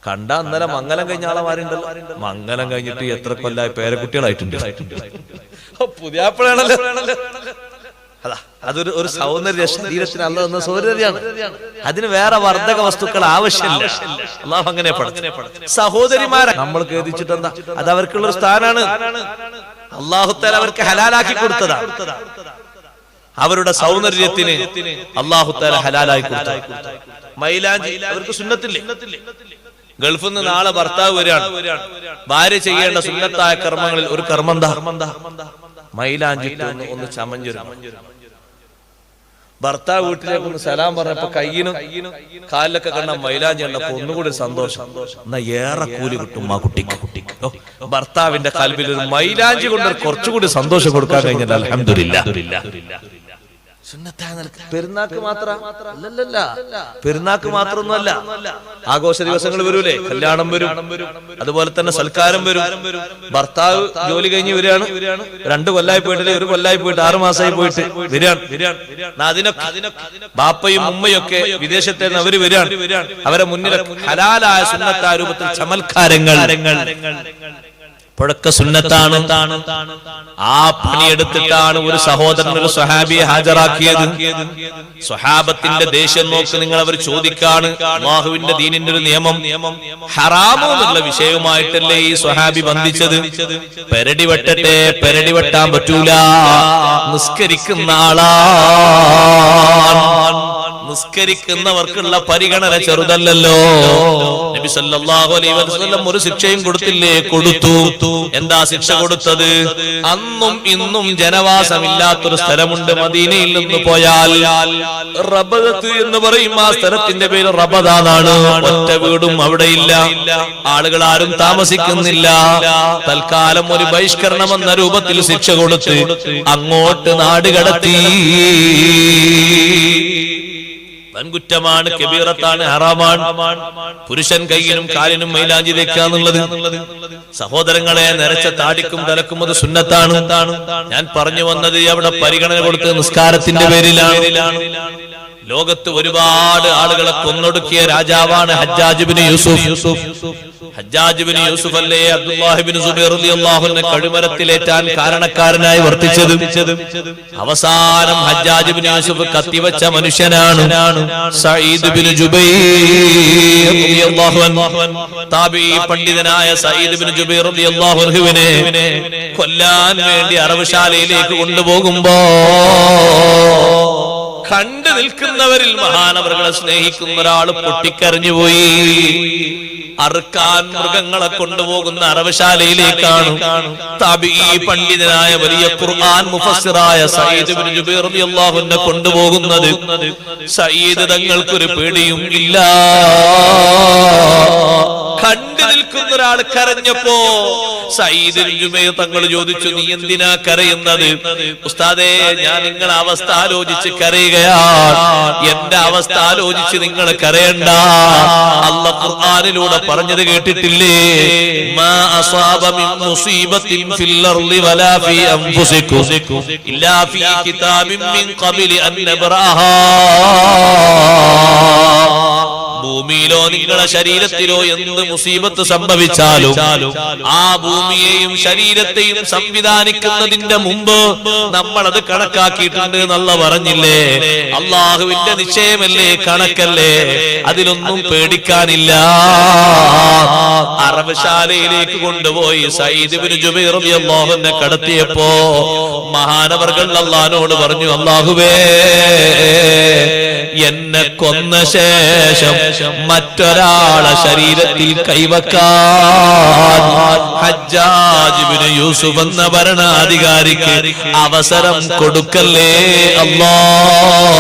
കണ്ട അന്നേരം മംഗലം കഴിഞ്ഞ ആളമാരുണ്ടല്ലോ. മംഗലം കഴിഞ്ഞിട്ട് എത്ര കൊല്ലായി പേരക്കുട്ടികളായിട്ടുണ്ട്. പുതിയാപ്പിളാണല്ലോ. അതാ, അതൊരു സൗന്ദര്യ, ശരീരത്തിന് അല്ല എന്ന സൗന്ദര്യമാണ്. അതിന് വേറെ വർദ്ധക വസ്തുക്കൾ ആവശ്യമില്ല. അല്ലാഹു അങ്ങനെ പഠിച്ചു. സഹോദരിമാരെ നമ്മൾ ഖേദിച്ചിട്ടെന്താ? അത് അവർക്കുള്ള ഒരു സ്ഥാനാണ്. അല്ലാഹു തആല അവർക്ക് ഹലാലാക്കി കൊടുത്തതാണ്. അവരുടെ സൗന്ദര്യത്തിന് അല്ലാഹു തആല ഹലാലാക്കി കൊടുത്തു. മൈലാഞ്ചി അവർക്ക് സുന്നത്തില്ലേ? ഗൾഫിൽ നിന്ന് നാളെ ഭർത്താവ് വരികയാണ്. ഭാര്യ ചെയ്യേണ്ട സുന്നത്തായ കർമ്മങ്ങളിൽ ഒരു കർമ്മം എന്താ? മൈലാഞ്ചി ഒന്ന് ചമഞ്ഞൊരു. ഭർത്താവ് വീട്ടിലേക്ക് ഒന്ന് സലാം പറഞ്ഞപ്പോ കയ്യിനും കാലിലൊക്കെ കണ്ട മൈലാഞ്ചി കണ്ടപ്പോ ഒന്നുകൂടി സന്തോഷം. എന്നാ ഏറെ കൂലി കിട്ടും ആ കുട്ടിക്ക്. ഭർത്താവിന്റെ കൽബിൽ ഒരു മൈലാഞ്ചി കൊണ്ട് കുറച്ചുകൂടി സന്തോഷം കൊടുക്കാൻ കഴിഞ്ഞാൽ അൽഹംദുലില്ലാഹ്. പെരുന്നാക്ക് മാത്രമല്ല, പെരുന്നാക്ക് മാത്രമൊന്നുമല്ല, ആഘോഷ ദിവസങ്ങൾ വരൂലേ, കല്യാണം വരും, അതുപോലെ തന്നെ സൽക്കാരം വരും. ഭർത്താവ് ജോലി കഴിഞ്ഞ് വരികയാണ്, 2 കൊല്ലായി പോയിട്ടില്ലേ, 1 കൊല്ലായി പോയിട്ട് 6 മാസമായി പോയിട്ട് വരികയാണ്. അതിനൊക്കെ ബാപ്പയും ഉമ്മയും ഒക്കെ വിദേശത്തെ അവര് വരികയാണ്. അവരെ മുന്നിൽ ഹലാലായ സുന്നത്തായ രൂപത്തിൽ ചമൽക്കാരങ്ങൾ പുഴക്ക സുന്നത്താണ്. ആ പണിയെടുത്തിട്ടാണ് ഒരു സഹോദരൻ ഒരു സ്വഹാബിയെ ഹാജരാക്കിയത്. സ്വഹാബത്തിന്റെ ദേഷ്യം നോക്ക് നിങ്ങൾ. അവർ ചോദിക്കാണ്, അല്ലാഹുവിന്റെ ദീനിന്റെ ഒരു നിയമം ഹറാമോ എന്നുള്ള വിഷയവുമായിട്ടല്ലേ ഈ സ്വഹാബി ബന്ധിച്ചത്? പെരടി വെട്ടട്ടെ, പെരടി വെട്ടാൻ പറ്റൂല, നിസ്കരിക്കുന്ന ആളാണ്. നിസ്കരിക്കുന്നവർക്കുള്ള പരിഗണന ചെറുതല്ലല്ലോ. നബി സല്ലല്ലാഹു അലൈഹി വസല്ലം ഒരു ശിക്ഷയും കൊടുത്തില്ലേ? കൊടുത്തു. എന്താ ശിക്ഷ കൊടുത്തത്? അന്നും ഇന്നും ജനവാസമില്ലാത്തൊരു സ്ഥലമുണ്ട് മദീനയിൽ നിന്ന് പോയാൽ. റബദത്ത് എന്ന് പറയും ആ സ്ഥലത്തിന്റെ പേര് റബദാനാണ്. ഒറ്റ വീടും അവിടെയില്ല, ആളുകൾ ആരും താമസിക്കുന്നില്ല. തൽക്കാലം ഒരു ബഹിഷ്കരണം എന്ന രൂപത്തിൽ ശിക്ഷ കൊടുത്ത് അങ്ങോട്ട് നാട് കടത്തി. വൻകുറ്റമാണ്, കബീറത്താണ്, ഹറാമാണ്. പുരുഷൻ കയ്യിനും കാലിനും മൈലാഞ്ചി വെക്കാന്നുള്ളത്. സഹോദരങ്ങളെ, നരച്ച താടിക്കും തലക്കും അത് സുന്നത്താണ്. ഞാൻ പറഞ്ഞു വന്നത് അവിടെ പരിഗണന കൊടുത്ത് നിസ്കാരത്തിന്റെ പേരിലാണ്. ലോകത്ത് ഒരുപാട് ആളുകളെ കൊന്നൊടുക്കിയ രാജാവാണ് ഹജ്ജാജ് ഇബ്നു യൂസുഫ്. ഹജ്ജാജ് ഇബ്നു യൂസുഫ് അല്ലേ അബ്ദുല്ലാഹി ഇബ്നു സുബൈർ റളിയല്ലാഹു അൻഹു കഴുമരത്തിലേറ്റാൻ കാരണക്കാരനായി വർത്തിച്ചത്. അവസാനം ഹജ്ജാജ് ഇബ്നു യൂസുഫ് കത്തിവെച്ച മനുഷ്യനാണ് സഈദ് ഇബ്നു ജുബൈർ റളിയല്ലാഹു അൻഹു. താബഈ പണ്ഡിതനായ സഈദ് ഇബ്നു ജുബൈർ റളിയല്ലാഹു അൻഹുവിനെ കൊല്ലാൻ വേണ്ടി അറവുശാലയിലേക്ക് കൊണ്ടുപോകുമ്പോ കണ്ടു നിൽക്കുന്നവരിൽ മഹാനവറുകളെ സ്നേഹിക്കുന്ന ഒരാൾ പൊട്ടിക്കരഞ്ഞുപോയി. അറുക്കാൻ മൃഗങ്ങളെ കൊണ്ടുപോകുന്ന അറവുശാലയിലേക്കാണ് താബഈ പണ്ഡിതനായ വലിയ ഖുർആൻ മുഫസ്സിറായ സഈദ് ഇബ്നു ജുബൈർ റളിയല്ലാഹു അൻഹു കൊണ്ടുപോകുന്നത്. സഈദ് തങ്ങൾക്കൊരു പേടിയും ഇല്ല. കണ്ടു നിൽക്കുന്ന ഒരാൾ കരഞ്ഞപ്പോ സഈദ് ഇബ്നു ജുബൈർ തങ്ങൾ ചോദിച്ചു, നീ എന്തിനാ കരയുന്നത്? ഉസ്താദേ, ഞാൻ നിങ്ങളുടെ അവസ്ഥ ആലോചിച്ച് കരയുകയാണ്. എന്റെ അവസ്ഥ ആലോചിച്ച് നിങ്ങൾ കരയണ്ട. അല്ലാഹു ഖുർആനിലൂടെ പറഞ്ഞത് കേട്ടിട്ടില്ലേ? മാ അസാബ മിൻ മുസീബത്തിൻ ഫിൽ അർളി വലാ ഫീ അൻഫുസികും ഇല്ലാ ഫീ കിതാബിൻ മിൻ ഖബലി അൻ നബ്റാഹാ. ഭൂമിയിലോ നിങ്ങളുടെ ശരീരത്തിലോ എന്ത് മുസീബത്ത് സംഭവിച്ചാലും ആ ഭൂമിയെയും ശരീരത്തെയും സംവിധാനിക്കുന്നതിന്റെ മുമ്പ് നമ്മളത് കണക്കാക്കിയിട്ടുണ്ട് എന്നുള്ള പറഞ്ഞില്ലേ? അള്ളാഹുവിന്റെ നിശ്ചയമല്ലേ, കണക്കല്ലേ, അതിലൊന്നും പേടിക്കാനില്ല. അറവുശാലയിലേക്ക് കൊണ്ടുപോയി സഈദ് ഇബ്നു ജുബൈർ റളിയല്ലാഹു അൻഹു കടത്തിയപ്പോ മഹാനവർകൾ അല്ലാഹുവോട് പറഞ്ഞു, അല്ലാഹുവേ, എന്നെ കൊന്ന ശേഷം മറ്റൊരാളെ ശരീരത്തിൽ കൈവക്കാൻ ഹജ്ജാജ് ഇബ്നു യൂസുഫ് എന്ന ഭരണാധികാരിക്ക് അവസരം കൊടുക്കല്ലേ അല്ലാഹ്.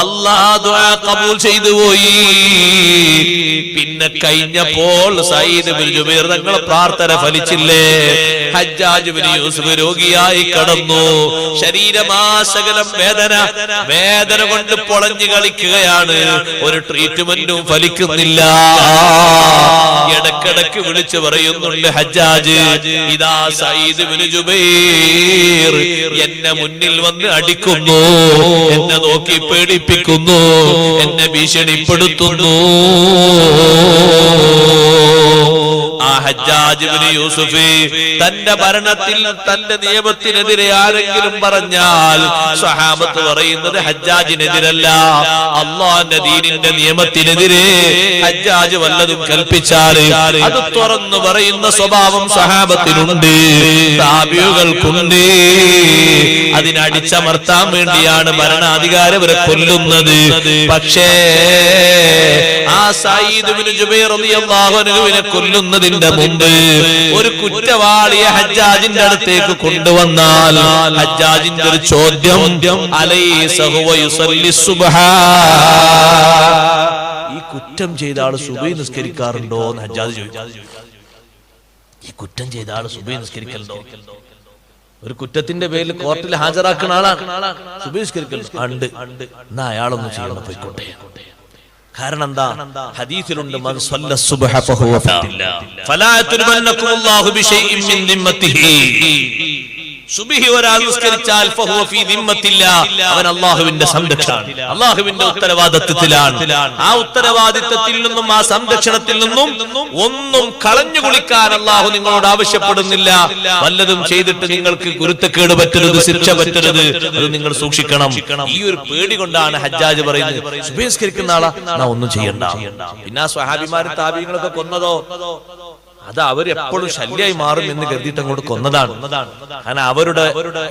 അല്ലാഹ് ദുആ കബൂൽ ചെയ്തു പോയി. പിന്നെ കഴിഞ്ഞപ്പോൾ സയ്യിദ് ഇബ്നു ജുബൈർ തങ്ങളുടെ പ്രാർത്ഥന ഫലിച്ചില്ലേ? ഹജ്ജാജ് ഇബ്നു യൂസുഫ് രോഗിയായി കടന്നു. ശരീരമാസകലം വേദന കൊണ്ട് പൊളഞ്ഞു കളിക്കുകയാണ്. ഒരു ട്രീറ്റ്മെന്റും ഫലിക്കുന്നില്ല. ഇടക്കിടക്ക് വിളിച്ചു പറയുന്നുണ്ട് ഹജ്ജാജ്, ഇതാ സയ്യിദ് ഇബ്നു ജുബൈർ എന്നെ മുന്നിൽ വന്ന് അടിക്കുന്നു, എന്നെ നോക്കി പേടിപ്പിക്കുന്നു, എന്നെ ഭീഷണിപ്പെടുത്തുന്നു. ആ ഹജ്ജാജ് ഇബ്നു യൂസുഫ് തന്റെ ഭരണത്തിൽ തന്റെ നിയമത്തിനെതിരെ ആരെങ്കിലും പറഞ്ഞാൽ സ്വഹാബത്ത് പറയുന്നത് ഹജ്ജാജിനെതിരല്ല, അല്ലാഹുവിന്റെ ദീനിന്റെ നിയമത്തിനെതിരെ ഹജ്ജാജ് വല്ലതും കൽപ്പിച്ചാൽ അത് തുറന്നു പറയുന്ന സ്വഭാവം സ്വഹാബത്തിനുണ്ട്, താബിഈകൾക്കുണ്ട്. അതിനടിച്ചമർത്താൻ വേണ്ടിയാണ് ഭരണാധികാരിവരെ കൊല്ലുന്നത്. പക്ഷേ ആ സയ്യിദ് ഇബ്നു ജുബൈർ റളിയല്ലാഹു അൻഹുവിനെ കൊല്ലുന്നതിന്റെ മുമ്പ് ഒരു കുറ്റവാളിയെ ഹജ്ജാജിന്റെ അടുത്തേക്ക് കൊണ്ടുവന്നാൽ ഹജ്ജാജിന്റെ ഒരു ചോദ്യം, അലൈസ ഹുവ യുസല്ലി സുബ്ഹ, ഈ കുറ്റം ചെയ്ത ആള് സുബഹി നിസ്കരിക്കാറുണ്ടോ എന്ന് ഹജ്ജാജ് ചോദിച്ചു. ഈ കുറ്റം ചെയ്ത ആള് സുബഹി നിസ്കരിക്കലുണ്ടോ? ഒരു കുറ്റത്തിന്റെ പേരിൽ കോർട്ടിൽ ഹാജരാക്കുന്ന ആളാണ്, സുബഹി നിസ്കരിക്കലുണ്ട്. എന്നാ അയാളൊന്നും ചെയ്യണം, പോയിക്കോട്ടെ. കാരണം എന്താ? ഹദീസിലുണ്ട്, മൻ സല്ല സുബ്ഹ ഫഹുവ ഫില്ലാ ഫലാ യതുബന്നകുല്ലാഹു ബിശൈഇൻ മിൻ ദിമ്മത്തിഹി. സുബ്ഹി ഒരാൾ നിസ്കരിച്ചാൽ ഫഹുവ ഫീ ദിമ്മത്തില്ലാ, അവൻ അല്ലാഹുവിന്റെ സംരക്ഷണമാണ്, അല്ലാഹുവിന്റെ ഉത്തരവാദിത്തത്തിലാണ്. ആ ഉത്തരവാദിത്തത്തിൽ നിന്നും ആ സംരക്ഷണത്തിൽ നിന്നും ഒന്നും കളഞ്ഞു കുളിക്കാൻ അല്ലാഹു നിങ്ങളോട് ആവശ്യപ്പെടുന്നില്ല. വല്ലതും ചെയ്തിട്ട് നിങ്ങൾക്ക് ഗുരുത്തക്കേട് പറ്റരുത്, ശിക്ഷ പറ്റരുത്, അത് നിങ്ങൾ സൂക്ഷിക്കണം. ഈ ഒരു പേടി കൊണ്ടാണ് ഹജ്ജാജ് പറയുന്നത്, സുബ്ഹി നിസ്കരിക്കുന്ന ആളാ, ഒന്നും ചെയ്യണ്ട. പിന്നെ ആ സ്വഹാബിമാരും താബിഈങ്ങളൊക്കെ കൊന്നതോ, അത് അവരെപ്പോഴും ശല്യമായി മാറും എന്ന് കരുതിയിട്ട് അങ്ങോട്ട് കൊന്നതാണ്. കാരണം അവരുടെ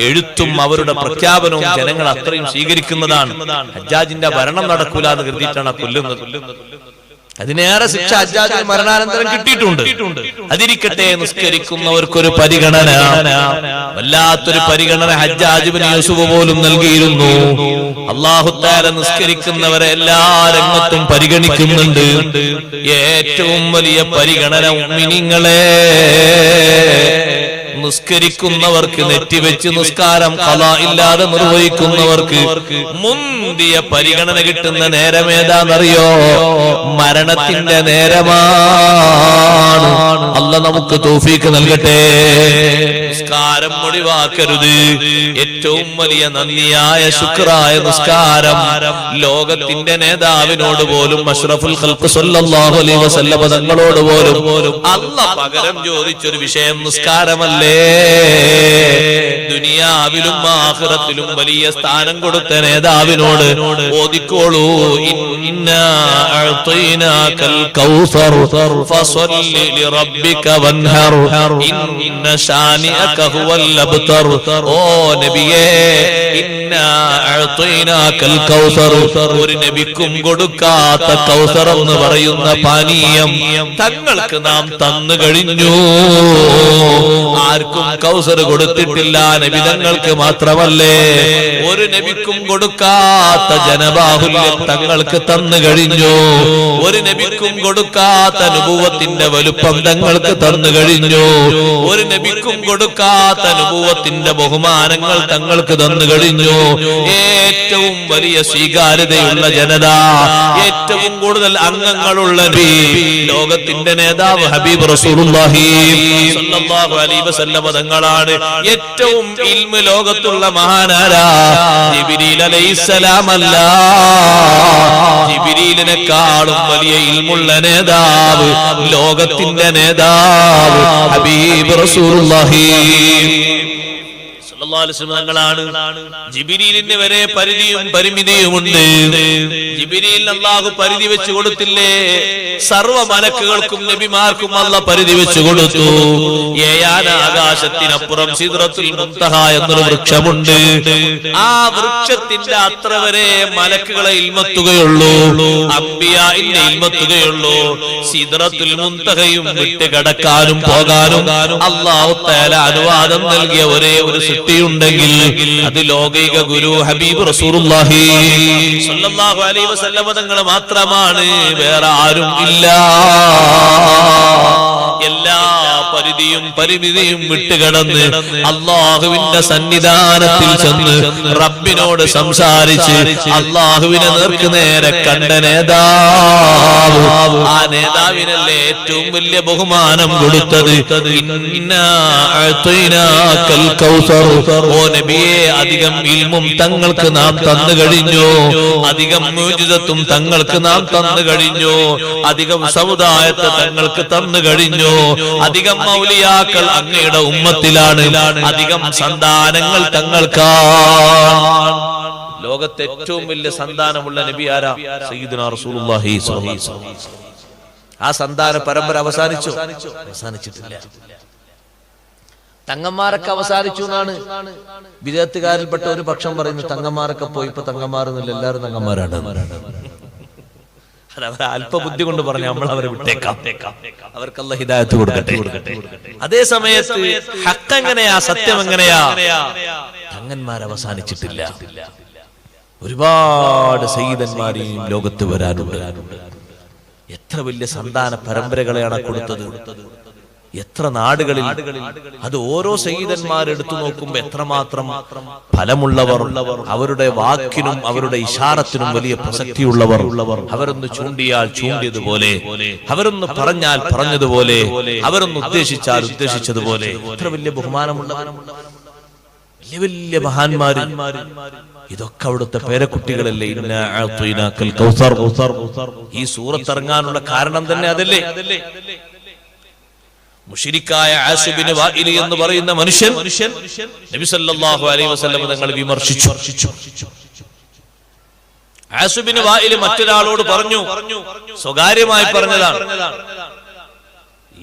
എഴുത്തും അവരുടെ പ്രഖ്യാപനവും ജനങ്ങൾ അത്രയും സ്വീകരിക്കുന്നതാണ്. ഹജ്ജാജിന്റെ ഭരണം നടക്കൂല എന്ന് കരുതിയിട്ടാണ് കൊല്ലുന്നത്. അതിനേറെ ശിക്ഷ ഹജ്ജാജിന് മരണാനന്തരം കിട്ടിയിട്ടുണ്ട്. അതിരിക്കട്ടെ, നിസ്കരിക്കുന്നവർക്കൊരു പരിഗണന, വല്ലാത്തൊരു പരിഗണന ഹജ്ജാജ് ഇബ്നു യൂസുഫ് പോലും നൽകിയിരുന്നു. അല്ലാഹു തആല നിസ്കരിക്കുന്നവരെ എല്ലാ രംഗത്തും പരിഗണിക്കുന്നുണ്ട്. ഏറ്റവും വലിയ പരിഗണന മുഅ്മിനീങ്ങളെ, നിസ്കരിക്കുന്നവർക്ക്, നെറ്റിവെച്ച് നിസ്കാരം ഖളാ ഇല്ലാതെ നിർവഹിക്കുന്നവർക്ക് മുന്തിയ പരിഗണന കിട്ടുന്ന നേരമേതാണെന്നറിയോ? മരണത്തിന്റെ നേരമാണ്. അല്ലാഹ് നമുക്ക് തൗഫീഖ് നൽകട്ടെ. നിസ്കാരം ഒഴിവാക്കരുത്. ഏറ്റവും വലിയ നന്ദിയായ ശുക്റായ നിസ്കാരം ലോകത്തിന്റെ നേതാവിനോട് പോലും, അഷ്റഫുൽ ഖൽഖ് സല്ലല്ലാഹു അലൈഹി വസല്ലം തങ്ങളോട് പോലും അല്ലാഹ് പകരം ചോദിച്ചൊരു വിഷയം നിസ്കാരമല്ലേ. ദുനിയാവിലും ആഖിറത്തിലും വലിയ സ്ഥാനം കൊടുത്ത നേതാവിനോട് ഓതിക്കോളൂ, ഇന്നാ അഅ്തൈനാകൽ കൗസർ ഫസല്ലി ലിറബ്ബിക വൻഹർ ഇന്ന ശാനിഅക ഹുവൽ അബ്തർ. ഓ നബിയേ, ഇന്നാ അഅ്തൈനാകൽ കൗസർ, ഒരു നബിക്കും കൊടുക്കാത്ത കൗസർ എന്ന് പറയുന്ന പാനീയം തങ്ങൾക്ക് നാം തന്നു കഴിഞ്ഞു. ആർക്കും കൗസർ കൊടുത്തിട്ടില്ല, നബിതങ്ങൾക്ക് മാത്രമല്ലേ. ഒരു നബിക്കും കൊടുക്കാത്ത ജനബാഹുല്യം തങ്ങൾക്ക് തന്നു കഴിഞ്ഞു. ഒരു നബിക്കും കൊടുക്കാത്ത നുബുവത്തിന്റെ വലുപ്പം തങ്ങൾക്ക് തന്നു കഴിഞ്ഞു. ഒരു നബിക്കും കൊടുക്കാത്ത നുബുവത്തിന്റെ ബഹുമാനങ്ങൾ തങ്ങൾക്ക് തന്നു കഴിഞ്ഞു. ഏറ്റവും വലിയ സ്വീകാര്യതയുള്ള ജനത, ഏറ്റവും കൂടുതൽ അംഗങ്ങളുള്ള നബി, ലോകത്തിന്റെ നേതാവ് ഹബീബ് റസൂലുള്ളാഹി സ്വല്ലല്ലാഹു അലൈഹി വസല്ലം തങ്ങളാണ്. ഏറ്റവും ഇൽമ് ലോകത്തുള്ള മഹാനാരാ? ജിബ്രീൽ അലൈഹിസ്സലാം അല്ല, ജിബ്രീലിനെക്കാളും വലിയ ഇൽമുള്ള നേതാവ്, ലോകത്തിന്റെ നേതാവ് ഹബീബ് റസൂലുള്ളാഹി തങ്ങളാണ്. ജിബ്രീലിന് വരെ പരിധിയും പരിമിതിയുമുണ്ട്. ജിബ്രീലിന് അല്ലാഹു പരിധി വെച്ച് കൊടുത്തില്ലേ? സർവ്വ മലക്കുകൾക്കും നബിമാർക്കും അല്ലാഹു പരിധി വെച്ച് കൊടുത്തു. ഏഴാന ആകാശത്തിനപ്പുറം സിദ്റത്തുൽ മുൻതഹ എന്നൊരു വൃക്ഷമുണ്ട്. ആ വൃക്ഷത്തിന്റെ അത്ര വരെ മലക്കുകളെ ഇൽമത്തുകയുള്ളൂ, അംബിയാഇന്റെ ഇൽമത്തുകയുള്ളൂ. സിദ്റത്തുൽ മുൻതഹയും വിട്ട് കടക്കാനും പോകാനും അല്ലാഹു തആല അനുവാദം നൽകിയ ഒരേ ഒരു സൃഷ്ടിയുണ്ടെങ്കിൽ അത് ലോകൈക ഗുരു ഹബീബ് റസൂലുള്ളാഹി സ്വല്ലല്ലാഹു അലൈഹി അലൈഹി വസല്ലം തങ്ങൾ മാത്രമാണ്, വേറെ ആരും ഇല്ല. എല്ലാ പരിധിയും പരിമിതിയും വിട്ടുകടന്ന് അള്ളാഹുവിന്റെ സന്നിധാനത്തിൽ ചെന്ന് റബ്ബിനോട് സംസാരിച്ച് അള്ളാഹുവിനെ നേർക്ക് നേരെ കണ്ട നേതാവ്, ആ നേതാവിനല്ലേ ഏറ്റവും വലിയ ബഹുമാനം കൊടുത്തത്. ഓ നബിയെ, അധികം ഇൽമും തങ്ങൾക്ക് നാം തന്നു കഴിഞ്ഞു, അധികം മുഅ്ജിസത്തും തങ്ങൾക്ക് നാം തന്നു കഴിഞ്ഞു, അധികം സമുദായത്തെ തങ്ങൾക്ക് തന്നു കഴിഞ്ഞു, അധികം മൗലിയാക്കൾ അങ്ങയുടെ ഉമ്മത്തിലാണ്, അധികം സന്താനങ്ങൾ തങ്ങൾക്കാണ്. ലോകത്തെ ഏറ്റവും വലിയ സന്താനമുള്ള നബി ആരാ? സയ്യിദുനാ റസൂലുള്ളാഹി സ്വല്ലല്ലാഹു അലൈഹി വസല്ലം. ആ സന്താന പരമ്പര അവസാനിച്ചു? അവസാനിച്ചിട്ടില്ല. തങ്ങന്മാരൊക്കെ അവസാനിച്ചു എന്നാണ് വിദേഹത്തുകാരിൽപ്പെട്ട ഒരു പക്ഷം പറയുന്നു. തങ്ങന്മാരൊക്കെ പോയി, ഇപ്പൊ തങ്ങന്മാരൊന്നുമില്ല, എല്ലാവരും തങ്ങന്മാരാണ്. അവർ അല്പബുദ്ധി കൊണ്ട് പറഞ്ഞു, നമ്മൾ അവരെ വിട്ടേക്കാം, അവർക്ക് അല്ലാഹു ഹിദായത്ത് കൊടുക്കട്ടെ. അതേ സമയത്ത് ഹഖ് എങ്ങനെയാ, സത്യം എങ്ങനെയാ? തങ്ങന്മാർ അവസാനിച്ചിട്ടില്ല. ഒരുപാട് സയ്യിദന്മാരെയും ലോകത്ത് വരാനുണ്ട്. എത്ര വലിയ സന്താന പരമ്പരകളെയാണ് കൊടുത്തത്, എത്ര നാടുകളിൽ. അത് ഓരോ സയ്യിദന്മാരെടുത്തു നോക്കുമ്പോ എത്രമാത്രം ഫലമുള്ളവർ, അവരുടെ വാക്കിനും അവരുടെ ഇശാറത്തിനും വലിയ പ്രസക്തിയുള്ളവർ. അവരൊന്ന് ചൂണ്ടിയാൽ ചൂണ്ടിയതുപോലെ, അവരൊന്ന് പറഞ്ഞാൽ പറഞ്ഞതുപോലെ, അവരൊന്ന് ഉദ്ദേശിച്ചാൽ ഉദ്ദേശിച്ചതുപോലെ. എത്ര വലിയ ബഹുമാനമുള്ളവർ, വലിയ വലിയ മഹാന്മാര്. ഇതൊക്കെ അവിടുത്തെ പേരക്കുട്ടികളല്ലേ. ഇന്നാ അഅ്തൈനാക്കൽ കൗസർ. ഈ സൂറത്ത് ഇറങ്ങാനുള്ള കാരണം തന്നെ അതല്ലേ. മുശ്രിക്കായ ആസിബ് ബിൻ വാഇൽ എന്ന് പറയുന്ന മനുഷ്യൻ നബി സല്ലല്ലാഹു അലൈഹി വസല്ലം തങ്ങൾ വിമർശിച്ചു. ആസിബ് ബിൻ വാഇൽ മറ്റൊരാളോട് പറഞ്ഞു, സ്വകാര്യമായി പറഞ്ഞതാണ്,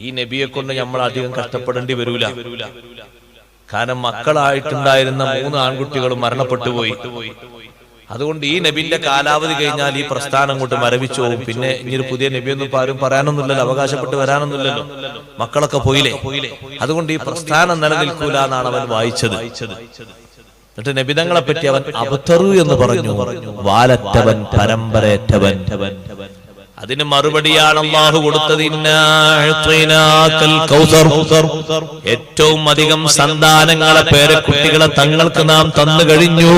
ഈ നബിയെ കൊണ്ട് നമ്മൾ അധികം കഷ്ടപ്പെടേണ്ടി വരൂല. കാരണം മക്കളായിട്ടുണ്ടായിരുന്ന 3 ആൺകുട്ടികളും മരണപ്പെട്ടു പോയി. അതുകൊണ്ട് ഈ നബിന്റെ കാലാവധി കഴിഞ്ഞാൽ ഈ പ്രസ്ഥാനം കൊണ്ട് മരവിച്ചു പോകും. പിന്നെ ഇനിയൊരു പുതിയ നബിയൊന്നും ആരും പറയാനൊന്നുമില്ലല്ലോ, അവകാശപ്പെട്ട് വരാനൊന്നുമില്ലല്ലോ, മക്കളൊക്കെ പോയില്ലേ. അതുകൊണ്ട് ഈ പ്രസ്ഥാനം നിലനിൽക്കൂല എന്നാണ് അവൻ വായിച്ചത്. എന്നിട്ട് നബിതങ്ങളെ പറ്റി അവൻ അബ്തറു എന്ന് പറഞ്ഞു, വാലറ്റവൻ, പരമ്പരേറ്റവൻ. അതിന് മറുപടിയാണ് അല്ലാഹു കൊടുത്തത്, ഇന്നാ അഅ്തൈനാക്കൽ കൗസർ. ഏറ്റവും അധികം സന്താനങ്ങളെ, പേരക്കുട്ടികളെ തങ്ങൾക്ക് നാം തന്നു കഴിഞ്ഞു.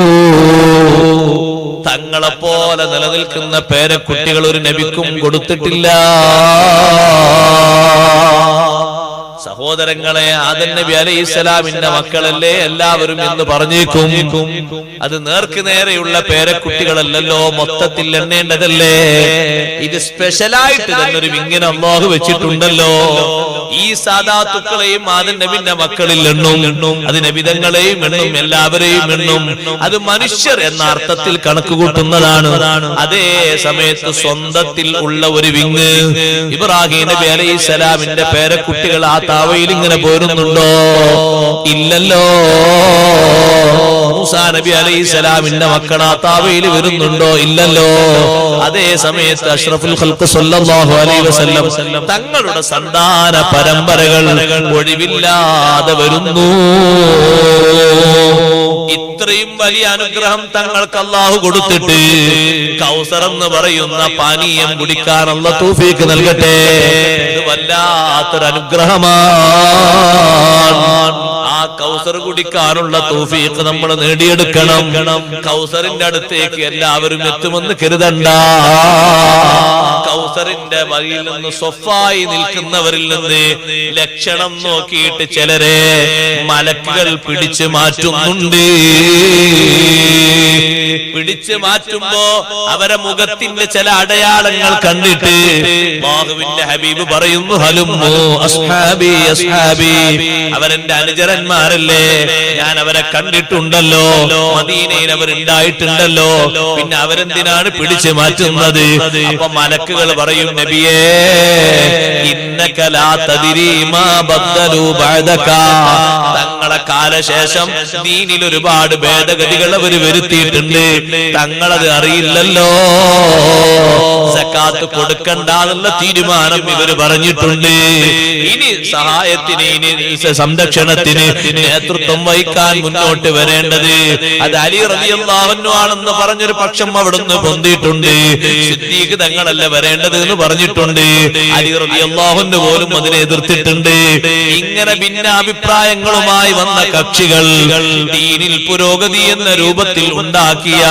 തങ്ങളെ പോലെ നിലനിൽക്കുന്ന പേരക്കുട്ടികൾ ഒരു നബിക്കും കൊടുത്തിട്ടില്ല. സഹോദരങ്ങളെ, ആദം നബി അലൈഹിസ്സലാമിന്റെ മക്കളല്ലേ എല്ലാവരും എന്ന് പറഞ്ഞേക്കും. അത് നേർക്ക് നേരെയുള്ള പേരക്കുട്ടികളല്ലല്ലോ, മൊത്തത്തിൽ എണ്ണേണ്ടതല്ലേ. ഇത് സ്പെഷ്യലായിട്ട് തന്നെ ഒരു വിങ്ങനെ അല്ലാഹു വെച്ചിട്ടുണ്ടല്ലോ. ഈ സാദാത്തുക്കളെയും ആദം നബിന്റെ മക്കളിൽ എണ്ണും, അത് നബിതങ്ങളെയും എണ്ണും, എല്ലാവരെയും എണ്ണും. അത് മനുഷ്യർ എന്ന അർത്ഥത്തിൽ കണക്ക് കൂട്ടുന്നതാണ്. അതേ സമയത്ത് സ്വന്തത്തിൽ ഉള്ള ഒരു വിങ്ങ്, ഇബ്രാഹിം നബി അലൈഹിസ്സലാമിന്റെ പേരക്കുട്ടികൾ ആ താവയിൽ ഇങ്ങനെ പോരുന്നുണ്ടോ? ഇല്ലല്ലോ. മൂസാ നബി അലൈഹിസ്സലാമിന്റെ മക്കൾ ആ താവയിൽ വരുന്നുണ്ടോ? ഇല്ലല്ലോ. അതേ സമയത്ത് അഷ്റഫുൽ ഖൽഖ് സ്വല്ലല്ലാഹു അലൈഹി വസല്ലം തങ്ങളുടെ സന്താന പരമ്പരകൾ ഒഴിവില്ലാതെ വരുന്നു. ഇത്രയും വലിയ അനുഗ്രഹം തങ്ങൾക്ക് അല്ലാഹു കൊടുത്തിട്ട് കൗസർ എന്ന് പറയുന്ന പാനീയം കുടിക്കാൻ അല്ലാഹു തൗഫീഖ് നൽകട്ടെ. ഇത് വല്ലാത്തൊരു അനുഗ്രഹമാണ്. ആ കൗസർ കുടിക്കാനുള്ള തൗഫീഖ് നമ്മൾ നേടിയെടുക്കണം. കൗസറിന്റെ അടുത്തേക്ക് എല്ലാവരും എത്തുമെന്ന് കരുതണ്ട. കൗസറിന്റെ വഴിയിൽ നിന്ന് സ്വഫായി നിൽക്കുന്നവരിൽ നിന്ന് ലക്ഷണം നോക്കിയിട്ട് ചിലരെ മലക്കുകൾ പിടിച്ചു മാറ്റുന്നുണ്ട്. പിടിച്ചു മാറ്റുമ്പോ അവരെ മുഖത്തിന്റെ ചില അടയാളങ്ങൾ കണ്ടിട്ട് അല്ലാഹുവിന്റെ ഹബീബ് പറയുന്നു, ഹലുമ്മു അസ്ഹാബി അസ്ഹാബി, അവരെന്റെ അനുചരന്മാരല്ലേ, ഞാൻ അവരെ കണ്ടിട്ടുണ്ടല്ലോ, മദീനയിൽ അവരുണ്ടായിട്ടുണ്ടല്ലോ, പിന്നെ അവരെന്തിനാണ് പിടിച്ചു മാറ്റുന്നത്? അപ്പൊ മലക്കുകൾ മലക്കുകൾ പറയും, നബിയേ ഇന്നക ലാ തദ്രി മാ ബദ്ദലു ബഅദക, തങ്ങളെ കാലശേഷം ദീനിൽ ഒരുപാട് ഭേദഗതികൾ അവർ വരുത്തിയിട്ടുണ്ട്, തങ്ങളത് അറിയില്ലല്ലോ. സക്കാത്ത് കൊടുക്കണ്ട എന്നുള്ള തീരുമാനം ഇവർ പറഞ്ഞിട്ടുണ്ട്. ഇനി സഹായത്തിന്, ഇനി സംരക്ഷണത്തിന് നേതൃത്വം വഹിക്കാൻ മുന്നോട്ട് വരേണ്ടത് അത് അലി റളിയല്ലാഹു അൻഹു ആണെന്ന് പറഞ്ഞൊരു പക്ഷം അവിടുന്ന് പൊന്തിയിട്ടുണ്ട്. സിദ്ദീഖ് തങ്ങളല്ല വരേണ്ടത് എന്ന് പറഞ്ഞിട്ടുണ്ട്. അലി റളിയല്ലാഹു അൻഹു പോലും അതിനെ എതിർത്തിട്ടുണ്ട്. ഇങ്ങനെ ഭിന്നാഭിപ്രായങ്ങളുമായി വന്ന കക്ഷികൾ ദീനിൽ പുരോഗതി എന്ന രൂപത്തിൽ ഉണ്ടാക്കിയ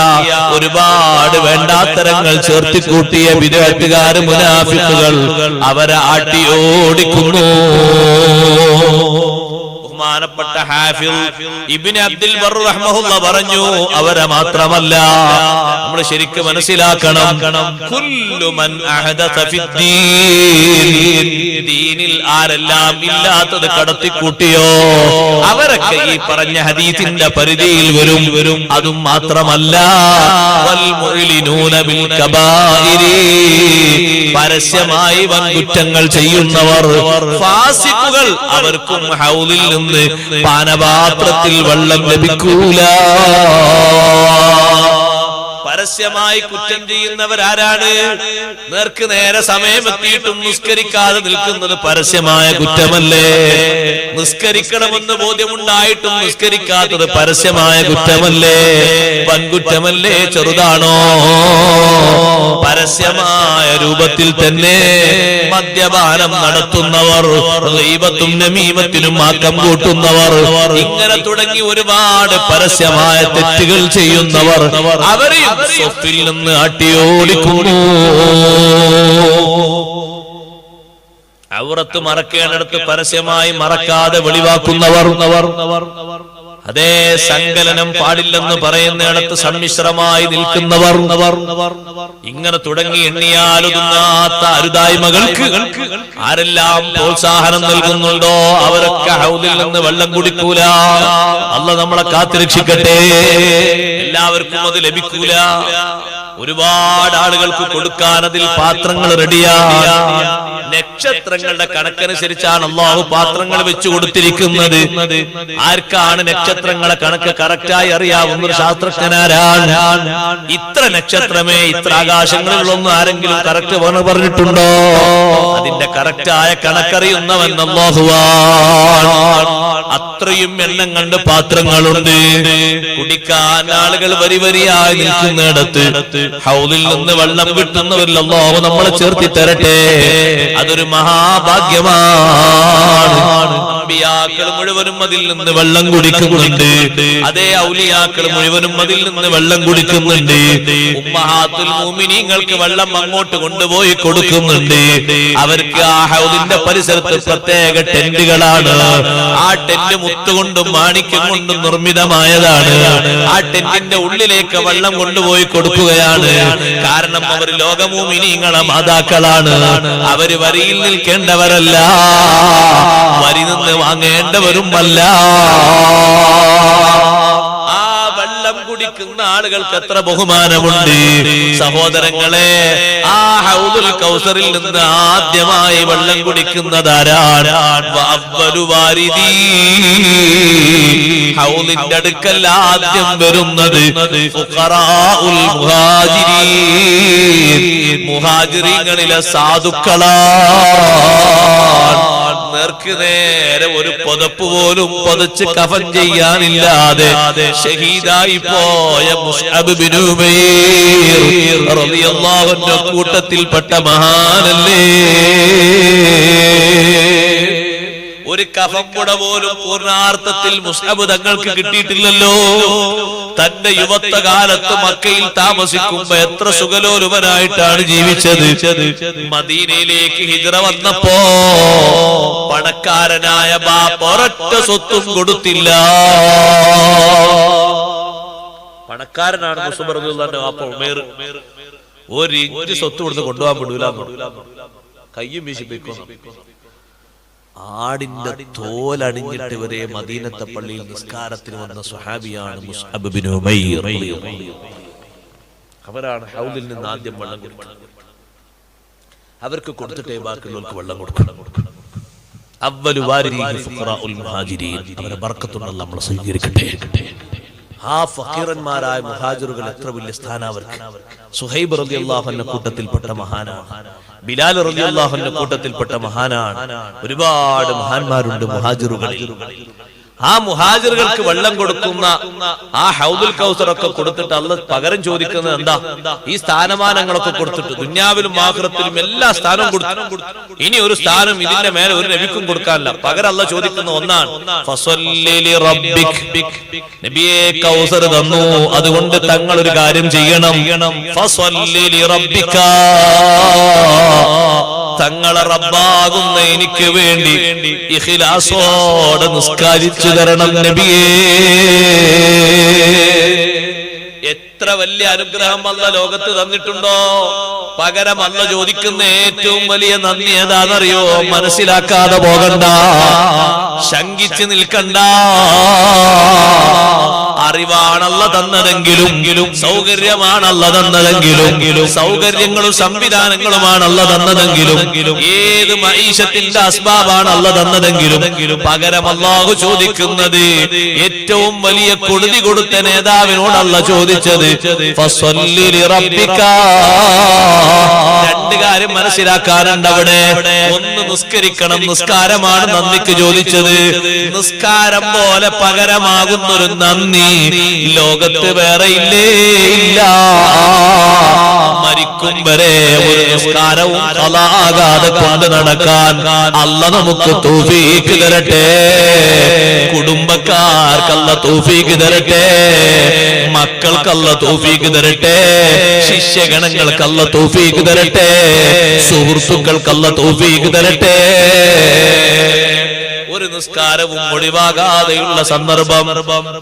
ഒരുപാട് വേണ്ടാത്തരങ്ങൾ ചേർത്തിക്കൂട്ടിയ ബിദ്അത്തുകാർ, മുനാഫിക്കുകൾ അവരെ ആട്ടി ഓടിക്കുന്നു. ബഹുമാനപ്പെട്ട ഹാഫിദ് ഇബ്നു അബ്ദുൽ ബർ റഹ്മഹുല്ലാഹ് പറഞ്ഞു, അവരെ മാത്രമല്ല, നമ്മൾ ശരിക്കും മനസ്സിലാക്കണം, കുല്ലു മൻ അഹദസ ഫിദ്ദീൻ, ദീനിൽ ആരെല്ലാം ഇല്ലാത്തത് കടത്തിക്കൂട്ടിയോ അവരൊക്കെ ഈ പറഞ്ഞ ഹദീസിന്റെ പരിധിയിൽ വരും. അതും മാത്രമല്ല, വൽ മുഅ്ലിനൂന ബിൽ കബായിരി, പരസ്യമായി വൻകുറ്റങ്ങൾ ചെയ്യുന്നവർ, ഫാസിഖുകൾ, അവർക്കും ഹൗദിൽ നിന്ന് പാനപാത്രത്തിൽ വെള്ളം ലഭിക്കൂല. പരസ്യമായി കുറ്റം ചെയ്യുന്നവരാരാണ്? നേർക്ക് നേരെ സമയമെത്തിയിട്ടും നിസ്കരിക്കാതെ നിൽക്കുന്നത് പരസ്യമായ കുറ്റമല്ലേ? നിസ്കരിക്കണമെന്ന് ബോധ്യമുണ്ടായിട്ടും നിസ്കരിക്കാത്തത് പരസ്യമായ കുറ്റമല്ലേ? വൻകുറ്റമല്ലേ? ചെറുതാണോ? പരസ്യമായ രൂപത്തിൽ തന്നെ മദ്യപാനം നടത്തുന്നവർ, ഗീബത്തും നമീമത്തിനും ആക്കം കൂട്ടുന്നവർ, ഇങ്ങനെ തുടങ്ങി ഒരുപാട് പരസ്യമായ തെറ്റുകൾ ചെയ്യുന്നവർ, അവരെയും സ്വത്തിൽ നിന്ന് അട്ടിയോടിക്കുന്നു. ഔറത്ത് മറക്കേണ്ടിടത്ത് പരസ്യമായി മറക്കാതെ വെളിവാക്കുന്നവർ, അതേ സങ്കലനം പാടില്ലെന്ന് പറയുന്നിടത്ത് സമ്മിശ്രമായി നിൽക്കുന്നവർ, ഇങ്ങനെ തുടങ്ങി എണ്ണിയാലൊതുങ്ങാത്ത അരുതായ്മകൾക്ക് ആരെല്ലാം പ്രോത്സാഹനം നൽകുന്നുണ്ടോ അവരൊക്കെ ഹൗദിൽ നിന്ന് വെള്ളം കുടിക്കൂല. അല്ലാഹ് നമ്മളെ കാത്തുരക്ഷിക്കട്ടെ. എല്ലാവർക്കും അത് ലഭിക്കൂല. ഒരുപാട് ആളുകൾക്ക് കൊടുക്കാൻ അതിൽ പാത്രങ്ങൾ റെഡിയാണ്. നക്ഷത്രങ്ങളുടെ കണക്കനുസരിച്ചാണ് അല്ലാഹു പാത്രങ്ങൾ വെച്ചു കൊടുത്തിരിക്കുന്നത്. ആർക്കാണ് നക്ഷത്രങ്ങളെ കണക്ക് കറക്റ്റായി അറിയാവുന്ന ഒരു ശാസ്ത്രജ്ഞനാരാണ്? ഇത്ര നക്ഷത്രമേ, ഇത്ര ആകാശങ്ങളിലൊന്നും ആരെങ്കിലും കറക്റ്റ് പറഞ്ഞിട്ടുണ്ടോ? അതിന്റെ കറക്റ്റായ കണക്കറിയുന്നവൻ അല്ലാഹുവാണ്. അത്രയും എണ്ണം കണ്ട് പാത്രങ്ങളുണ്ട്. കുടിക്കാൻ ആളുകൾ വരി വരിയായി നിൽക്കുന്നിടത്ത് ഹൗദിൽ നിന്ന് വെള്ളം കിട്ടുന്നവരിൽ അല്ലാഹു നമ്മളെ ചേർത്തി തരട്ടെ. അതൊരു മഹാഭാഗ്യമാണ്. അമ്പിയാക്കൾ മുഴുവനും അതിൽ നിന്ന് വെള്ളം കുടിക്കുന്നുണ്ട്. അതേ ഔലിയാക്കൾ മുഴുവനും അതിൽ നിന്ന് വെള്ളം കുടിക്കുന്നുണ്ട്. ഉമ്മഹാത്തുൽ മുഅ്മിനീങ്ങൾക്ക് വെള്ളം അങ്ങോട്ട് കൊണ്ടുപോയി കൊടുക്കുന്നുണ്ട്. അവർക്ക് ആ ഹൗദിന്റെ പരിസരത്ത് പ്രത്യേക ടെന്റുകളാണ്. ആ ടെന്റ് മുത്തുകൊണ്ടും മാണിക്യം കൊണ്ടും നിർമ്മിതമായതാണ്. ആ ടെന്റിന്റെ ഉള്ളിലേക്ക് വെള്ളം കൊണ്ടുപോയി കൊടുക്കുകയാണ്. കാരണം അവർ ലോകമുഅ്മിനീങ്ങളെ മാതാക്കളാണ്. അവര് വരിയിൽ നിൽക്കേണ്ടവരല്ല, വരി നിന്ന് വാങ്ങേണ്ടവരുമല്ല. ആ വെള്ളം കുടിക്കുന്ന ആളുകൾക്ക് എത്ര ബഹുമാനമുണ്ട് സഹോദരങ്ങളെ. ആ ഹൗദുൽ കൗസറിൽ നിന്ന് ആദ്യമായി വെള്ളം കുടിക്കുന്നതാരാണ്? ഹൗദിന്റെ അടുക്കൽ ആദ്യം വരുന്നത് ഫുഖറാഉൽ മുഹാജിരീൻ, മുഹാജിരീങ്ങളിലെ സാധുക്കളാണ്. നേർക്ക് നേരെ ഒരു പുതപ്പ് പോലും പുതച്ച് കഫൻ ചെയ്യാനില്ലാതെ ഷഹീദായി പോയ മുസ്അബ് ബിൻ ഉമൈർ റളിയല്ലാഹു അൻഹു കൂട്ടത്തിൽപ്പെട്ട മഹാനല്ലേ. ഒരു കഫംകുട പോലും പൂർണ്ണാർത്ഥത്തിൽ മുസ്അബ് തങ്ങൾക്ക് കിട്ടിയിട്ടില്ലല്ലോ. തന്റെ യുവത്വകാലത്ത് മക്കയിൽ താമസിക്കുമ്പോ എത്ര സുഖലോലുപനായിട്ടാണ് ജീവിച്ചത്. മദീനയിലേക്ക് ഹിജ്റ വന്നപ്പോ പണക്കാരനായ ബാപ്പ ഒരൊറ്റ സ്വത്തും കൊടുത്തില്ല. പണക്കാരനാണ് മുസ്അബ് റളിയല്ലാഹു അൻഹു ബാപ്പ ഉമൈർ. ഒരു ഇഞ്ച് സ്വത്ത് കൊടുത്ത് കൊണ്ടുപോകാൻ വിടൂല, കയ്യും വീശി പോയിക്കോ. ആടിന്റെ തോലണിഞ്ഞിട്ട് വരെ മദീനത്തെ പള്ളിയിൽ നിസ്കാരത്തിന് വന്ന സ്വഹാബിയാണ് മുസ്അബ് ബിൻ ഉമൈർ. അവരാണ് ഹൗദിൽ നിന്ന് ആദ്യം വെള്ളം കുടിക്കുന്നത്. അവർക്ക് കൊടുത്തിട്ടേ ബാക്കിയുള്ളവർക്ക് വെള്ളം കൊടുക്കണം. അവ്വലു വാരിദിഹി ഫുഖറാഉൽ മുഹാജിരീൻ, അവരെ ബർക്കത്തുള്ള നമ്മൾ സ്വീകരിക്കട്ടെ. ആ ഫഖീറന്മാരായ മുഹാജിറുകൾ എത്ര വലിയ സ്ഥാനം അവർക്ക്. സുഹൈബ് റളിയല്ലാഹു അൻഹു കൂട്ടത്തിൽപ്പെട്ട മഹാനാണ്, ബിലാൽ റളിയല്ലാഹു അൻഹു കൂട്ടത്തിൽപ്പെട്ട മഹാനാണ്. ഒരുപാട് മഹാന്മാരുണ്ട് മുഹാജിറുകളിൽ. ആ മുഹാജിറുകൾക്ക് വെള്ളം കൊടുക്കുന്ന ആ ഹൗദുൽ കൗസർ ഒക്കെ കൊടുത്തിട്ട് അല്ലാഹ് പകരം ചോദിക്കുന്നത് എന്താ? ഈ സ്ഥാനമാനങ്ങളൊക്കെ കൊടുത്തിട്ട് ദുനിയാവിലും ആഖിറത്തിലും എല്ലാ സ്ഥാനവും കൊടുത്തു. ഇനി ഒരു സ്ഥാനം ഇതിന്റെ മേലെ ഒരു നബിക്കും കൊടുക്കാനില്ല. പകരം അല്ലാഹ് ചോദിക്കുന്ന ഒന്നാണ്, ഫസല്ലി ലിറബ്ബിക്. നബിയെ കൗസർ തന്നു, അതുകൊണ്ട് തങ്ങൾ ഒരു കാര്യം ചെയ്യണം. ഫസല്ലി ലിറബ്ബിക, തങ്ങളെ റബ്ബാകുന്ന എനിക്ക് വേണ്ടി ഇഖ്ലാസോടെ നിസ്കരിച്ചു തരണം നബിയേ. എത്ര വലിയ അനുഗ്രഹം അല്ലാഹ് ലോകത്ത് തന്നിട്ടുണ്ടോ? പകരം അല്ലാഹ് ചോദിക്കുന്ന ഏറ്റവും വലിയ നന്ദി ഏതാണെന്നറിയോ? മനസ്സിലാക്കാതെ പോകണ്ട, ശങ്കിച്ച് നിൽക്കണ്ട. അറിവാണല്ല തന്നതെങ്കിലും, സൗകര്യമാണല്ല തന്നതെങ്കിലും, സൗകര്യങ്ങളും സംവിധാനങ്ങളുമാണല്ല തന്നതെങ്കിലും, ഏത് മഈശത്തിന്റെ അസ്ബാബാണല്ല തന്നതെങ്കിലും, പകരം അല്ലാഹു ചോദിക്കുന്നത് ഏറ്റവും വലിയ കൊടുതി കൊടുത്ത നേതാവിനോടല്ല ചോദിച്ചത്, ഫസല്ലി ലിറബ്ബിക. രണ്ട് കാര്യം മനസ്സിലാക്കാനുണ്ട് അവിടെ. ഒന്ന്, നിസ്കരിക്കണം, നിസ്കാരമാണ് നന്ദിക്ക് ചോദിച്ചത്. നിസ്കാരം പോലെ പകരമാകുന്നൊരു നന്ദി ലോകത്ത് വേറെ ഇല്ലേ ഇല്ല. മരിക്കും വരെ ഒരു നിസ്കാരവും ഖളാകാതെ കൊണ്ട് നടക്കാൻ അല്ലാഹ് നമുക്ക് തൗഫീഖ് തരട്ടെ. കുടുംബക്കാർക്ക് അല്ലാഹ് തൗഫീഖ് തരട്ടെ, മക്കൾക്ക് അല്ലാഹ് തൗഫീഖ് തരട്ടെ, ശിഷ്യഗണങ്ങൾക്ക് അല്ലാഹ് തൗഫീഖ് തരട്ടെ, സുഹൃത്തുക്കൾക്ക് അല്ലാഹ് തൗഫീഖ് തരട്ടെ. ഒരു നിസ്കാരവും ഒഴിവാകാതെയുള്ള സന്ദർഭം,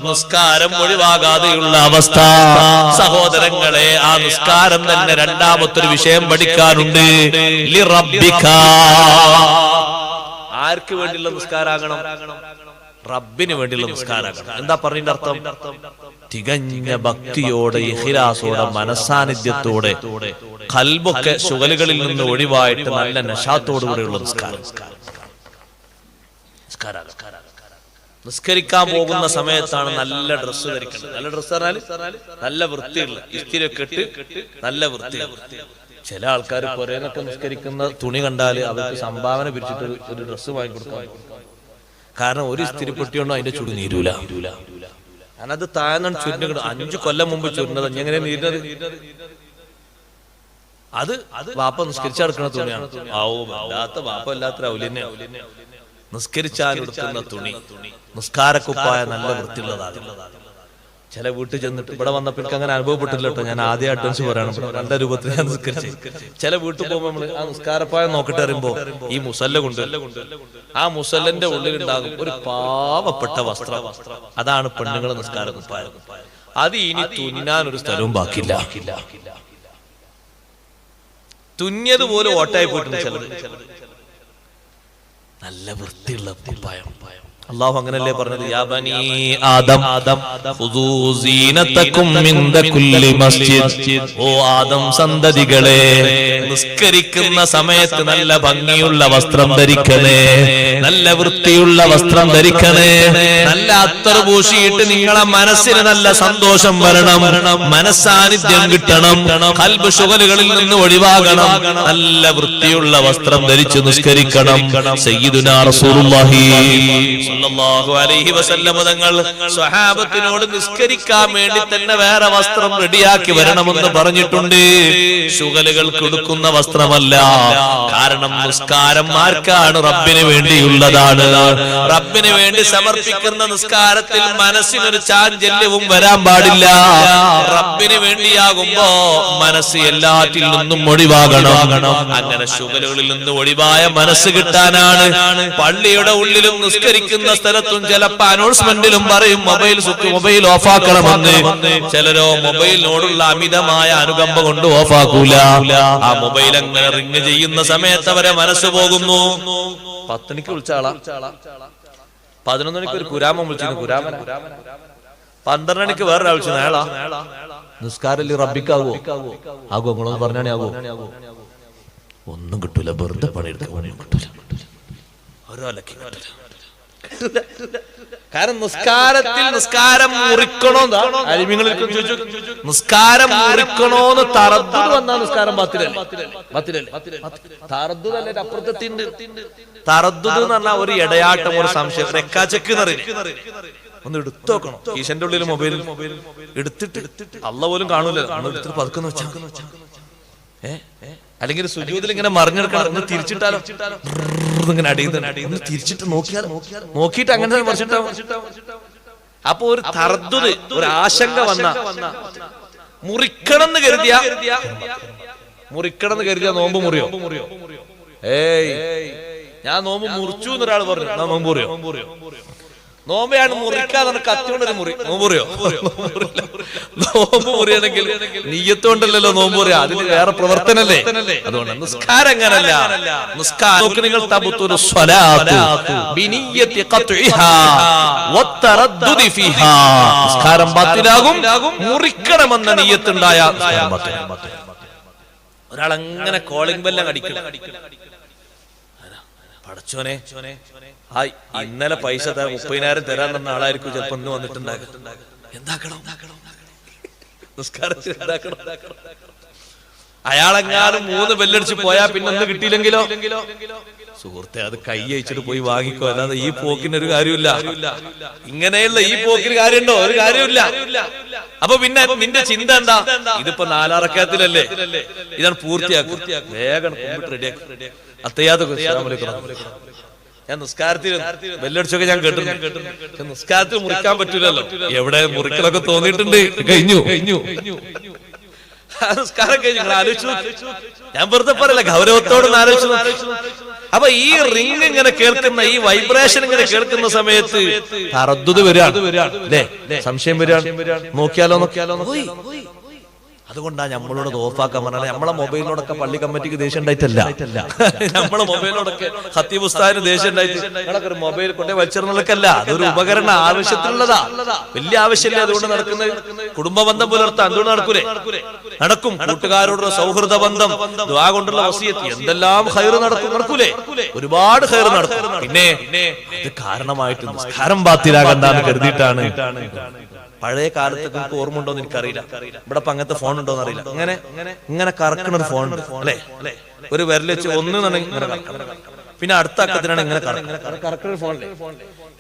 നിസ്കാരം ഒഴിവാകാതെയുള്ള അവസ്ഥ. സഹോദരങ്ങളെ, ആ നിസ്കാരം തന്നെ രണ്ടാമത്തൊരു വിഷയം പഠിക്കാനുണ്ട്. ലിറബ്ബിക. ആർക്ക് വേണ്ടിയുള്ള നിസ്കാരാകണം? റബ്ബിന് വേണ്ടിയുള്ള നിസ്കാരാകണം. എന്താ പറഞ്ഞതിന്റെ അർത്ഥം? തികഞ്ഞ ഭക്തിയോടെ, ഇഖ്ലാസോടെ, മനസാന്നിധ്യത്തോടെ, ഖൽബൊക്കെ ശുഗലുകളിൽ നിന്ന് ഒഴിവായിട്ട് നല്ല നശാത്തോടുകൂടെയുള്ള നിസ്കാരം. നിസ്കരിക്കാൻ പോകുന്ന സമയത്താണ് നല്ല ഡ്രസ്സ് ധരിക്കുന്നത്. നല്ല ഡ്രസ്സ് പറഞ്ഞാൽ നല്ല വൃത്തിയുള്ള, ഇസ്തിരിയൊക്കെ ഇട്ട് നല്ല വൃത്തിയുള്ള. ചില ആൾക്കാർ പുരേന്നൊക്കെ നിസ്കരിക്കുന്ന തുണി കണ്ടാൽ അവർക്ക് സംഭാവന പിരിച്ചിട്ട് ഒരു ഡ്രസ്സ് വാങ്ങിക്കൊടുക്കാൻ. കാരണം ഒരു ഇസ്തിരിപ്പെട്ടി കൊണ്ടോ അതിന്റെ ചുടി നീരൂല. കാരണം അത് താഴ്ന്നാണ് ചുരുന്നത്. 5 കൊല്ലം മുമ്പ് ചുരുന്നത്. എങ്ങനെ നീരുന്നത്? അത് വാപ്പ നിസ്കരിച്ചെടുക്കുന്ന തുണിയാണ്. അല്ലാത്ത വാപ്പ അല്ലാത്ത ഔലിനെ നിസ്കരിച്ചാൽ എടുക്കുന്ന തുണി, നിസ്കാരക്കുപ്പായ നല്ല വൃത്തിയുള്ളതാണ്. ചില വീട്ടിൽ ചെന്നിട്ട് ഇവിടെ വന്നപ്പോൾ എനിക്ക് അങ്ങനെ അനുഭവപ്പെട്ടില്ല കേട്ടോ. ഞാൻ ആദ്യം അഡ്വാൻസ് പറയണം, നല്ല രൂപത്തിൽ ഞാൻ നിസ്കരിച്ചു. ചില വീട്ടിൽ പോകുമ്പോൾ നമ്മൾ ആ നിസ്കാരപ്പായം നോക്കിട്ട് അറിയുമ്പോ ഈ മുസല്ല കൊണ്ട്, ആ മുസല്ലന്റെ ഉള്ളിലുണ്ടാകും ഒരു പാവപ്പെട്ട വസ്ത്രം. അതാണ് പെണ്ണുങ്ങളെ നിസ്കാരക്കുപ്പായം. അത് ഇനി തുന്നാൻ ഒരു സ്ഥലവും ബാക്കിയില്ല. തുന്നിയത് പോലും ഓട്ടായി പോയിട്ടുണ്ട് ചിലത്. നല്ല വൃത്തിയുള്ള കുപ്പായം. അല്ലാഹു അങ്ങനല്ലേ പറഞ്ഞത്, യാ ബനി ആദം ഖുദൂ സീനതകും മിൻദ കുല്ലി മസ്ജിദ്. ഓ ആദം സന്തതികളെ, നിസ്കരിക്കുന്ന സമയത്ത് നല്ല ഭംഗിയുള്ള വസ്ത്രം ധരിക്കണേ, നല്ല വൃത്തിയുള്ള വസ്ത്രം ധരിക്കണേ. നല്ല അത്തർ പൂശിയിട്ട് നിങ്ങളെ മനസ്സിന് നല്ല സന്തോഷം വരണം, മനസ്സാന്നിധ്യം കിട്ടണം, ഖൽബ് ശുഗലുകളിൽ നിന്ന് ഒഴിവാകണം. നല്ല വൃത്തിയുള്ള വസ്ത്രം ധരിച്ച് നിസ്കരിക്കണം. സയ്യിദുനാ റസൂലുള്ളാഹി സ്വല്ലല്ലാഹു അലൈഹി വസല്ലം തങ്ങൾ സ്വഹാബത്തിനോട് നിസ്കരിക്കാൻ വേണ്ടി തന്നെ വേറെ വസ്ത്രം റെഡിയാക്കി വരണമെന്ന് പറഞ്ഞിട്ടുണ്ട്. ശുഗലുകൾ കൊടുക്കുന്ന വസ്ത്രമല്ല. കാരണം നിസ്കാരം ആർക്കാണ്? റബ്ബിന് വേണ്ടിയുള്ളതാണ്. റബ്ബിന് വേണ്ടി സമർപ്പിക്കുന്ന നിസ്കാരത്തിൽ മനസ്സിനൊരു ചാഞ്ചല്യവും വരാൻ പാടില്ല. റബ്ബിന് വേണ്ടിയാകുമ്പോ മനസ്സ് എല്ലാറ്റിൽ നിന്നും ഒഴിവാകണം. അങ്ങനെ ശുഗലുകളിൽ നിന്ന് ഒഴിവായ മനസ്സ് കിട്ടാനാണ് പള്ളിയുടെ ഉള്ളിലും നിസ്കരിക്കുന്ന സ്ഥലത്തും ചിലപ്പോ അനൗൺസ്മെന്റിലും പറയും മൊബൈൽ ഓഫാക്കണമെന്ന്. ചിലരോ മൊബൈലിനോടുള്ള അമിതമായ അനുകമ്പ കൊണ്ട് ഓഫാക്കൂല. ആ മൊബൈൽ അങ്ങനെ റിങ് ചെയ്യുന്ന സമയത്ത് അവരെ മനസ്സ് പോകുന്നു. 10 മണിക്ക് വിളിച്ച ആളാ, 11 മണിക്ക് ഒരു കുരാമൻ വിളിച്ചിരുന്നു, കുരാമൻ. 12 മണിക്ക് വേറെ വിളിച്ചു, അയാളാ. നിസ്കാരം റബ്ബിക്കാവോ? ആകോ? നിങ്ങളൊന്ന് പറഞ്ഞാണേ ആകോ? ഒന്നും കിട്ടൂല, വെറുതെ പണിയെടുക്കാൻ ഒന്നും കിട്ടൂല, ഓരോ ലക്കി കിട്ടൂല. കാരണം നിസ്കാരം മുറിക്കണോന്ന് നിസ്കാരം മുറിക്കണോന്ന് തറദ്ദുദ് വന്നാ നിസ്കാരം ബാത്തിലല്ലേ? അപ്പുറത്തെത്തിണ്ട്. തറദ്ദുദ് എന്ന് പറഞ്ഞാൽ ഒരു ഇടയാട്ടം, ഒരു സംശയം, റെക്കാച്ചക്ക് ഒന്ന് എടുത്തു നോക്കണം. ഈശന്റെ ഉള്ളിൽ മൊബൈൽ എടുത്തിട്ട് അള്ളാഹ് പോലും കാണൂല, എടുത്തിട്ട് പതുക്കെന്ന് വെച്ചാ അല്ലെങ്കിൽ സുജൂദിൽ ഇങ്ങനെ മറിഞ്ഞെടുക്കണം. ഒന്ന് തിരിച്ചിട്ടാലോ, ഇങ്ങനെ അടിയുന്ന തിരിച്ചിട്ട് നോക്കിയിട്ട് അങ്ങനെ മറിച്ചിട്ടാ. അപ്പൊ ഒരു തറദ്ദുദ്, ഒരു ആശങ്ക വന്ന മുറിക്കണം എന്ന് കരുതിയ നോമ്പ് മുറിയോ? ഏയ് ഞാൻ നോമ്പ് മുറിച്ചു എന്നൊരാൾ പറഞ്ഞു, നോമ്പ് മുറിയോ? നോമ്പയാണ് മുറിക്കാതെ കത്തിയോണ്ടൊരു മുറി, നോമ്പ് മുറിയോ? നോമ്പ് മുറിയാണെങ്കിൽ നീയത്തോണ്ടല്ലോ നോമ്പ് മുറിയ, അതിന് വേറെ പ്രവർത്തനല്ലേ. അതുകൊണ്ട് നിസ്കാരം അങ്ങനല്ല. നിസ്കാരം നിങ്ങൾ നിസ്കാരം ബാത്തിലാകും മുറിക്കണമെന്ന നീയത്തുണ്ടായ. ഒരാളങ്ങനെ കോളിംഗ് ബെല്ലും അടിക്കണം. പടച്ചോനെ, ഇന്നലെ പൈസ 30,000 തരാൻ ആളായിരിക്കും ചിലപ്പോ ഇന്ന് വന്നിട്ടുണ്ടാകും. എന്താക്കണം? നിസ്കാരത്തിൽ എന്താക്കണം? അയാളെങ്ങാനും 3 ബെല്ലടിച്ച് പോയാ പിന്നെ ഒന്ന് കിട്ടിയില്ലെങ്കിലോ? സുഹൃത്തെ, അത് കൈ അയച്ചിട്ട് പോയി വാങ്ങിക്കോ, അല്ലാതെ ഈ പോക്കിന് ഒരു കാര്യമില്ല. ഇങ്ങനെയുള്ള ഈ പോക്കിന് കാര്യമുണ്ടോ? ഒരു കാര്യമില്ല. അപ്പൊ പിന്നെ നിന്റെ ചിന്ത എന്താ? ഇതിപ്പോ 4 റക്അത്തിലല്ലേ, ഇതാണ് പൂർത്തിയാക്കും, വേഗം റെഡിയാക്കി. ഞാൻ നിസ്കാരത്തിൽ ബെല്ലടിച്ചൊക്കെ ഞാൻ കേട്ടിട്ടുണ്ട്. നിസ്കാരത്തിൽ മുറിക്കാൻ പറ്റൂലല്ലോ. എവിടെ മുറിക്കലൊക്കെ തോന്നിയിട്ടുണ്ട്. കഴിഞ്ഞു നിസ്കാരം കഴിഞ്ഞു. ആലോചിച്ചു, ഞാൻ വെറുതെ പറയല്ല, ഗൗരവത്തോടെ ആലോചിച്ചു. അപ്പൊ ഈ റിംഗ് ഇങ്ങനെ കേൾക്കുന്ന, ഈ വൈബ്രേഷൻ ഇങ്ങനെ കേൾക്കുന്ന സമയത്ത് തറദ്ദുദ് വരികയാണ്, സംശയം വരികയാണ്. നോക്കിയാലോ? അതുകൊണ്ടാണ് നമ്മളോട് ഓഫാക്കാൻ പറഞ്ഞാൽ. നമ്മളെ മൊബൈലിനോടൊക്കെ പള്ളി കമ്മിറ്റിക്ക് ദേഷ്യം ഉണ്ടായിട്ടല്ല, നമ്മളെ മൊബൈലിനോടൊക്കെ ഖത്തീബ് ഉസ്താദിന് ദേഷ്യം ഉണ്ടായിട്ട് നിങ്ങളൊക്കെ ഒരു മൊബൈൽ കൊണ്ടേ വലിച്ചെറിഞ്ഞൊക്കെയല്ല. അതൊരു ഉപകരണ, ആവശ്യത്തിനുള്ളതാ, വലിയ ആവശ്യമില്ല. അതുകൊണ്ട് നടക്കുന്നത് കുടുംബ ബന്ധം പുലർത്താൻ. എന്തുകൊണ്ട് നടക്കും? കൂട്ടുകാരോടുള്ള സൗഹൃദ ബന്ധം, ദുആ കൊണ്ടുള്ള വസിയത്ത്, എന്തെല്ലാം ഖൈർ നടക്കൂലേ? ഒരുപാട് ഖൈർ നടക്കും. പിന്നെ ഇത് കാരണമായിട്ട് നിസ്കാരം ബാത്തിലാകണ്ടെന്ന് കരുതിയിട്ടാണ്. പഴയ കാലത്ത് നിങ്ങൾക്ക് ഓർമ്മ ഉണ്ടോന്ന് എനിക്കറിയില്ല, ഇവിടെ ഇപ്പൊ അങ്ങനത്തെ ഫോൺ ഉണ്ടോന്ന് അറിയില്ല. ഇങ്ങനെ കറക്കണ ഒരു ഫോൺ ഉണ്ട് അല്ലെ? ഒരു വിരൽ വെച്ച് ഒന്ന് ഇങ്ങനെ പിന്നെ അടുത്ത അക്കത്തിനാണ് ഇങ്ങനെ കറക്കണ ഫോണിലെ.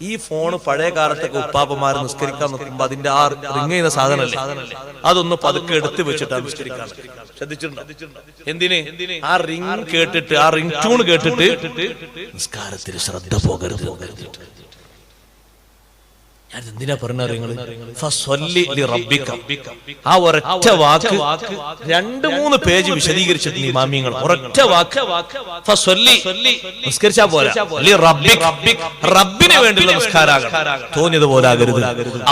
ഈ ഫോണ് പഴയ കാലത്തൊക്കെ ഉപ്പാപ്പന്മാർ നിസ്കരിക്കാൻ നോക്കുമ്പോ അതിന്റെ ആ റിങ് ചെയ്യുന്ന സാധനമല്ലേ, അതൊന്ന് പതുക്കെ എടുത്ത് വെച്ചിട്ടാണ് നിസ്കരിക്കാൻ. ശ്രദ്ധിച്ചിട്ടുണ്ടോ? എന്തിന്? ആ റിങ് കേട്ടിട്ട്, ആ റിങ് ട്യൂൺ കേട്ടിട്ട് നിസ്കാരത്തിൽ ശ്രദ്ധ പോകരുത്. ഞാൻ എന്തിനാ പറഞ്ഞറിയങ്ങള്? ആ ഒരൊറ്റ വാക്ക് 2-3 പേജ് വിശദീകരിച്ചിട്ടുണ്ട് ഇമാമിയങ്ങൾ. ഒരൊറ്റ വാക്ക് നിസ്കരിച്ചാ പോരാ, റബ്ബിന് വേണ്ടിയുള്ള നിസ്കാരാകണം. തോന്നിയതുപോലെ ആകരുത്,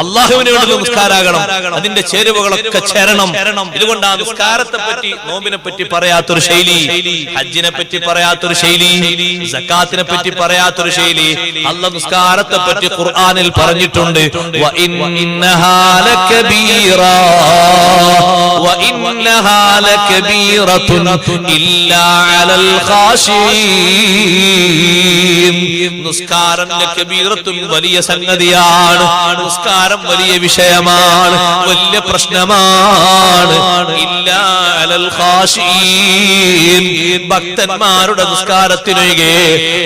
അള്ളാഹുവിന് വേണ്ടിയുള്ള നിസ്കാരാകണം. അതിന്റെ ചേരുവകളൊക്കെ ചേരണം. ഇതുകൊണ്ടാണ് നിസ്കാരത്തെ പറ്റി, നോമ്പിനെ പറ്റി പറയാത്തൊരു ശൈലി, ഹജ്ജിനെ പറ്റി പറയാത്തൊരു ശൈലി, സക്കാത്തിനെ പറ്റി പറയാത്തൊരു ശൈലി. അള്ളാഹ് നിസ്കാരത്തെ പറ്റി ഖുർആനിൽ പറഞ്ഞിട്ടുണ്ട്. وإنها لكبيرة إلا على الخاشعين. നിസ്കാരം ലകബീറത്തുൻ, വലിയ സംഗതിയാണ്. നിസ്കാരം വലിയ വിഷയമാണ്, വലിയ പ്രശ്നമാണ്. ഇല്ലാ അലൽ ഖാശിഈൻ, ഭക്തന്മാരുടെ നിസ്കാരത്തിനൊഴികെ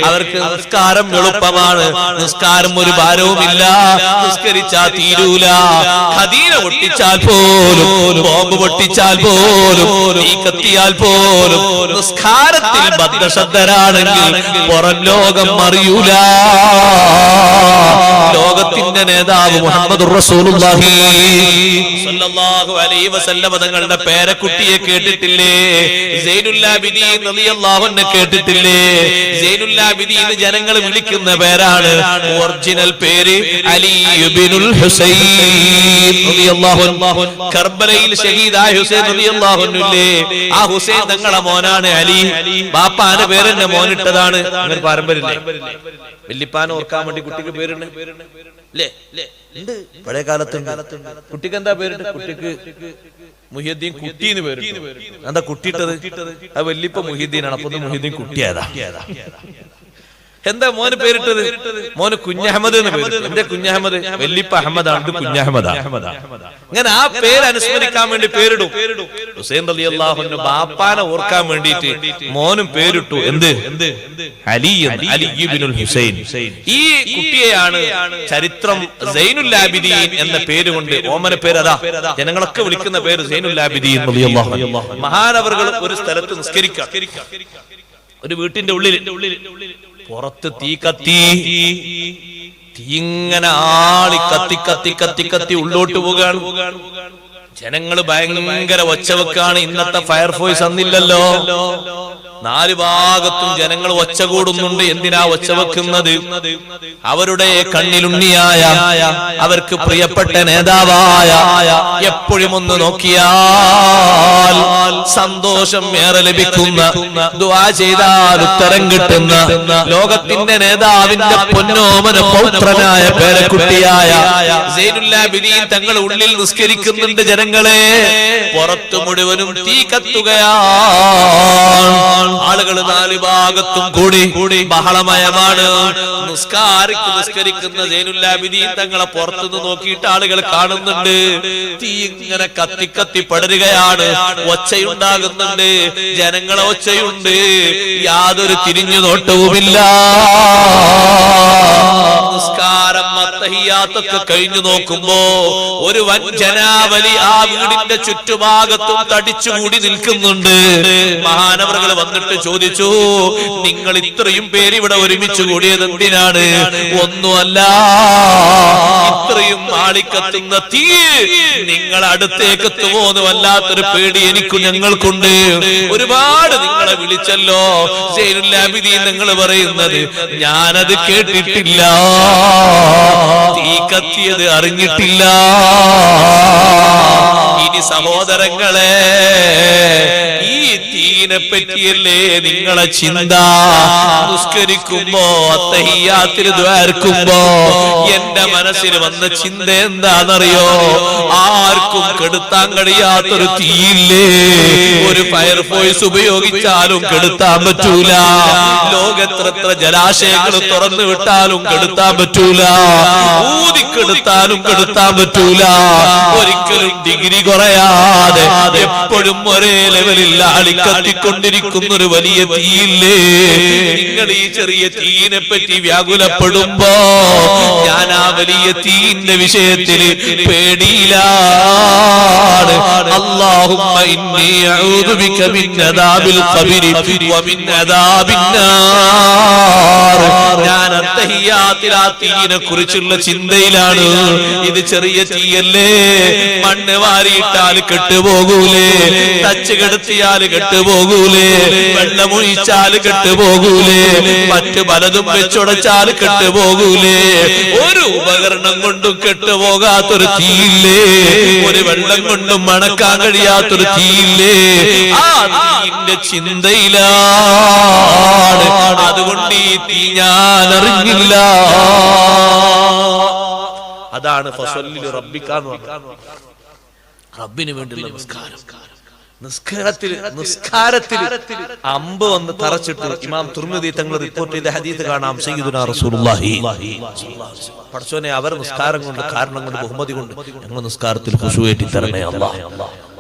അവർക്ക് നിസ്കാരം എളുപ്പമാണ്. നിസ്കാരം ഒരു ഭാരവുമില്ല. നിസ്കരിച്ചാ തീരൂല. ഖദീന പൊട്ടിച്ചാൽ പോലും, ബോംബ് പൊട്ടിച്ചാൽ പോലും, തീ കത്തിയാൽ പോലും നിസ്കാരത്തിൽ ബദ്ധശ്രദ്ധരാണെങ്കിൽ പുറം ലോകം അറിയൂല. ലോകത്തിന്റെ നേതാവ് മുഹമ്മദുർ റസൂലുള്ളാഹി സ്വല്ലല്ലാഹു അലൈഹി വസല്ലം തങ്ങളുടെ പേരക്കുട്ടിയെ കേട്ടിട്ടില്ലേ? സൈനുൽ ആബിദീൻ റളിയല്ലാഹു അൻഹു കേട്ടിട്ടില്ലേ? സൈനുൽ ആബിദീൻ ജനങ്ങൾ വിളിക്കുന്ന പേരാണ്. ഒറിജിനൽ പേര് അലി ഇബ്നുൽ ഹുസൈൻ റളിയല്ലാഹു അൻഹു. കർബലയിൽ ഷഹീദായ ഹുസൈൻ റളിയല്ലാഹു അൻഹുല്ലേ, ആ ഹുസൈൻ തങ്ങളുടെ മോനാണ് അലി. ബാപ്പാന്റെ പേര് തന്നെ മോനിട്ടതാണ്. അങ്ങനെ പാരമ്പര്യമില്ലേ? വല്യപ്പാനെ ഓർക്കാൻ വേണ്ടി കുട്ടിക്ക് പേരുണ്ട് അല്ലേ? പഴയ കാലത്ത് കുട്ടിക്ക് എന്താ പേരുണ്ട്? കുട്ടിക്ക് മുഹിയുദ്ദീൻ കുട്ടി എന്ന് പേരിട്ടു. എന്താ കുട്ടിയിട്ടത്? അത് വല്യപ്പ മുഹിയുദ്ദീനാണ്. അപ്പൊ മുഹിയുദ്ദീൻ കുട്ടിയായതാ. എന്താ മോന് പേരിട്ടത്? മോന് കുഞ്ഞഹമ്മദ് എന്ന് പേര്. എന്റെ കുഞ്ഞഹമ്മദ് വല്യപ്പ അഹമ്മദാണ്, കുഞ്ഞഹമ്മദാ. അങ്ങനെ ആ പേര് അനുസ്മരിക്കാൻ വേണ്ടി പേരിടും. ഹുസൈൻ റളിയല്ലാഹു അൻഹു ബാപ്പാനെ ഓർക്കാൻ വേണ്ടിയിട്ട് മോനും പേരിട്ടു. എന്ത്? അലി ഇബ്നുൽ ഹുസൈൻ. ഈ കുട്ടിയെയാണ് ചരിത്രം സൈനുൽ ആബിദീൻ എന്ന പേര് കൊണ്ട് ഓമന പേര്. അതാ ജനങ്ങളൊക്കെ വിളിക്കുന്ന പേര് സൈനുൽ ആബിദീൻ റളിയല്ലാഹു അൻഹു. മഹാനവറുകൾ ഒരു സ്ഥലത്ത് നിസ്കരിക്കാം. ഒരു വീട്ടിന്റെ ഉള്ളിൽ പുറത്ത് തീ കത്തി, തീങ്ങനെ ആളി കത്തി കത്തി കത്തി കത്തി ഉള്ളോട്ട് പോകാണ്. ജനങ്ങള് ഭയങ്കര ഒച്ചവെക്കാണ്. ഇന്നത്തെ ഫയർഫോഴ്സ് അന്നില്ലല്ലോ. 4 ഭാഗത്തും ജനങ്ങൾ ഒച്ച കൂടുന്നുണ്ട്. എന്തിനാ ഒച്ച വെക്കുന്നത്? അവരുടെ കണ്ണിലുണ്ണിയായ, അവർക്ക് പ്രിയപ്പെട്ട നേതാവായ, എപ്പോഴും ഒന്ന് നോക്കിയാൽ സന്തോഷം ഏറെ ലഭിക്കുന്ന, ദുആ ചെയ്താൽ ഉത്തരം കിട്ടുന്ന ലോകത്തിന്റെ നേതാവിന്റെ പൊന്നോമന പൗത്രനായ പേരക്കുട്ടിയായ സൈനുൽ ആബിദീൻ തങ്ങൾ ഉള്ളിൽ നിസ്കരിക്കുന്നുണ്ട്. ജനങ്ങളെ പുറത്തു മുഴുവനും തീ കത്തുകയാണ്. ആളുകൾ 4 ഭാഗത്തും കൂടി ബഹളമയമാണ്. നിസ്കരിക്കുന്ന സൈനുൽ ആബിദീൻ തങ്ങളെ പുറത്തുനിന്ന് നോക്കിയിട്ട് ആളുകൾ കാണുന്നുണ്ട്. തീ ഇങ്ങനെ കത്തി കത്തി പടരുകയാണ്. ഒച്ചയുണ്ടാകുന്നുണ്ട്, ജനങ്ങളെ ഒച്ചയുണ്ട്. യാതൊരു തിരിഞ്ഞു നോട്ടവുമില്ല. നിസ്കാരം അത്തഹിയ്യാത്തൊക്കെ കഴിഞ്ഞു നോക്കുമ്പോ ഒരു വൻ ജനാവലി ആ വീടിന്റെ ചുറ്റുഭാഗത്തും തടിച്ചുകൂടി നിൽക്കുന്നുണ്ട്. മഹാനവറുകൾ വന്നിട്ട് ചോദിച്ചു, നിങ്ങൾ ഇത്രയും പേര് ഇവിടെ ഒരുമിച്ച് കൂടിയത് എന്തിനാണ്? ഒന്നുമല്ല, ഇത്രയും ആളിക്കത്തുന്ന തീ നിങ്ങൾ അടുത്തേക്ക് എത്തുമോന്ന് വല്ലാത്തൊരു പേടി എനിക്കും ഞങ്ങൾക്കുണ്ട്. ഒരുപാട് നിങ്ങളെ വിളിച്ചല്ലോ. സൈനുൽ ആബിദീൻ നിങ്ങൾ പറയുന്നത് ഞാനത് കേട്ടിട്ടില്ല, തീ കത്തിയത് അറിഞ്ഞിട്ടില്ല. ഇനി സഹോദരങ്ങളെ, ഈ തീനെ പറ്റിയല്ലേ നിങ്ങളെ ചിന്ത? നിസ്കരിക്കുമ്പോ അത്തഹിയ്യാത്തിൽ ദ്വാർക്കുമ്പോ എന്റെ മനസ്സിൽ വന്ന ചിന്ത എന്താണെന്നറിയോ? ആർക്കും കെടുത്താൻ കഴിയാത്തൊരു തീയില്ലേ? ഒരു ഫയർഫോഴ്സ് ഉപയോഗിച്ചാലും കെടുത്താൻ പറ്റൂല. ലോകെത്ര ജലാശയങ്ങൾ തുറന്നു വിട്ടാലും കെടുത്താൻ പറ്റൂല. ഊതിക്കെടുത്താലും കെടുത്താൻ പറ്റൂല. ഒരിക്കലും ഡിഗ്രി കുറയാതെ എപ്പോഴും ഒരേ ലെവലിൽ ആളിക്കത്തിക്കൊണ്ടിരിക്കുന്ന ഒരു വലിയ തീയില്ലേ? നിങ്ങൾ ഈ ചെറിയ തീയിനെ പറ്റി വ്യാകുലപ്പെടുമ്പോ ഞാൻ ആ വലിയ തീയിന്റെ വിഷയത്തിൽ പേടിയിലാണ്. അല്ലാഹുമ്മ ഇന്നി അഊദു ബിക മിൻ അദാബിൽ ഖബരി വ മിൻ അദാബിൻ നാർ. ഞാൻ അത്തഹിയ്യാത്തിൽ ആ തീയിനെ കുറിച്ചുള്ള ചിന്തയിലാണ്. ഇത് ചെറിയ തീയല്ലേ, മണ്ണ് വാരിയിട്ടാൽ കെട്ടുപോകൂലേ, തച്ച് കെടുത്തിയാൽ കെട്ടുപോകൂലേ, വെള്ളമൊഴിച്ചാൽ കെട്ടുപോകൂലേ, മറ്റു പലതും വെച്ചുടച്ചാൽ കെട്ടുപോകൂലേ? ഒരു ഉപകരണം കൊണ്ടും കെട്ടുപോകാത്തൊരു തീയില്ലേ? ഒരു വെള്ളം കൊണ്ടും മണക്കാൻ കഴിയാത്തൊരു തീയില്ലേ? ആ തീയിന്റെ ചിന്തയിലാണ്. അതുകൊണ്ട് ഈ തീ ഞാൻ അറിഞ്ഞില്ല. അതാണ് ഫസല്ലി റബ്ബിക എന്ന് പറഞ്ഞത്. റബ്ബിന് വേണ്ടിയുള്ള നിസ്കാരം. നിസ്കാരത്തിൽ അമ്പ് വന്ന് തറച്ചിട്ട് ഇമാം തുർമിദി തങ്ങൾ റിപ്പോർട്ട് ചെയ്ത ഹദീസ് കാണാം. സയ്യിദുനാ റസൂലുള്ളാഹി പടച്ചോനെ, അവർ നിസ്കാരം കൊണ്ട്, കാരണം കൊണ്ട്, ബഹുമതി കൊണ്ട് ഞങ്ങൾ നിസ്കാരത്തിൽ ഖുശൂഅറ്റി തരണേ അല്ലാഹ്.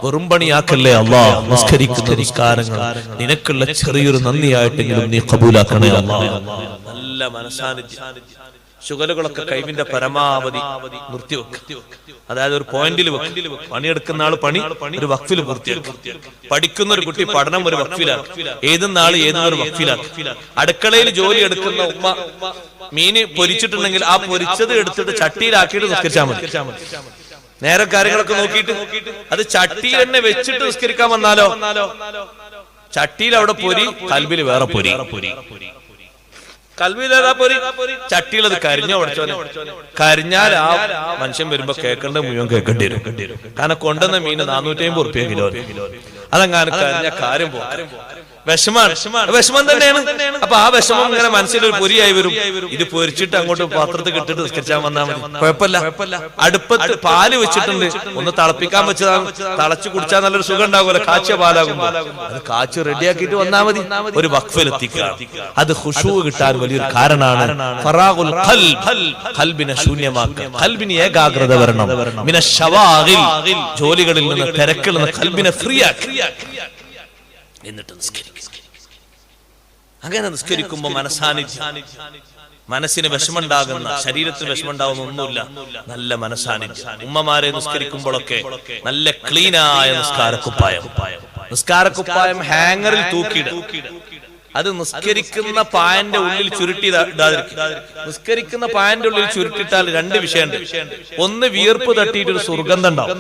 വെറും പണിയാക്കല്ലേ അല്ലാഹ്. നിസ്കരിക്കുന്ന നിസ്കാരങ്ങൾ നിനക്കുള്ള ചെറിയൊരു നന്ദിയായിട്ടെങ്കിലും നീ ഖബൂലാക്കണേ അല്ലാഹ്. നല്ല മനസാന്നിധ്യം. ശുഗലുകളൊക്കെ കൈവിന്റെ പരമാവധി നിർത്തിവെക്കുക. അതായത് ഒരു പോയിന്റിൽ പണിയെടുക്കുന്ന ആള് പണി ഒരു വഖഫിൽ പൂർത്തിയാക്കും. പഠിക്കുന്ന ഒരു കുട്ടി പഠനം ഒരു വഖഫിലാണ്. ഏതുന്ന ആള് ഏതൊരു വഖഫിലാണ്. അടുക്കളയിൽ ജോലി എടുക്കുന്ന ഉമ്മ മീന് പൊരിച്ചിട്ടുണ്ടെങ്കിൽ ആ പൊരിച്ചത് എടുത്തിട്ട് ചട്ടിയിലാക്കിയിട്ട് നിസ്കരിച്ചാൽ മതി. നേരെ കാര്യങ്ങളൊക്കെ നോക്കിയിട്ട് അത് ചട്ടിയിൽ തന്നെ വെച്ചിട്ട് നിസ്കരിക്കാൻ വന്നാലോ? ചട്ടിയിൽ അവിടെ പൊരി, കൽബിൽ വേറെ പൊരി. കൽവിലേതാ പൊരി? ചട്ടിയിലത് കരിഞ്ഞോ പഠിച്ചോനെ? കരിഞ്ഞാൽ ആ മനുഷ്യൻ വരുമ്പോ കേൾക്കേണ്ട മുഴുവൻ കേൾക്കേണ്ടി വരും. കാരണം കൊണ്ടുവന്ന മീന് 450 റുപ്യ കിലോ. അതെങ്ങാനും കരിഞ്ഞ കാര്യം പോകും. വിഷമം തന്നെയാണ്. അപ്പൊ ആ വിഷമം ഇങ്ങനെ മനസ്സിലൊരു പൊരിയായി വരും. ഇത് പൊരിച്ചിട്ട് അങ്ങോട്ട് പാത്രത്തിൽ കിട്ടിട്ട് നിസ്കരിച്ചാൽ വന്നാൽ മതി, കുഴപ്പമില്ല. അടുപ്പത്ത് പാല് വെച്ചിട്ടുണ്ട്, ഒന്ന് തിളപ്പിക്കാൻ വെച്ചതാണ്, തിളച്ചു കുടിച്ചാൽ നല്ലൊരു സുഖം ഉണ്ടാകുമല്ലോ, കാച്ചിയ പാലാകുമ്പോ. അത് കാച്ചി റെഡിയാക്കിയിട്ട് വന്നാൽ മതി. ഒരു വഖഫിലെത്തിക്കുക, അത് ഖുശൂ കിട്ടാൻ വലിയൊരു കാരണമാണ്. ഫറാഗുൽ ഖൽബ്, ഖൽബിനെ ശൂന്യമാക്കുക, ഖൽബിന് ഏകാഗ്രത വരണം. മിന ശവാഗിൽ, ജോലികളിൽ നിന്ന്, തിരക്കിൽ നിന്ന് ഖൽബിനെ ഫ്രീ ആക്കുക. എന്നിട്ട് നിസ്കരിക്കുക. അങ്ങനെ നിസ്കരിക്കുമ്പോ മനസ്സിന് വിഷമുണ്ടാകുന്ന, ശരീരത്തിന് വിഷമുണ്ടാകുന്ന ഒന്നുമില്ല, നല്ല മനസ്സാന്നിധ്യം. ഉമ്മമാരെ നിസ്കരിക്കുമ്പോഴൊക്കെ നല്ല ക്ലീനായ നിസ്കാരക്കുപ്പായം ഹാങ്ങറിൽ തൂക്കിയിടുക. അത് നിസ്കരിക്കുന്ന പായന്റെ ഉള്ളിൽ ചുരുട്ടി ഇടാതിരിക്കും. നിസ്കരിക്കുന്ന പായന്റെ ഉള്ളിൽ ചുരുട്ടിട്ടാൽ രണ്ട് വിഷയമുണ്ട്. ഒന്ന്, വിയർപ്പ് തട്ടിയിട്ടൊരു സുഗന്ധം ഉണ്ടാവും.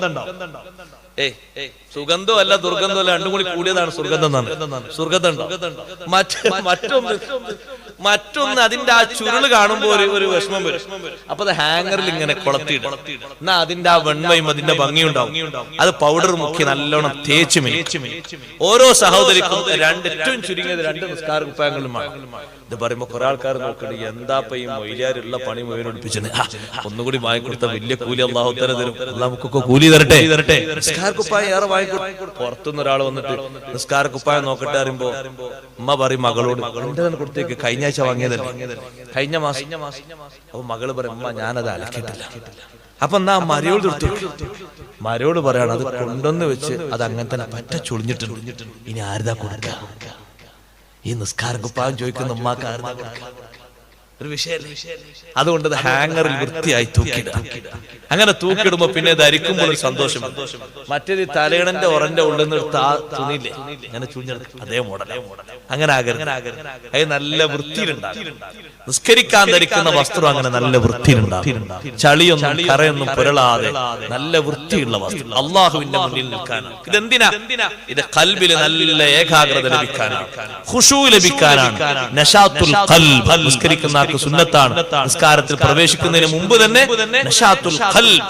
സുഗന്ധം അല്ല ദുർഗന്ധം അല്ല, രണ്ടും കൂടി കൂടിയതാണ് സുഗന്ധം. സുഗന്ധം മറ്റൊന്ന് അതിന്റെ ആ ചുരുള് കാണുമ്പോ ഒരു വിഷമം വരും. അപ്പൊ അത് ഹാങ്ങറിൽ ഇങ്ങനെ കൊളത്തിയിടും. എന്നാ അതിന്റെ ആ വെണ്മയും അതിന്റെ ഭംഗിയുണ്ടാവും. അത് പൗഡർ മുക്കി നല്ലോണം തേച്ച് മിനിറ്റ്. ഓരോ സഹോദരിക്കും ഏറ്റവും ചുരുങ്ങിയത് 2 നിസ്കാര കുപ്പായങ്ങളുമാണ്. ഇത് പറയുമ്പോ കുറെ ആൾക്കാർ നോക്കണ്ട്, എന്താ ഈ മൊയിലാരുള്ള പണി മുഴുവൻ ഒളിപ്പിച്ചത്, ഒന്നുകൂടി വാങ്ങിക്കൊടുത്ത വലിയ കൂലി അള്ളാഹു തആല തരും. നമുക്കൊക്കെ കൂലി തരട്ടെ. നിസ്കാര കുപ്പായം ഏറെ വാങ്ങിക്കൊടുക്കും. പുറത്തുനിന്ന് ഒരാൾ വന്നിട്ട് നിസ്കാര കുപ്പായം നോക്കട്ടെ അറിയുമ്പോ ഉമ്മ പറയും മകളോട്, എന്റെ കൊടുത്തേക്ക്, കഴിഞ്ഞ ആഴ്ച വാങ്ങിയതല്ലേ, കഴിഞ്ഞ മാസം. അപ്പൊ മകള് പറയും, ഉമ്മ ഞാനത് അലക്കിയിട്ടില്ല. അപ്പൊ എന്നാ മരയോട് മരയോട് പറയാണ്, അത് കൊണ്ടുവന്ന് വെച്ച് അത് അങ്ങനെ തന്നെ പറ്റ ചൊളിഞ്ഞിട്ടുണ്ട്, ഇനി ആരുതാ കൊടുക്ക? ഈ നിസ്കാര കുപ്പായം ചോദിക്കുന്ന ഉമ്മാക്ക് ആരുതാ കൊടുക്ക? ഒരു വിഷയല്ലേ. അതുകൊണ്ട് അത് ഹാങ്ങറിൽ വൃത്തിയായി തൂക്കിയിടുക. അങ്ങനെ തൂക്കിയിടുമ്പോ പിന്നെ ധരിക്കുമ്പോൾ ഒരു സന്തോഷം. മറ്റേത് തലയണന്റെ ഉറന്റെ ഉള്ളിൽ നിന്ന് എടുത്ത ആ തുണിയില്ലേ, അങ്ങനെ ചുഞ്ഞെടുക്കും, അതേ മോഡൽ. അങ്ങനെ ആകരുത്. അത് നല്ല വൃത്തിയിലുണ്ടാകും. നിസ്കരിക്കാൻ ധരിക്കുന്ന വസ്ത്രം അങ്ങനെ നല്ല വൃത്തിയിലുണ്ടാകും. ചളിയൊന്നും കറയൊന്നും പുരളാതെ നല്ല വൃത്തിയുള്ള വസ്ത്രം അള്ളാഹുവിന്റെ മുന്നിൽ നിൽക്കാനാണ്. ഇതെന്തിനാ? ഇത് ഖൽബില് നല്ല ഏകാഗ്രത ലഭിക്കാനാണ്, ഖുശൂ ലഭിക്കാനാണ്. നശാത്തുൽ ഖൽബ് നിസ്കരിക്കുന്ന സുന്നത്താണ്. നിസ്കാരത്തിൽ പ്രവേശിക്കുന്നതിന് മുമ്പ് തന്നെ നശാത്തുൽ ഖൽബ്,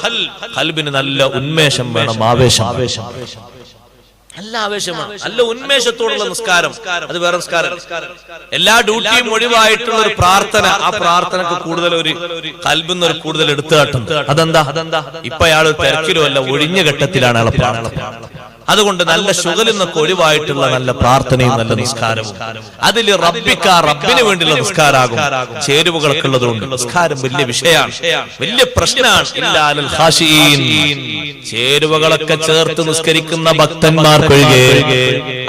ഖൽബിന് നല്ല ഉന്മേഷം വേണം, ആവേശം, നല്ല ആവേശമാണ്, നല്ല ഉന്മേഷത്തോടുള്ള നിസ്കാരം. അത് വേറെ നിസ്കാരം. എല്ലാ ഡ്യൂട്ടിയും ഒഴിവായിട്ടുള്ള ഒരു പ്രാർത്ഥന, ആ പ്രാർത്ഥനക്ക് കൂടുതൽ ഒരു ഖൽബിൽ നിന്ന് കൂടുതൽ എടുത്തുകാട്ടുണ്ട്. അതെന്താ? ഇപ്പൊ അയാൾ തിരക്കിലോ അല്ല, ഒഴിഞ്ഞ ഘട്ടത്തിലാണ് അയാളെ പ്രാർത്ഥന. അതുകൊണ്ട് നല്ല ശുഗലിൽ നിന്നൊക്കെ ഒഴിവായിട്ടുള്ള നല്ല പ്രാർത്ഥനയും നല്ല നിസ്കാരവും, അതിൽ റബ്ബിന് വേണ്ടിയുള്ള നിസ്കാരാകും. ചേരുവകളൊക്കെ ഉള്ളതുകൊണ്ട് നിസ്കാരം വലിയ വിഷയമാണ്, വലിയ പ്രശ്നമാണ്. ഇല്ലാൽ ഖാശീൻ, ചേരുവകളൊക്കെ ചേർത്ത് നിസ്കരിക്കുന്ന ഭക്തന്മാർക്കൊഴികെ